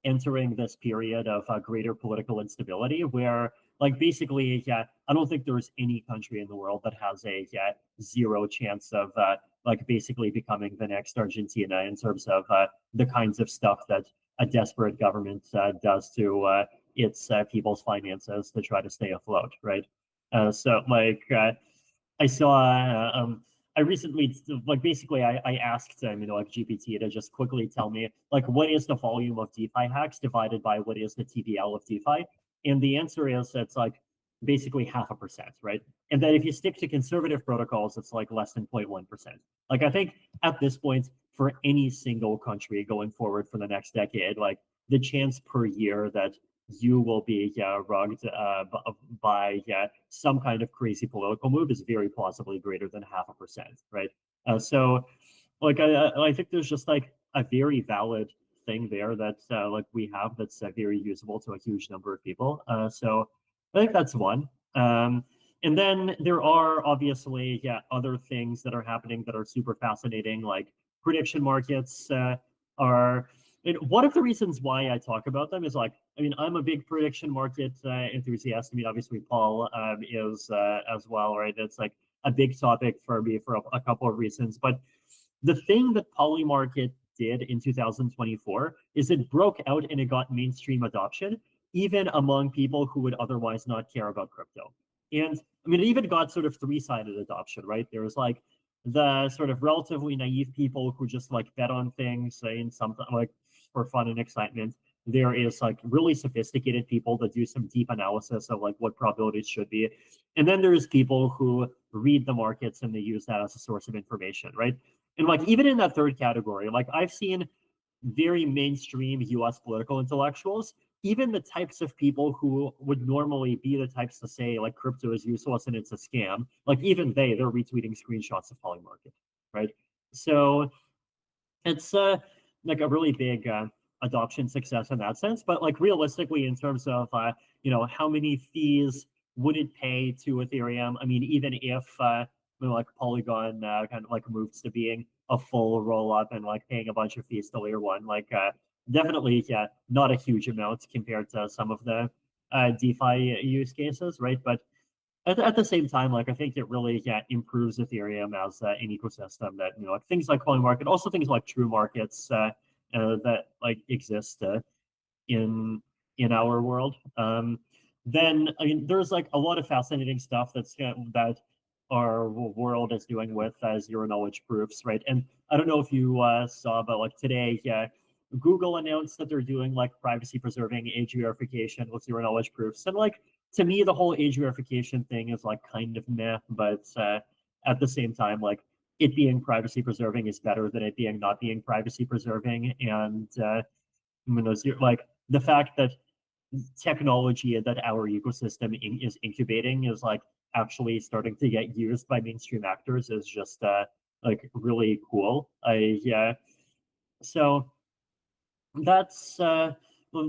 entering this period of greater political instability where like basically I don't think there's any country in the world that has a zero chance of like basically becoming the next Argentina in terms of the kinds of stuff that a desperate government does to its people's finances to try to stay afloat, right? So like I saw I recently like basically I asked like GPT to just quickly tell me like what is the volume of DeFi hacks divided by what is the TVL of DeFi, and the answer is it's like basically 0.5%, right? And then if you stick to conservative protocols, it's like less than 0.1%. Like I think at this point for any single country going forward for the next decade, like the chance per year that you will be rugged by some kind of crazy political move is very plausibly greater than 0.5%, right? So like I think there's just like a very valid thing there that like we have that's very usable to a huge number of people. So I think that's one. And then there are obviously other things that are happening that are super fascinating, like prediction markets are. And one of the reasons why I talk about them is like, I mean, I'm a big prediction market enthusiast. I mean, obviously Paul is as well, right? It's like a big topic for me for a couple of reasons. But the thing that Polymarket did in 2024 is it broke out and it got mainstream adoption, even among people who would otherwise not care about crypto. And I mean, it even got sort of three-sided adoption, right? There was like the sort of relatively naive people who just like bet on things, saying something like for fun and excitement. There is like really sophisticated people that do some deep analysis of like what probabilities should be. And then there's people who read the markets and they use that as a source of information, right? And like even in that third category, like I've seen very mainstream US political intellectuals, even the types of people who would normally be the types to say like crypto is useless and it's a scam, like even they're retweeting screenshots of Polymarket, right? So it's like a really big adoption success in that sense. But like realistically, in terms of how many fees would it pay to Ethereum? I mean, even if like Polygon kind of like moves to being a full roll up and like paying a bunch of fees to layer one, like definitely not a huge amount compared to some of the DeFi use cases, right? But at the same time, like I think it really improves Ethereum as an ecosystem that like things like Coinmarket, also things like true markets that like exist in our world. Then I mean, there's like a lot of fascinating stuff that our world is doing with zero knowledge proofs, right? And I don't know if you saw, but like today, Google announced that they're doing like privacy preserving age verification with zero knowledge proofs, and like to me, the whole age verification thing is like kind of meh, but at the same time, like it being privacy preserving is better than it being not being privacy preserving. And like the fact that technology that our ecosystem is incubating is like actually starting to get used by mainstream actors is just like really cool. So that's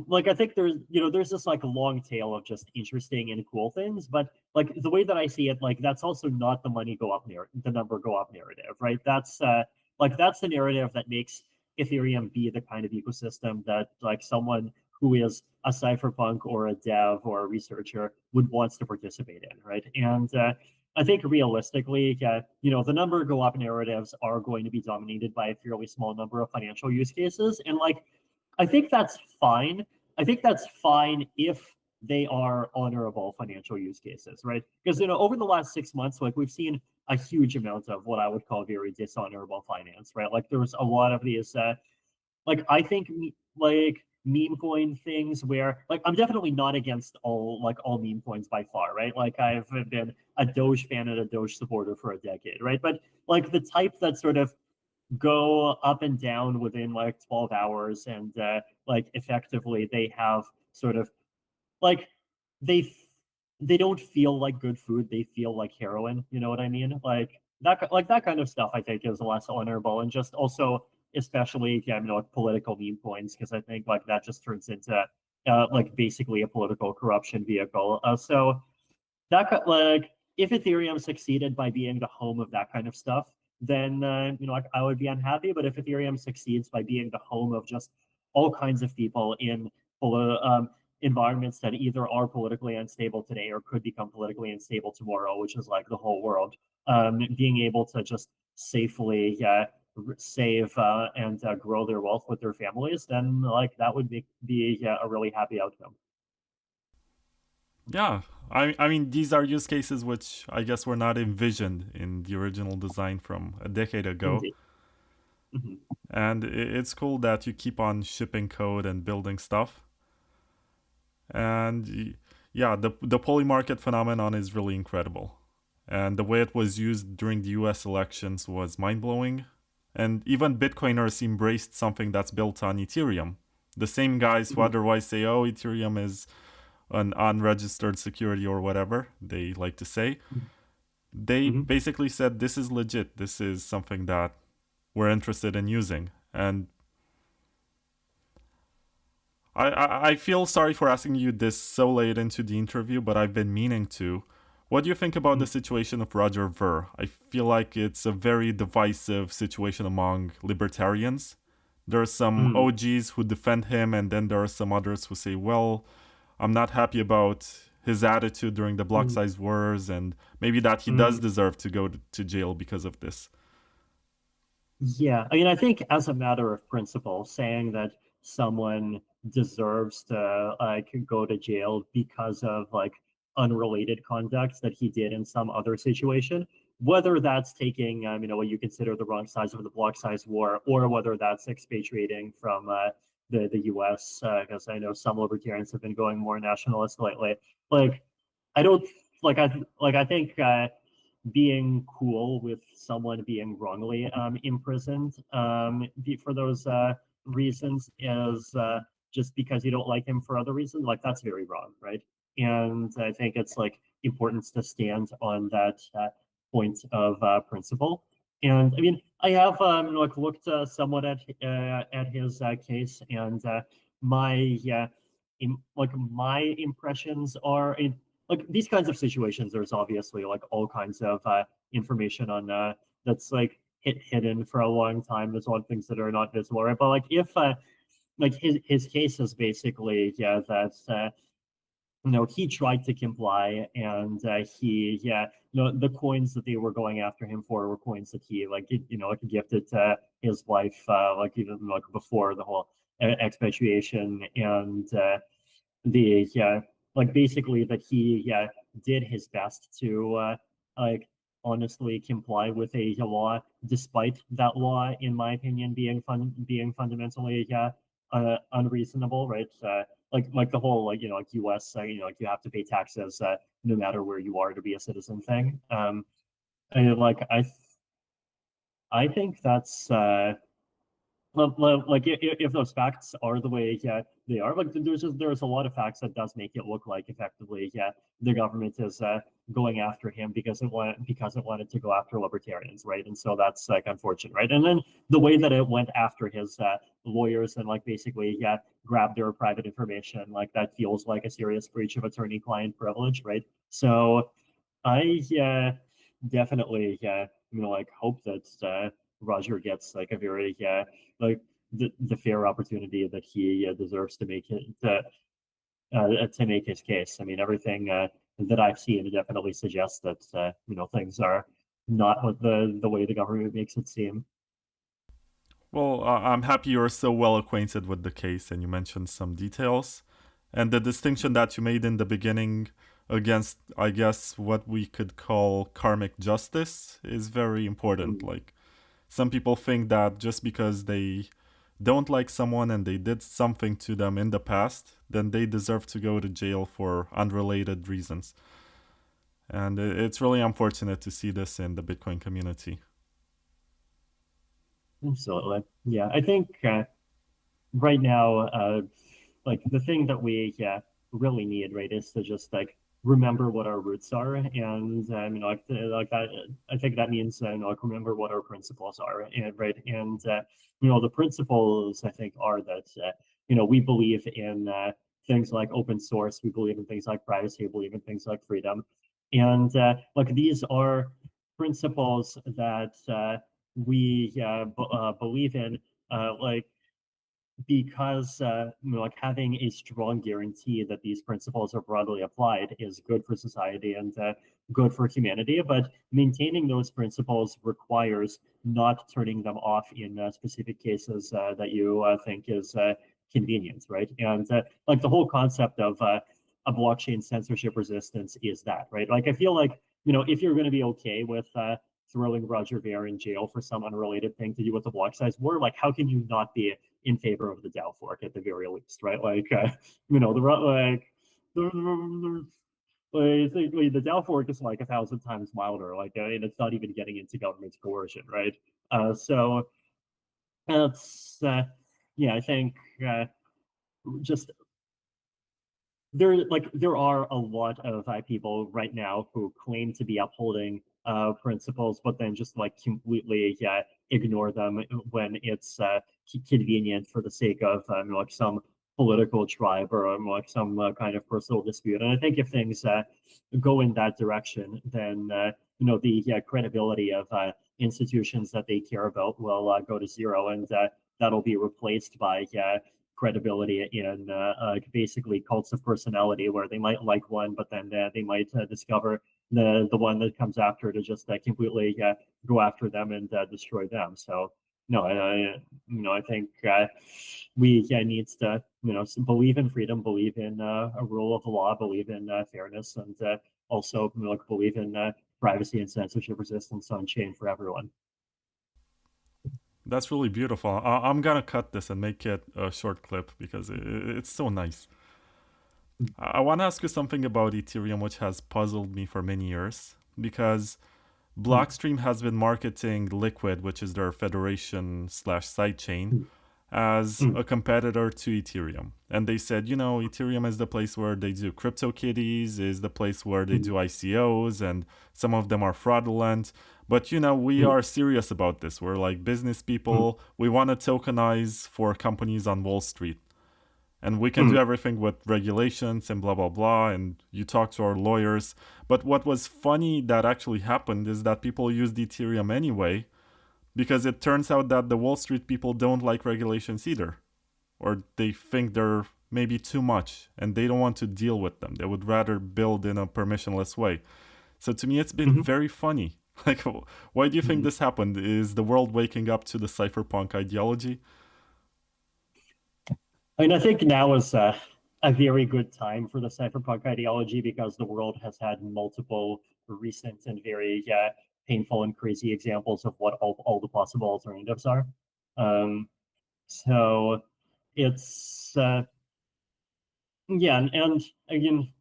like I think there's this like long tail of just interesting and cool things, but like the way that I see it, like that's also not the number go up narrative, right? That's that's the narrative that makes Ethereum be the kind of ecosystem that like someone who is a cypherpunk or a dev or a researcher would wants to participate in, right? And I think realistically, the number go up narratives are going to be dominated by a fairly small number of financial use cases, and like I think that's fine. I think that's fine if they are honorable financial use cases, right? Because over the last 6 months, like we've seen a huge amount of what I would call very dishonorable finance, right? Like there was a lot of these, like I think like meme coin things where like I'm definitely not against all meme coins by far, right? Like I've been a Doge fan and a Doge supporter for a decade, right? But like the type that sort of go up and down within like 12 hours and like effectively they have sort of like they they don't feel like good food, they feel like heroin, you know what I mean? Like that kind of stuff I think is less honorable, and just also especially like political meme coins, because I think like that just turns into like basically a political corruption vehicle. So that like if Ethereum succeeded by being the home of that kind of stuff, then like I would be unhappy. But if Ethereum succeeds by being the home of just all kinds of people in environments that either are politically unstable today or could become politically unstable tomorrow, which is like the whole world, being able to just safely save and grow their wealth with their families, then like that would be a really happy outcome. Yeah, I mean, these are use cases which I guess were not envisioned in the original design from a decade ago. Indeed. Mm-hmm. And it's cool that you keep on shipping code and building stuff. And yeah, the poly market phenomenon is really incredible. And the way it was used during the US elections was mind blowing. And even Bitcoiners embraced something that's built on Ethereum. The same guys who otherwise say, oh, Ethereum is an unregistered security or whatever they like to say, they basically said, this is legit. This is something that we're interested in using. And I feel sorry for asking you this so late into the interview, but I've been meaning to. What do you think about the situation of Roger Ver? I feel like it's a very divisive situation among libertarians. There are some OGs who defend him, and then there are some others who say, well, I'm not happy about his attitude during the block size wars, and maybe that he does deserve to go to jail because of this. Yeah, I mean, I think as a matter of principle, saying that someone deserves to like go to jail because of like unrelated conduct that he did in some other situation, whether that's taking what you consider the wrong size of the block size war, or whether that's expatriating from the U.S. Because I know some libertarians have been going more nationalist lately. Like, I don't I think being cool with someone being wrongly imprisoned for those reasons is just because you don't like him for other reasons. Like that's very wrong, right? And I think it's like important to stand on that point of principle. And I mean, I have like looked somewhat at his case, and my my impressions are in like these kinds of situations. There's obviously like all kinds of information on that's like hidden for a long time. There's a lot of things that are not visible, right? But like if like his case is basically that he tried to comply, and he the coins that they were going after him for were coins that he like gifted to his wife like even like before the whole expatriation, and the like basically that he did his best to like honestly comply with a law, despite that law, in my opinion, being fundamentally unreasonable, right? Like the whole like U.S. Like you have to pay taxes no matter where you are to be a citizen thing. And like I think that's like if those facts are the way they are, like there's a lot of facts that does make it look like effectively the government is going after him because it wanted to go after libertarians, right? And so that's like unfortunate, right? And then the way that it went after his lawyers and like basically grabbed their private information, like that feels like a serious breach of attorney-client privilege, right? So I definitely like hope that Roger gets like a very like the fair opportunity that he deserves to make it to make his case. I mean, everything that I've seen definitely suggests that things are not what the way the government makes it seem. Well, I'm happy you're so well acquainted with the case and you mentioned some details. And the distinction that you made in the beginning against, I guess, what we could call karmic justice is very important. Mm. Like, some people think that just because they don't like someone and they did something to them in the past, then they deserve to go to jail for unrelated reasons. And it's really unfortunate to see this in the Bitcoin community. Absolutely. Yeah, I think right now, like the thing that we really need, right, is to just like remember what our roots are, and like that. I think that means like remember what our principles are, and right, and the principles I think are that we believe in things like open source, we believe in things like privacy, we believe in things like freedom, and like these are principles that we believe in, like because like having a strong guarantee that these principles are broadly applied is good for society and good for humanity. But maintaining those principles requires not turning them off in specific cases that you think is convenient, right? And like the whole concept of a blockchain censorship resistance is that, right? Like I feel like if you're going to be okay with throwing Roger Ver in jail for some unrelated thing to do with the block size war, like how can you not be in favor of the DAO fork at the very least, right? Like, the basically the DAO fork is like 1,000 times milder, like, and it's not even getting into government coercion, right? So that's, yeah, I think just there are a lot of people right now who claim to be upholding principles, but then just like completely ignore them when it's convenient for the sake of like some political tribe or like some kind of personal dispute. And I think if things go in that direction, then the credibility of institutions that they care about will go to zero, and that'll be replaced by credibility in basically cults of personality, where they might like one, but then they might discover the one that comes after to just completely go after them and destroy them. So no, I think we need to believe in freedom, believe in a rule of law, believe in fairness, and also like believe in privacy and censorship resistance on chain for everyone. That's really beautiful. I'm gonna cut this and make it a short clip because it's so nice. I want to ask you something about Ethereum, which has puzzled me for many years, because Blockstream has been marketing Liquid, which is their federation slash sidechain, as a competitor to Ethereum. And they said, Ethereum is the place where they do CryptoKitties, is the place where they do ICOs, and some of them are fraudulent. But, we are serious about this. We're like business people. We want to tokenize for companies on Wall Street. And we can do everything with regulations and blah, blah, blah. And you talk to our lawyers. But what was funny that actually happened is that people used Ethereum anyway, because it turns out that the Wall Street people don't like regulations either. Or they think they're maybe too much and they don't want to deal with them. They would rather build in a permissionless way. So to me, it's been very funny. Like, why do you think this happened? Is the world waking up to the cypherpunk ideology? I mean, I think now is a very good time for the cypherpunk ideology because the world has had multiple recent and very painful and crazy examples of what all the possible alternatives are. So it's yeah, and again,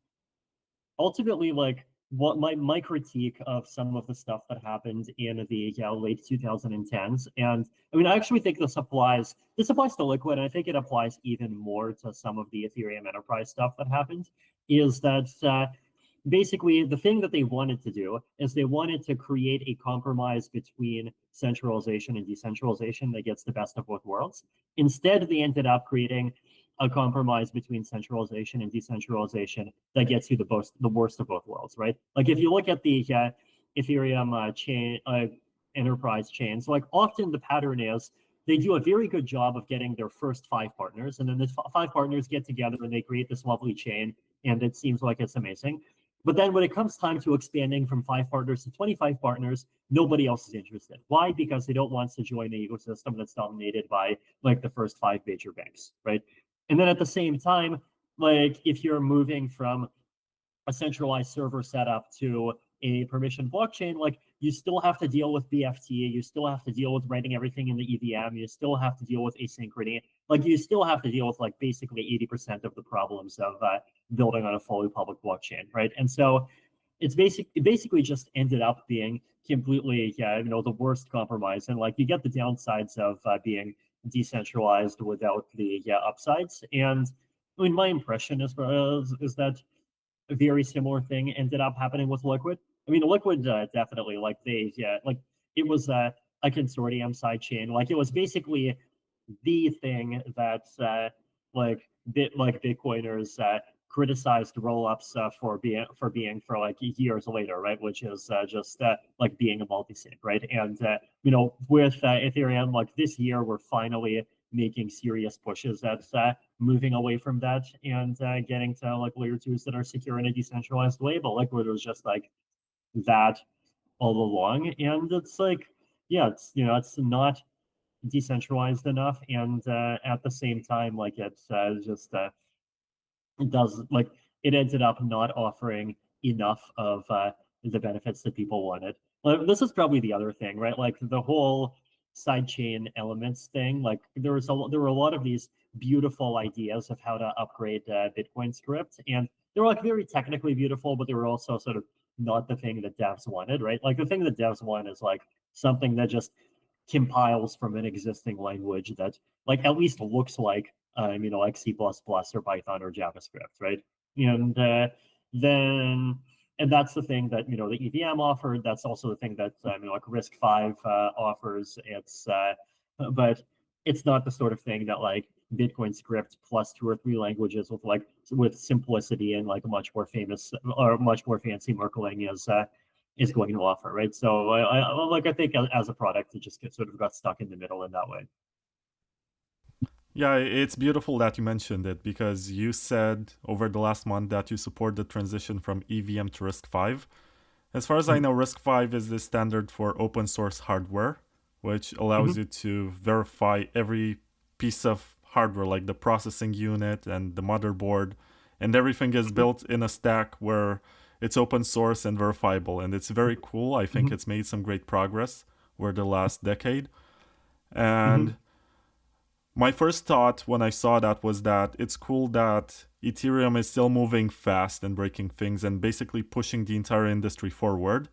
ultimately, like what my critique of some of the stuff that happened in the late 2010s, and I mean, I actually think this applies to Liquid, and I think it applies even more to some of the Ethereum enterprise stuff that happened, is that basically the thing that they wanted to do is they wanted to create a compromise between centralization and decentralization that gets the best of both worlds. Instead, they ended up creating a compromise between centralization and decentralization that gets you the worst of both worlds, right? Like if you look at the Ethereum chain enterprise chains, like often the pattern is they do a very good job of getting their first 5 partners, and then the 5 partners get together and they create this lovely chain, and it seems like it's amazing. But then when it comes time to expanding from 5 partners to 25 partners, nobody else is interested. Why? Because they don't want to join an ecosystem that's dominated by like the first 5 major banks, right? And then at the same time, like if you're moving from a centralized server setup to a permission blockchain, like you still have to deal with BFT, you still have to deal with writing everything in the EVM, you still have to deal with asynchrony, like you still have to deal with like basically 80% of the problems of building on a fully public blockchain, right? And so it basically just ended up being completely, the worst compromise. And like you get the downsides of being decentralized without the upsides. And I mean, my impression is that a very similar thing ended up happening with Liquid. I mean, Liquid definitely, like it was a consortium sidechain. Like it was basically the thing that Bitcoiners criticized rollups for for like years later, right? Which is just like being a multi-sig, right? And with Ethereum, like this year, we're finally making serious pushes at moving away from that and getting to like layer 2s that are secure in a decentralized way. But Liquid was just like that all along, and it's like, it's not decentralized enough, and at the same time, like it's just it does, like it ended up not offering enough of the benefits that people wanted. Like, this is probably the other thing, right? Like the whole sidechain elements thing. Like there were a lot of these beautiful ideas of how to upgrade Bitcoin script, and they were like very technically beautiful, but they were also sort of not the thing that devs wanted, right? Like the thing that devs want is like something that just compiles from an existing language that like at least looks like like C++ or Python or JavaScript, right? And then and that's the thing that the EVM offered. That's also the thing that like RISC-V offers. But it's not the sort of thing that like Bitcoin script plus 2 or 3 languages with simplicity and like a much more famous or much more fancy Merkling is going to offer, right? So I think as a product, it just sort of got stuck in the middle in that way. Yeah, it's beautiful that you mentioned it, because you said over the last month that you support the transition from EVM to RISC-V. As far as I know, RISC-V is the standard for open source hardware, which allows you to verify every piece of hardware, like the processing unit and the motherboard, and everything is built in a stack where it's open source and verifiable. And it's very cool. I think it's made some great progress over the last decade. And my first thought when I saw that was that it's cool that Ethereum is still moving fast and breaking things and basically pushing the entire industry forward.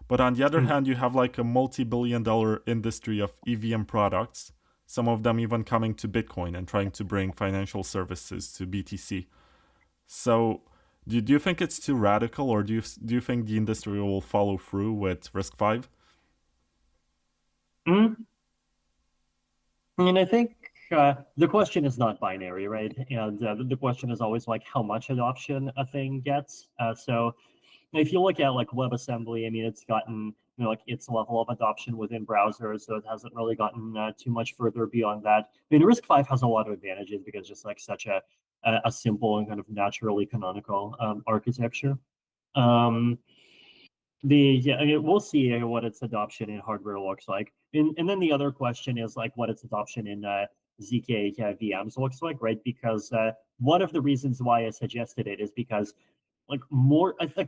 But on the other hand, you have like a multi-billion-dollar industry of EVM products, some of them even coming to Bitcoin and trying to bring financial services to BTC. So do you think it's too radical, or do you think the industry will follow through with RISC-V? I mean, I think the question is not binary, right? And the question is always like how much adoption a thing gets. So if you look at like WebAssembly, I mean, it's gotten like its level of adoption within browsers, so it hasn't really gotten too much further beyond that. I mean, RISC-V has a lot of advantages because just like such a simple and kind of naturally canonical architecture. I mean, we'll see what its adoption in hardware looks like. And then the other question is like what its adoption in ZK VMs looks like, right? Because one of the reasons why I suggested it is because like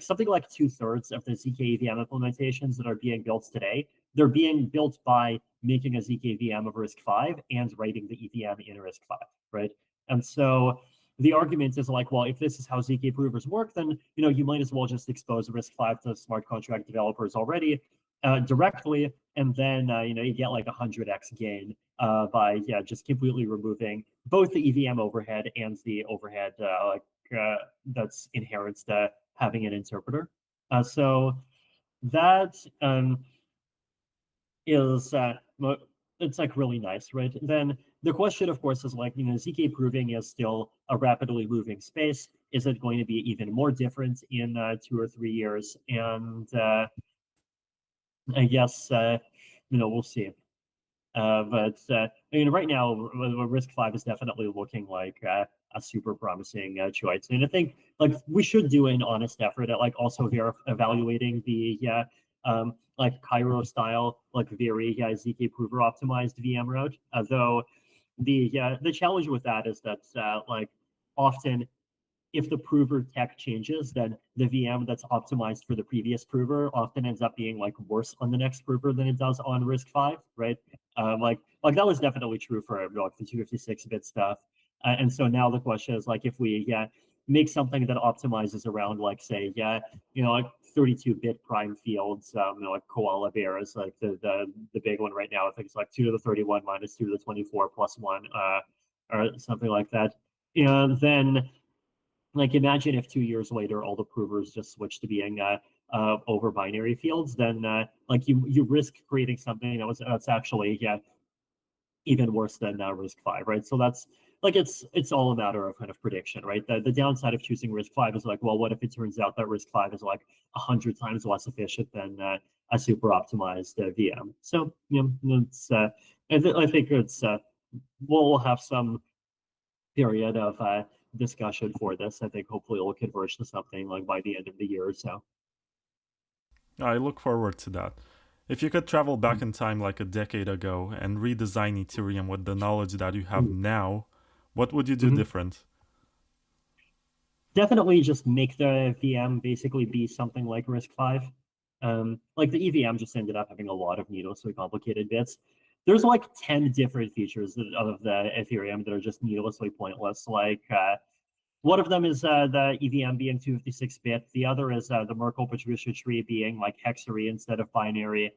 something like 2/3 of the ZK VM implementations that are being built today, they're being built by making a ZK VM of RISC-V and writing the EVM in RISC-V, right? And so the argument is like, well, if this is how ZK provers work, then you might as well just expose RISC-V to smart contract developers already directly, and then you get like 100x gain by just completely removing both the EVM overhead and the overhead that's inherent to having an interpreter. So that is it's like really nice, right? Then the question, of course, is like, ZK proving is still a rapidly moving space. Is it going to be even more different in 2 or 3 years? And I guess we'll see. But I mean, right now, RISC-V is definitely looking like a super promising choice. And I think like we should do an honest effort at like also evaluating the like Cairo style, like very ZK prover optimized VM route. Though the challenge with that is that like often if the prover tech changes, then the VM that's optimized for the previous prover often ends up being like worse on the next prover than it does on RISC-V, right? Like that was definitely true for like the 256-bit stuff. And so now the question is like if we make something that optimizes around like say like 32-bit prime fields, like koala bear is like the big one right now. I think it's like 2 to the 31 minus 2 to the 24 plus 1 or something like that. Then like imagine if 2 years later all the provers just switch to being over binary fields, then like you risk creating something that's actually even worse than RISC-V, right? So that's like it's all a matter of kind of prediction, right? The downside of choosing RISC-V is like, well, what if it turns out that RISC-V is like 100 times less efficient than a super optimized VM? So it's I think it's we'll have some period of discussion for this. I think hopefully it'll converge to something like by the end of the year or so. I look forward to that. If you could travel back in time like a decade ago and redesign Ethereum with the knowledge that you have now, what would you do different? Definitely just make the VM basically be something like RISC-V. Like the EVM just ended up having a lot of needlessly complicated bits. There's like 10 different features of the Ethereum that are just needlessly pointless. Like one of them is the EVM being 256-bit. The other is the Merkle-Patricia tree being like hexary instead of binary.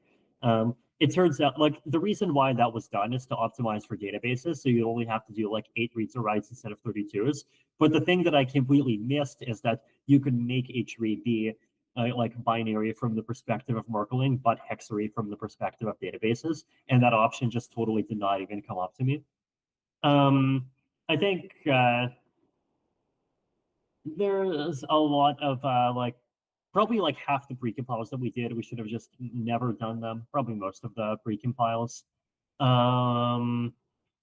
It turns out like the reason why that was done is to optimize for databases. So you only have to do like 8 reads or writes instead of 32s. But the thing that I completely missed is that you can make a tree be like binary from the perspective of Merkling, but hexary from the perspective of databases. And that option just totally did not even come up to me. I think there's a lot of like probably like half the precompiles that we did, we should have just never done them. Probably most of the precompiles.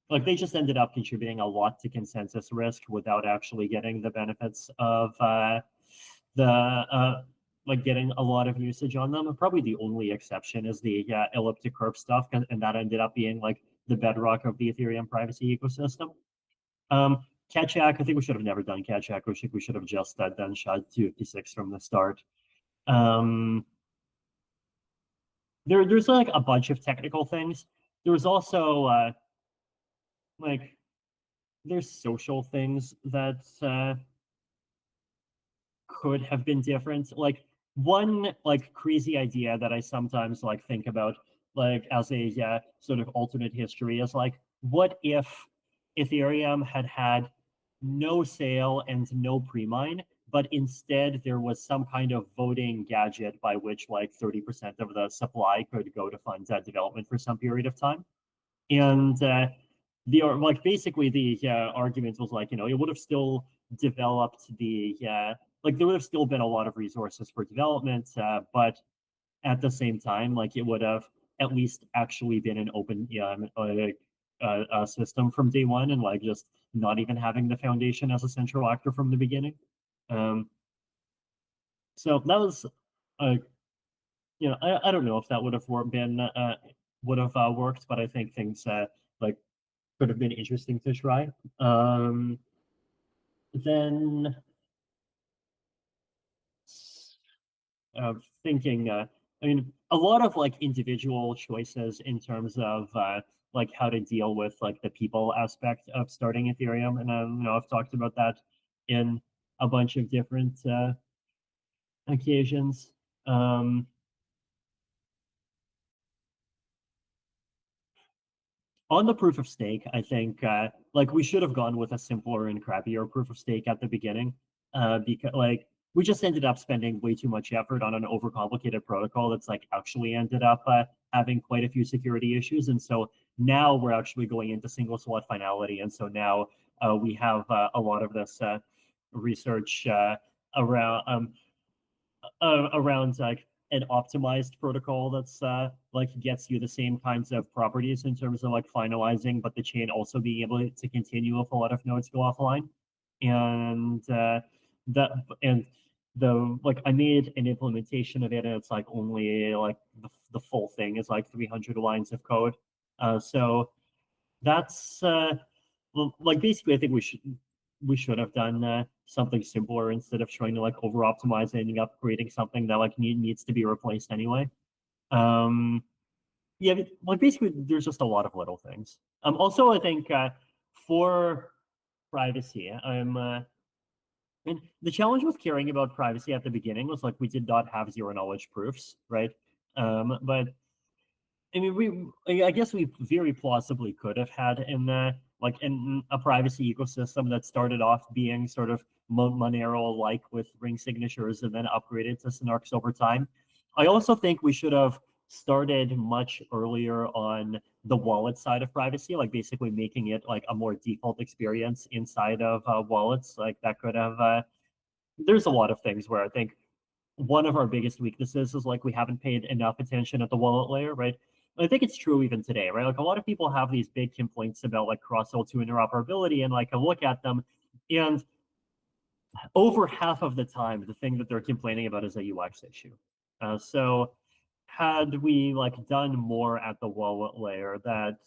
Like they just ended up contributing a lot to consensus risk without actually getting the benefits of like getting a lot of usage on them. And probably the only exception is the elliptic curve stuff, and that ended up being like the bedrock of the Ethereum privacy ecosystem. Cat check, I think we should have never done cat check. We should have just done SHA-256 from the start. There's like a bunch of technical things. There's also like there's social things that could have been different. Like one like crazy idea that I sometimes like think about like as a sort of alternate history is like, what if Ethereum had no sale and no pre-mine, but instead there was some kind of voting gadget by which like 30% of the supply could go to fund development for some period of time. And like basically the argument was like, it would have still developed the like there would have still been a lot of resources for development, but at the same time, like it would have at least actually been an open system from day one, and like just not even having the foundation as a central actor from the beginning. So that was I don't know if that would have been worked, but I think things like could have been interesting to try. Then thinking, I mean, a lot of like individual choices in terms of like how to deal with like the people aspect of starting Ethereum, and I've talked about that in a bunch of different occasions. On the proof of stake, I think like we should have gone with a simpler and crappier proof of stake at the beginning, because like we just ended up spending way too much effort on an overcomplicated protocol that's like actually ended up having quite a few security issues. And so now we're actually going into single slot finality. And so now we have a lot of this research around like an optimized protocol that's like gets you the same kinds of properties in terms of like finalizing, but the chain also being able to continue if a lot of nodes go offline. and I made an implementation of it, and it's like only like the full thing is like 300 lines of code. So that's like basically I think we should have done something simpler instead of trying to like over optimize and ending up creating something that like needs to be replaced anyway. Yeah, like basically there's just a lot of little things. Also I think for privacy, and the challenge with caring about privacy at the beginning was like we did not have zero knowledge proofs, right? But I mean, I guess we very plausibly could have had in a privacy ecosystem that started off being sort of Monero-like with ring signatures and then upgraded to Synarchs over time. I also think we should have started much earlier on the wallet side of privacy, like basically making it like a more default experience inside of wallets. Like that could have. There's a lot of things where I think one of our biggest weaknesses is like we haven't paid enough attention at the wallet layer, right? I think it's true even today, right? Like a lot of people have these big complaints about like cross L2 interoperability, and like I look at them, and over half of the time, the thing that they're complaining about is a UX issue. So had we like done more at the wallet layer, that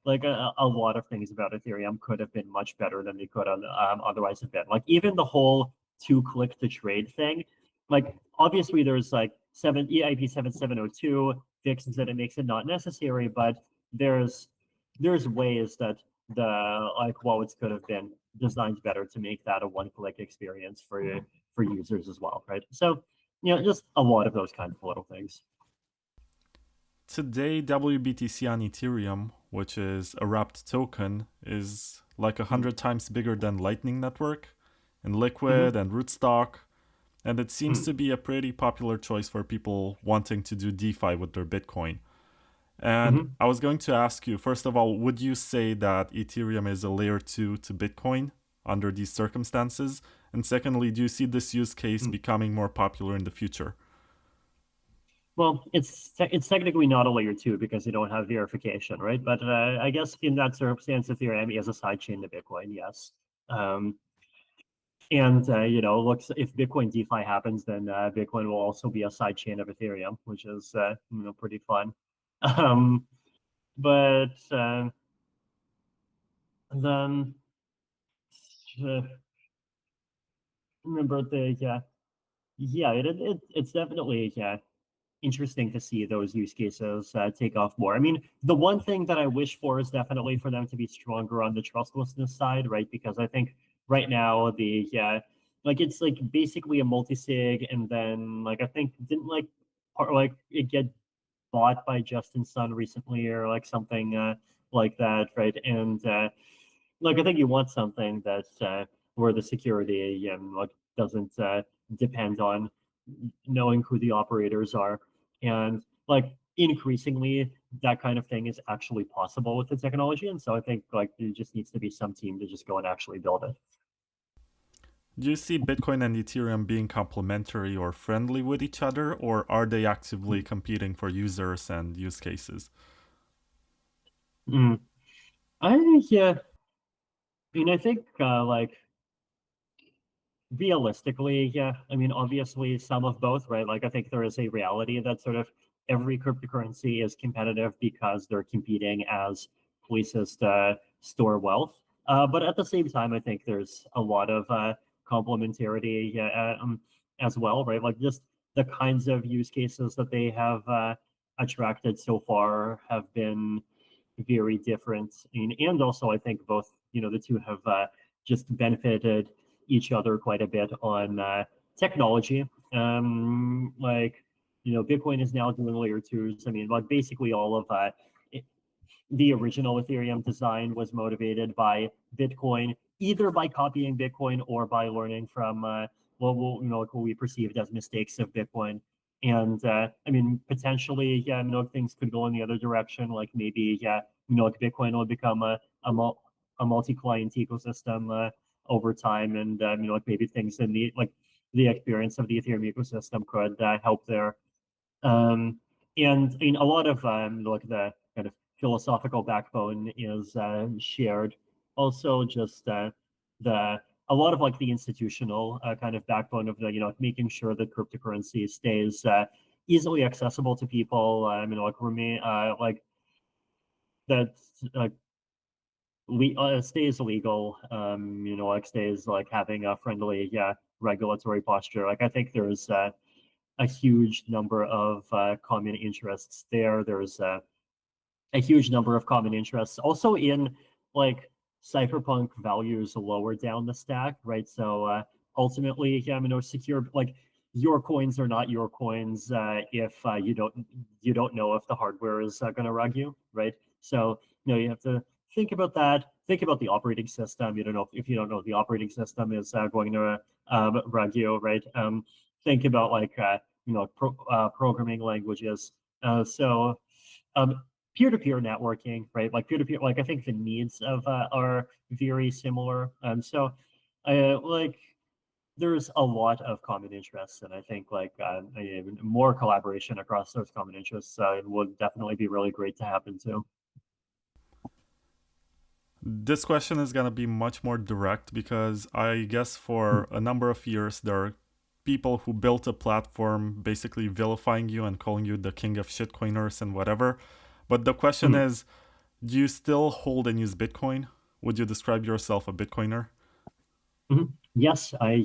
like a lot of things about Ethereum could have been much better than they could otherwise have been. Like even the whole 2-click to trade thing, like obviously there's like EIP 7702 fixes that it makes it not necessary, but there's ways that the like wallets could have been designed better to make that a one-click experience for users as well, right? So just a lot of those kind of little things. Today, WBTC on Ethereum, which is a wrapped token, is like 100 times bigger than Lightning Network, and Liquid and Rootstock, and it seems to be a pretty popular choice for people wanting to do DeFi with their Bitcoin. And I was going to ask you, first of all, would you say that Ethereum is a layer 2 to Bitcoin under these circumstances? And secondly, do you see this use case becoming more popular in the future? Well, it's technically not a layer 2 because you don't have verification, right? But I guess in that circumstance, Ethereum is a sidechain to Bitcoin, yes. And looks if Bitcoin DeFi happens, then Bitcoin will also be a sidechain of Ethereum, which is pretty fun. But then remember it's definitely interesting to see those use cases take off more. I mean, the one thing that I wish for is definitely for them to be stronger on the trustlessness side, right? Because I think right now it's like basically a multi-sig, and then like I think didn't like it get bought by Justin Sun recently or like something like that, right? And like I think you want something that where the security like doesn't depend on knowing who the operators are, and like increasingly that kind of thing is actually possible with the technology. And so I think like there just needs to be some team to just go and actually build it. Do you see Bitcoin and Ethereum being complementary or friendly with each other, or are they actively competing for users and use cases? I mean, I think like realistically, I mean, obviously some of both, right? Like I think there is a reality that sort of every cryptocurrency is competitive because they're competing as places to store wealth. But at the same time, I think there's a lot of complementarity as well, right? Like just the kinds of use cases that they have attracted so far have been very different. And also, I think both, the two have just benefited each other quite a bit on technology. Bitcoin is now doing layer 2s. I mean, like basically all of the original Ethereum design was motivated by Bitcoin, either by copying Bitcoin or by learning from what we perceived as mistakes of Bitcoin. And I mean, potentially, things could go in the other direction. Like maybe, like Bitcoin will become a multi-client ecosystem over time, and like maybe things in the experience of the Ethereum ecosystem could help there. And I mean, a lot of like the kind of philosophical backbone is shared. Also, just the a lot of like the institutional kind of backbone of the making sure that cryptocurrency stays easily accessible to people. Like remain like that stays legal. Like stays like having a friendly regulatory posture. Like I think there's a huge number of common interests there. There's a huge number of common interests also in like cypherpunk values lower down the stack, right? So ultimately, secure like your coins are not your coins if you don't know if the hardware is going to rug you, right? So you have to think about that. Think about the operating system. You don't know if you don't know if the operating system is going to rug you, right? Think about like programming languages. So peer-to-peer networking, right? Like peer-to-peer, like I think the needs of are very similar. So like there's a lot of common interests, and I think like more collaboration across those common interests would definitely be really great to happen too. This question is going to be much more direct because I guess for a number of years there are people who built a platform basically vilifying you and calling you the king of shitcoiners and whatever. But the question is, do you still hold and use Bitcoin? Would you describe yourself a Bitcoiner? Yes, I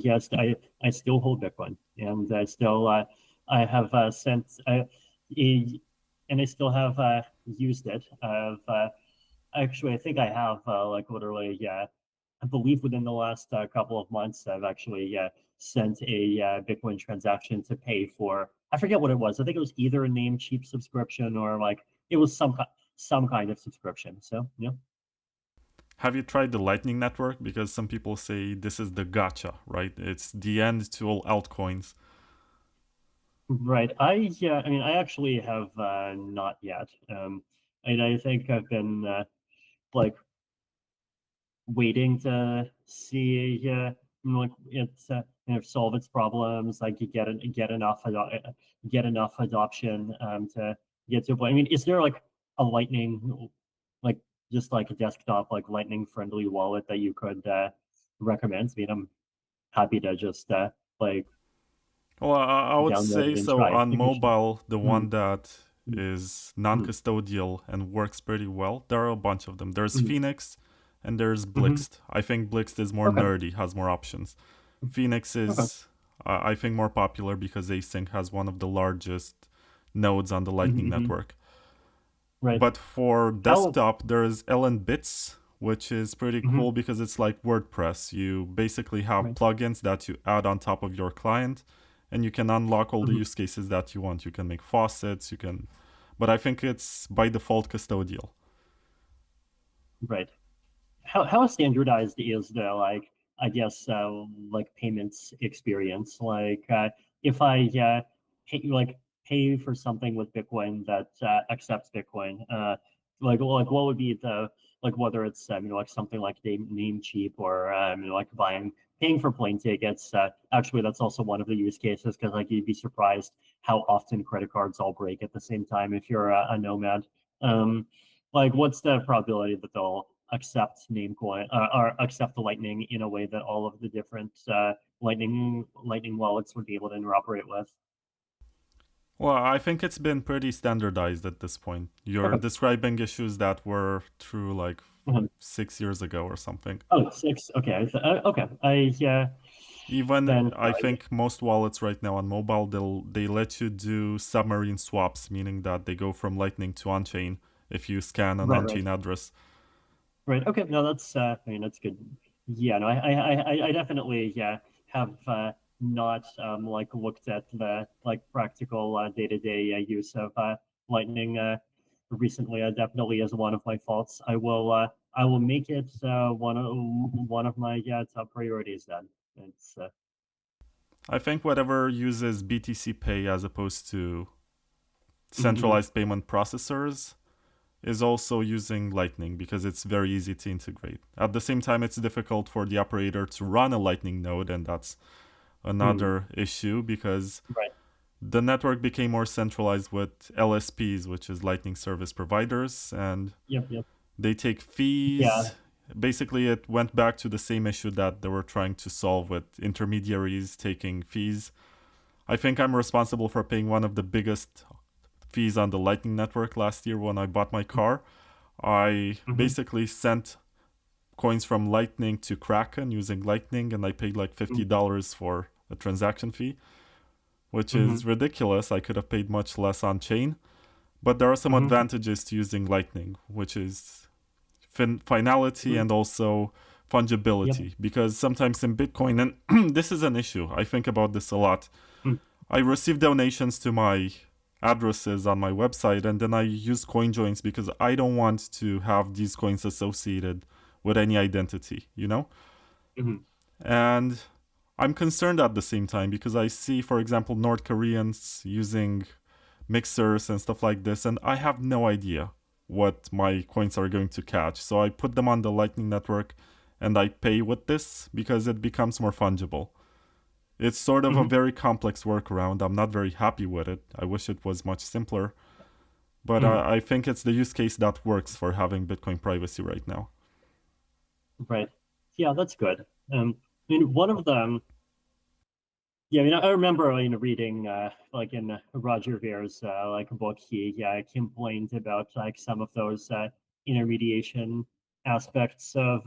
still hold Bitcoin, and I still I have sent and I still have used it. Actually, I think I have like literally, I believe within the last couple of months, I've actually sent a Bitcoin transaction to pay for, I forget what it was. I think it was either a Namecheap subscription or like it was some kind of subscription. So yeah. Have you tried the Lightning Network? Because some people say this is the gotcha, right? It's the end to all altcoins. Right. I mean, I actually have not yet. And I think I've been like waiting to see like it's solve its problems, like you get enough adoption to get to a point. I mean, is there like a Lightning, like just like a desktop like Lightning friendly wallet that you could recommend? I mean, I'm happy to just like Well, I would download say it and so try. on mobile, the one that Mhm. is non-custodial and works pretty well. There are a bunch of them. There's Phoenix and there's Mhm. Blixt. I think Blixt is more Okay. nerdy, has more options. Phoenix Okay. is, I think, more popular because async has one of the largest nodes on the Lightning Mhm. Network. Right. But for How? desktop, there's LN Bits, which is pretty Mhm. cool because it's like WordPress. You basically have Right. plugins that you add on top of your client, and you can unlock all the Mhm. use cases that you want. You can make faucets, you can, but I think it's by default custodial. Right. How standardized is the like I guess like payments experience? Like if I pay for something with Bitcoin that accepts Bitcoin, like what would be the like whether it's like something like Namecheap or like paying for plane tickets. Actually, that's also one of the use cases because like you'd be surprised how often credit cards all break at the same time if you're a nomad. Um, like what's the probability that they'll accept Namecoin or accept the Lightning in a way that all of the different Lightning wallets would be able to interoperate with? Well, I think it's been pretty standardized at this point. You're Okay. describing issues that were true like Mhm. 6 years ago or something. Oh, six. Okay. Okay. Even Then I think most wallets right now on mobile they let you do submarine swaps, meaning that they go from Lightning to on-chain if you scan an right. on-chain address. Right. Okay. No, that's I mean that's good. Yeah. No, I definitely have not like looked at the like practical day-to-day use of Lightning recently. Definitely is one of my faults. I will make it one of my top priorities then. It's I think whatever uses BTC Pay as opposed to mhm. centralized payment processors is also using Lightning because it's very easy to integrate. At the same time, it's difficult for the operator to run a Lightning node, and that's Mm. another issue because Right. the network became more centralized with LSPs, which is Lightning Service Providers, and Yep. Yep. they take Yeah. fees. basically it went back to the same issue that they were trying to solve with intermediaries taking fees. I think I'm responsible for paying one of the biggest fees on the Lightning Network last year when I bought my car. I basically sent coins from Lightning to Kraken using Lightning, and I paid like $50 for a transaction fee, which is ridiculous. I could have paid much less on chain. But there are some advantages to using Lightning, which is finality and also fungibility. Because sometimes in Bitcoin, and this is an issue, I think about this a lot. I receive donations to my addresses on my website, and then I use Coinjoins because I don't want to have these coins associated with any identity, you know? And I'm concerned at the same time because I see, for example, North Koreans using mixers and stuff like this, and I have no idea what my coins are going to catch. So I put them on the Lightning Network and I pay with this because it becomes more fungible. It's sort of a very complex workaround. I'm not very happy with it. I wish it was much simpler. But I think it's the use case that works for having Bitcoin privacy right now. Right. Yeah, that's good. I mean, one of them, yeah, I mean, I remember reading like in Roger Vere's like book, he complained about like some of those intermediation aspects of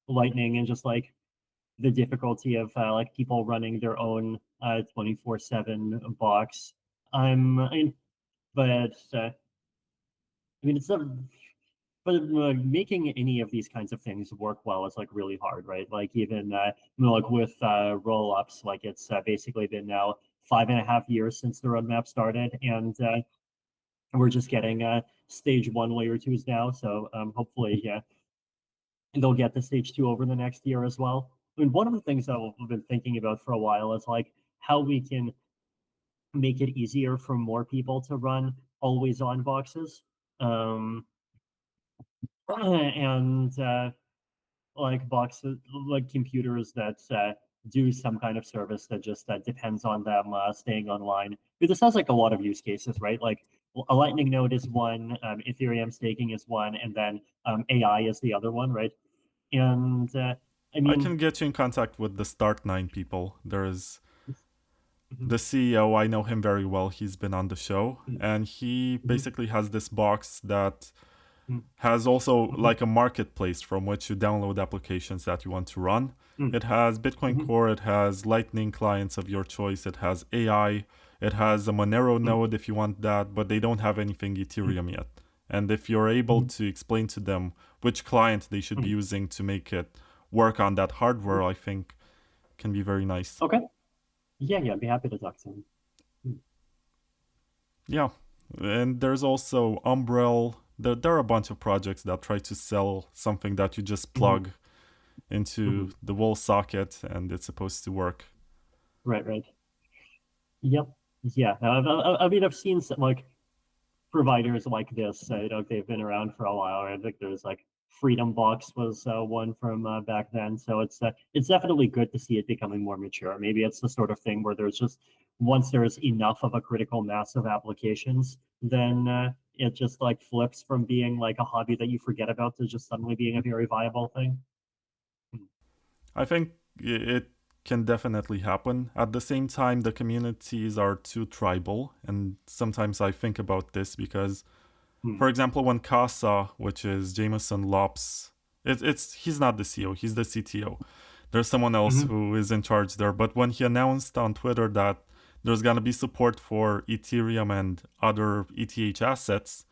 Lightning and just like the difficulty of like people running their own 24/7 box. But I mean, it's not. But making any of these kinds of things work well is like really hard, right? Like even like with rollups, like it's basically been now 5.5 years since the roadmap started, and we're just getting stage 1 layer 2s now. So hopefully, they'll get to stage 2 over the next year as well. I mean, one of the things that we've been thinking about for a while is like how we can make it easier for more people to run always on boxes. And like boxes, like computers that do some kind of service that just depends on them staying online. But this has like a lot of use cases, right? Like a Lightning node is one, Ethereum staking is one, and then AI is the other one, right? And I mean, I can get you in contact with the Start9 people. There is the CEO, I know him very well. He's been on the show, and he basically has this box that has also like a marketplace from which you download applications that you want to run. It has Bitcoin Core, it has Lightning clients of your choice, it has AI, it has a Monero node if you want that, but they don't have anything Ethereum yet. And if you're able to explain to them which client they should be using to make it work on that hardware, I think can be very nice. Okay. Yeah, I'd be happy to talk to him. Yeah. And there's also Umbrel. There are a bunch of projects that try to sell something that you just plug into the wall socket and it's supposed to work. Right. Yep. Yeah. I mean, I've seen some, like providers like this. They've been around for a while. I think there's like Freedom Box was one from back then. So it's definitely good to see it becoming more mature. Maybe it's the sort of thing where there's just once there's enough of a critical mass of applications, then it just like flips from being like a hobby that you forget about to just suddenly being a very viable thing. I think it can definitely happen. At the same time, the communities are too tribal, and sometimes I think about this because, for example, when Casa, which is Jameson Lops, he's not the CEO, he's the CTO. There's someone else who is in charge there. But when he announced on Twitter that there's going to be support for Ethereum and other ETH assets,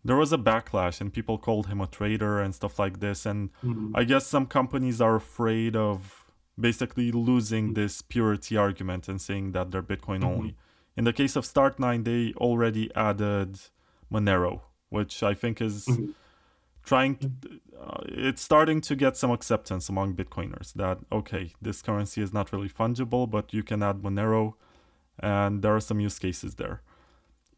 there was a backlash and people called him a traitor and stuff like this. And I guess some companies are afraid of basically losing this purity argument and saying that they're Bitcoin only. In the case of Start9, they already added Monero, which I think is it's starting to get some acceptance among Bitcoiners that, okay, this currency is not really fungible, but you can add Monero, and there are some use cases there.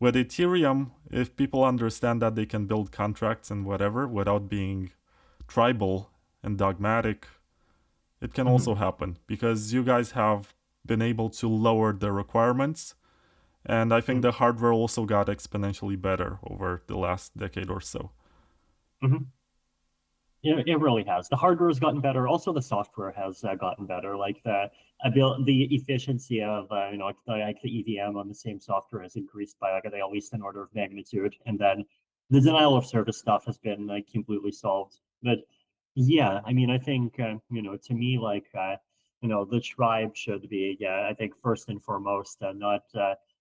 With Ethereum, if people understand that they can build contracts and whatever without being tribal and dogmatic, it can also happen because you guys have been able to lower the requirements. And I think the hardware also got exponentially better over the last decade or so. It really has. The hardware has gotten better. Also, the software has gotten better. Like the efficiency of like the EVM on the same software has increased by like at least an order of magnitude. And then the denial of service stuff has been like completely solved. But yeah, I mean, I think to me, like the tribe should be, yeah, I think first and foremost, not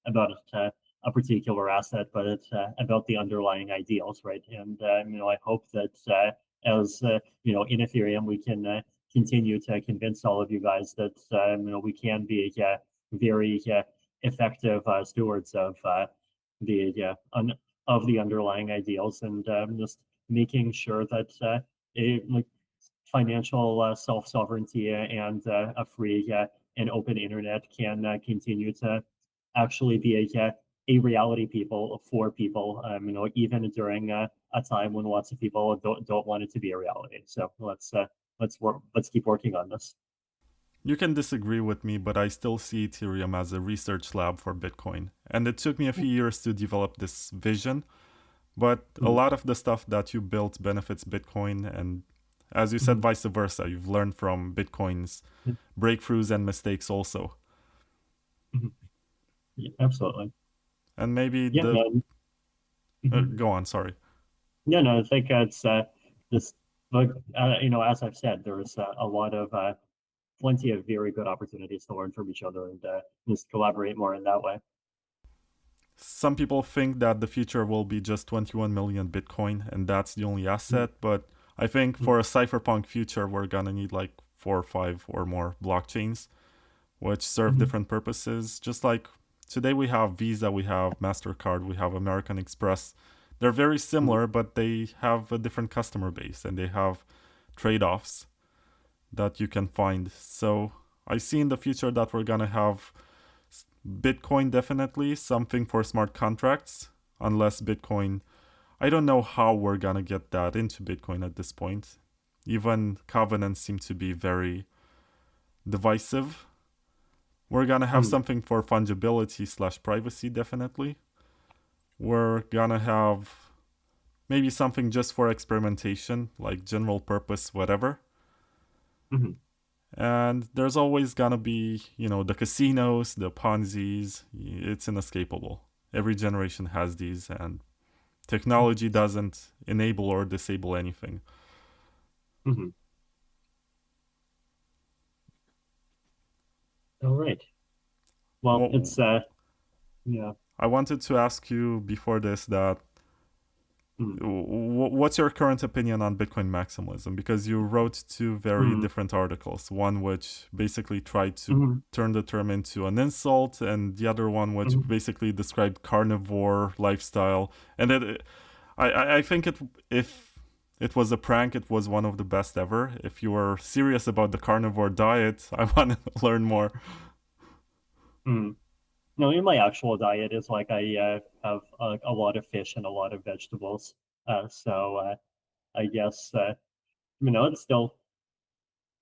about a particular asset, but it's about the underlying ideals, right? And I hope that as in Ethereum, we can continue to convince all of you guys that we can be very effective stewards of of the underlying ideals, and just making sure that like financial self-sovereignty and a free and open internet can continue to actually be a reality people for people, even during a time when lots of people don't want it to be a reality. So let's keep working on this. You can disagree with me, but I still see Ethereum as a research lab for Bitcoin. And it took me a few years to develop this vision, but a lot of the stuff that you built benefits Bitcoin. And as you said, vice versa. You've learned from Bitcoin's breakthroughs and mistakes also. Yeah, absolutely. And maybe go on, sorry. No, I think it's just like as I've said, there's a lot of plenty of very good opportunities to learn from each other and just collaborate more in that way. Some people think that the future will be just 21 million Bitcoin and that's the only asset, but I think for a cypherpunk future, we're gonna need like 4 or 5 or more blockchains, which serve different purposes. Just like today we have Visa, we have MasterCard, we have American Express. They're very similar, but they have a different customer base and they have trade-offs that you can find. So I see in the future that we're gonna have Bitcoin, definitely something for smart contracts, unless Bitcoin, I don't know how we're gonna get that into Bitcoin at this point. Even covenants seem to be very divisive. We're gonna have something for fungibility / privacy, definitely. We're gonna have maybe something just for experimentation, like general purpose, whatever. And there's always gonna be, the casinos, the Ponzi's. It's inescapable. Every generation has these, and technology doesn't enable or disable anything. All right. Well, it's yeah. I wanted to ask you before this that what's your current opinion on Bitcoin maximalism? Because you wrote 2 very different articles. One which basically tried to turn the term into an insult, and the other one which basically described carnivore lifestyle. And I think if it was a prank, it was one of the best ever. If you were serious about the carnivore diet, I want to learn more. No, in my actual diet is like I have a lot of fish and a lot of vegetables. So I guess it's still.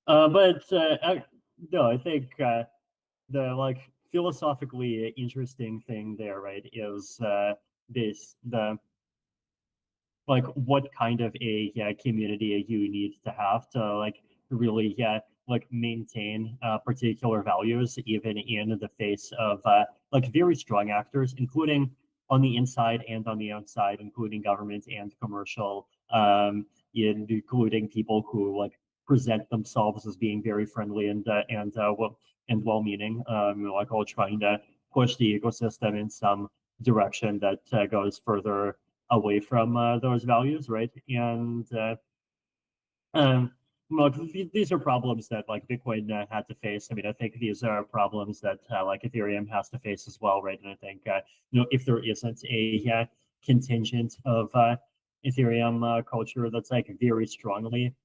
But no, I think the like philosophically interesting thing there, right, is the like what kind of a community you need to have to like really like maintain particular values even in the face of like very strong actors, including on the inside and on the outside, including government and commercial, including people who like present themselves as being very friendly and well-meaning, like all trying to push the ecosystem in some direction that goes further away from those values, right? And look, these are problems that like Bitcoin had to face. I mean, I think these are problems that like Ethereum has to face as well, right? And I think if there isn't a contingent of Ethereum culture that's like very strongly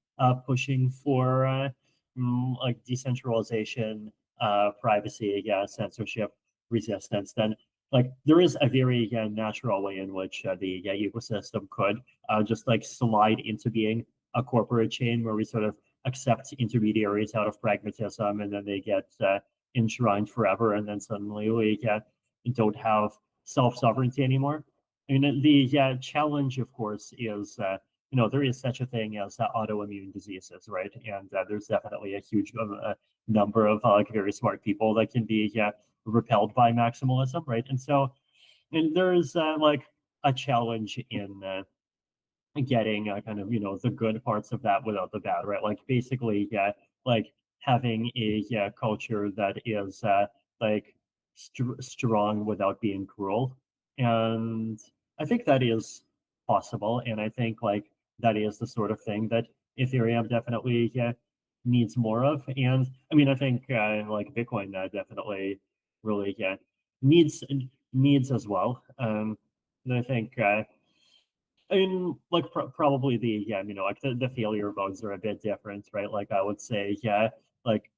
pushing for like decentralization, privacy, censorship, resistance, then like there is a very natural way in which the ecosystem could just like slide into being a corporate chain where we sort of accept intermediaries out of pragmatism, and then they get enshrined forever, and then suddenly we don't have self-sovereignty anymore. I mean, the challenge, of course, is there is such a thing as autoimmune diseases, right? And there's definitely a huge number of like very smart people that can be repelled by maximalism, right? And there's like a challenge in getting kind of the good parts of that without the bad, right? Like basically, like having a culture that is like strong without being cruel, and I think that is possible, and I think like that is the sort of thing that Ethereum definitely needs more of, and I mean I think like Bitcoin definitely really needs needs as well. And I think. I mean, like probably the like the failure modes are a bit different, right? Like I would say, like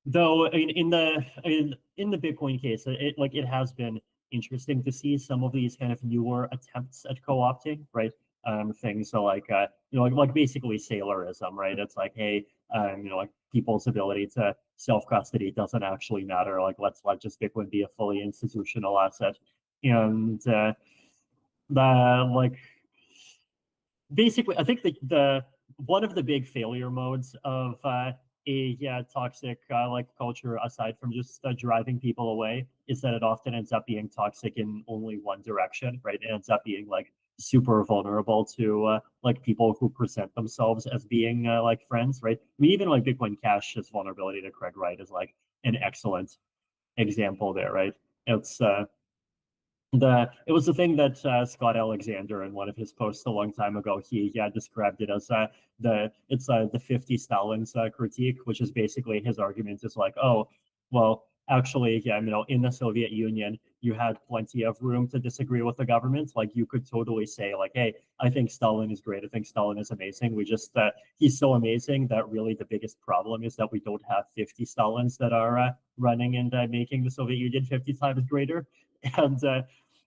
though in the Bitcoin case, it has been interesting to see some of these kind of newer attempts at co-opting, right? Things so like like basically Sailorism, right? It's like, hey, like people's ability to self-custody doesn't actually matter. Like let's let just Bitcoin be a fully institutional asset. And the like basically I think the one of the big failure modes of a toxic like culture, aside from just driving people away, is that it often ends up being toxic in only one direction, right? It ends up being like super vulnerable to like people who present themselves as being like friends, right? I mean, even like Bitcoin Cash's vulnerability to Craig Wright is like an excellent example there, right? It's it was the thing that Scott Alexander in one of his posts a long time ago he described it as the 50 Stalins critique, which is basically his argument is like, oh well, actually in the Soviet Union you had plenty of room to disagree with the government. Like you could totally say like, hey, I think Stalin is great, I think Stalin is amazing, we just he's so amazing that really the biggest problem is that we don't have 50 Stalins that are running and making the Soviet Union 50 times greater. and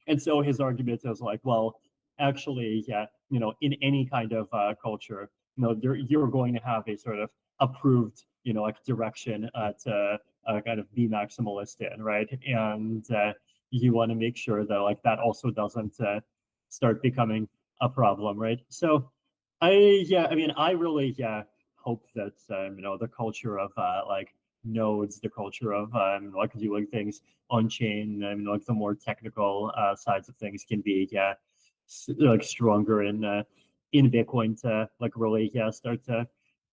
and so his argument is like, well, actually, in any kind of culture, you're going to have a sort of approved, like direction to kind of be maximalist in, right? And you want to make sure that like that also doesn't start becoming a problem, right? So I mean, I really hope that the culture of like nodes, the culture of like doing things on chain, and like the more technical sides of things can be like stronger in Bitcoin to like really start to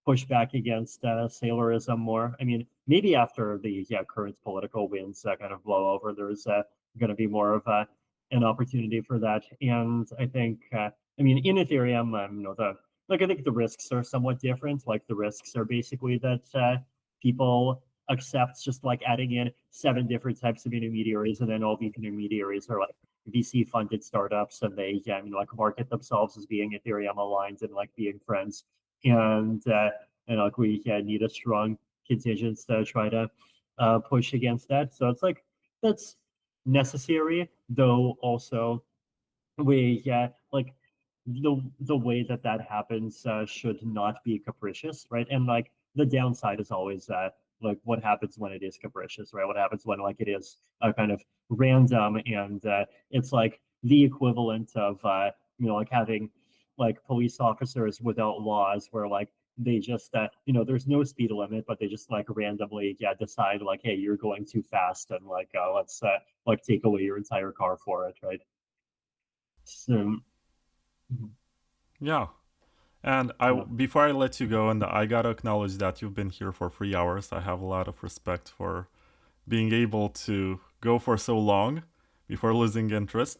push back against Sailorism more. I mean, maybe after the current political winds kind of blow over, there's going to be more of an opportunity for that. And I think I mean in Ethereum, the like I think the risks are somewhat different. Like the risks are basically that people accept just like adding in 7 different types of intermediaries, and then all these intermediaries are like VC funded startups, and they like market themselves as being Ethereum aligned and like being friends. And like we need a strong contingent to try to push against that. So it's like that's necessary, though also we like the way that that happens should not be capricious, right? And like the downside is always like what happens when it is capricious, right? What happens when like it is kind of random, and it's like the equivalent of like having like police officers without laws, where like they just there's no speed limit, but they just like randomly decide like, hey, you're going too fast, and like let's like take away your entire car for it, right? So Yeah. And yeah. before I let you go, and I gotta acknowledge that you've been here for 3 hours. I have a lot of respect for being able to go for so long before losing interest.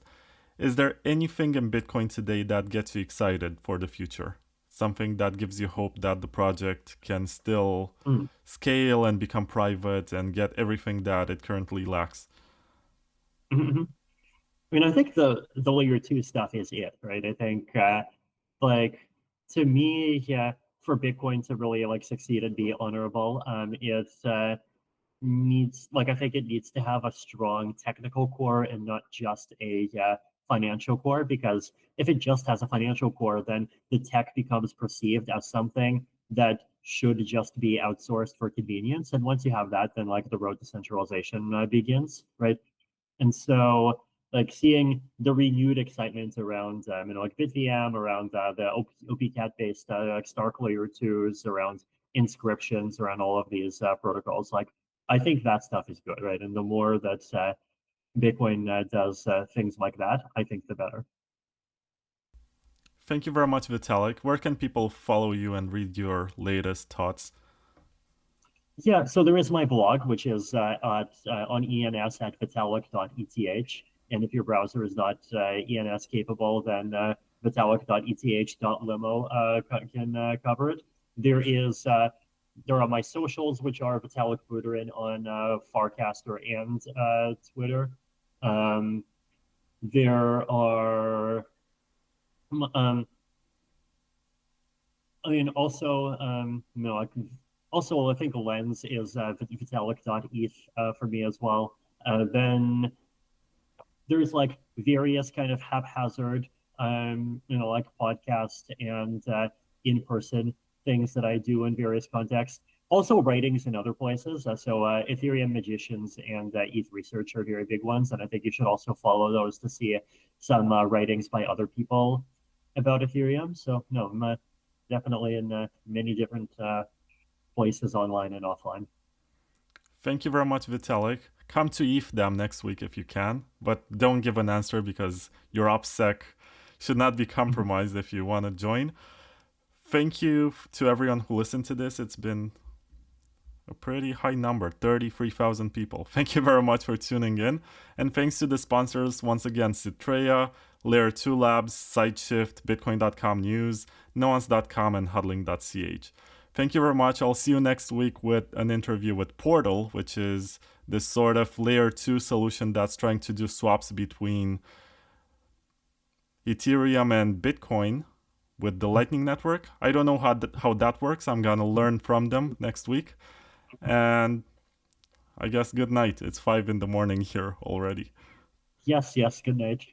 Is there anything in Bitcoin today that gets you excited for the future? Something that gives you hope that the project can still Mm. scale and become private and get everything that it currently lacks? Mhm. I mean, I think the layer 2 stuff is it, right? I think like to me, for Bitcoin to really like succeed and be honorable, it needs like I think it needs to have a strong technical core and not just a financial core, because if it just has a financial core, then the tech becomes perceived as something that should just be outsourced for convenience. And once you have that, then like the road to centralization begins, right? And so like seeing the renewed excitement around like BitVM, around the OPCat based like Stark layer 2s, around inscriptions, around all of these protocols. Like I think that stuff is good, right? And the more that Bitcoin does things like that, I think the better. Thank you very much, Vitalik. Where can people follow you and read your latest thoughts? Yeah, so there is my blog, which is on ENS at vitalik.eth. And if your browser is not ENS capable, then vitalik.eth.limo can cover it. There are my socials, which are Vitalik Buterin on Farcaster and Twitter. There are, I mean, also, also, I think Lens is vitalik.eth for me as well. Then there's like various kind of haphazard, like podcast and in-person things that I do in various contexts. Also writings in other places. So Ethereum Magicians and ETH Research are very big ones. And I think you should also follow those to see some writings by other people about Ethereum. So no, I'm definitely in many different places online and offline. Thank you very much, Vitalik. Come to ETHDAM next week if you can, but don't give an answer because your OPSEC should not be compromised if you want to join. Thank you to everyone who listened to this. It's been a pretty high number, 33,000 people. Thank you very much for tuning in. And thanks to the sponsors, once again, Citrea, Layer 2 Labs, SideShift, Bitcoin.com News, Nuance.com, and Huddling.ch. Thank you very much. I'll see you next week with an interview with Portal, which is this sort of Layer 2 solution that's trying to do swaps between Ethereum and Bitcoin with the Lightning Network. I don't know how that works. I'm going to learn from them next week. And I guess good night. It's 5 a.m. here already. Yes, good night.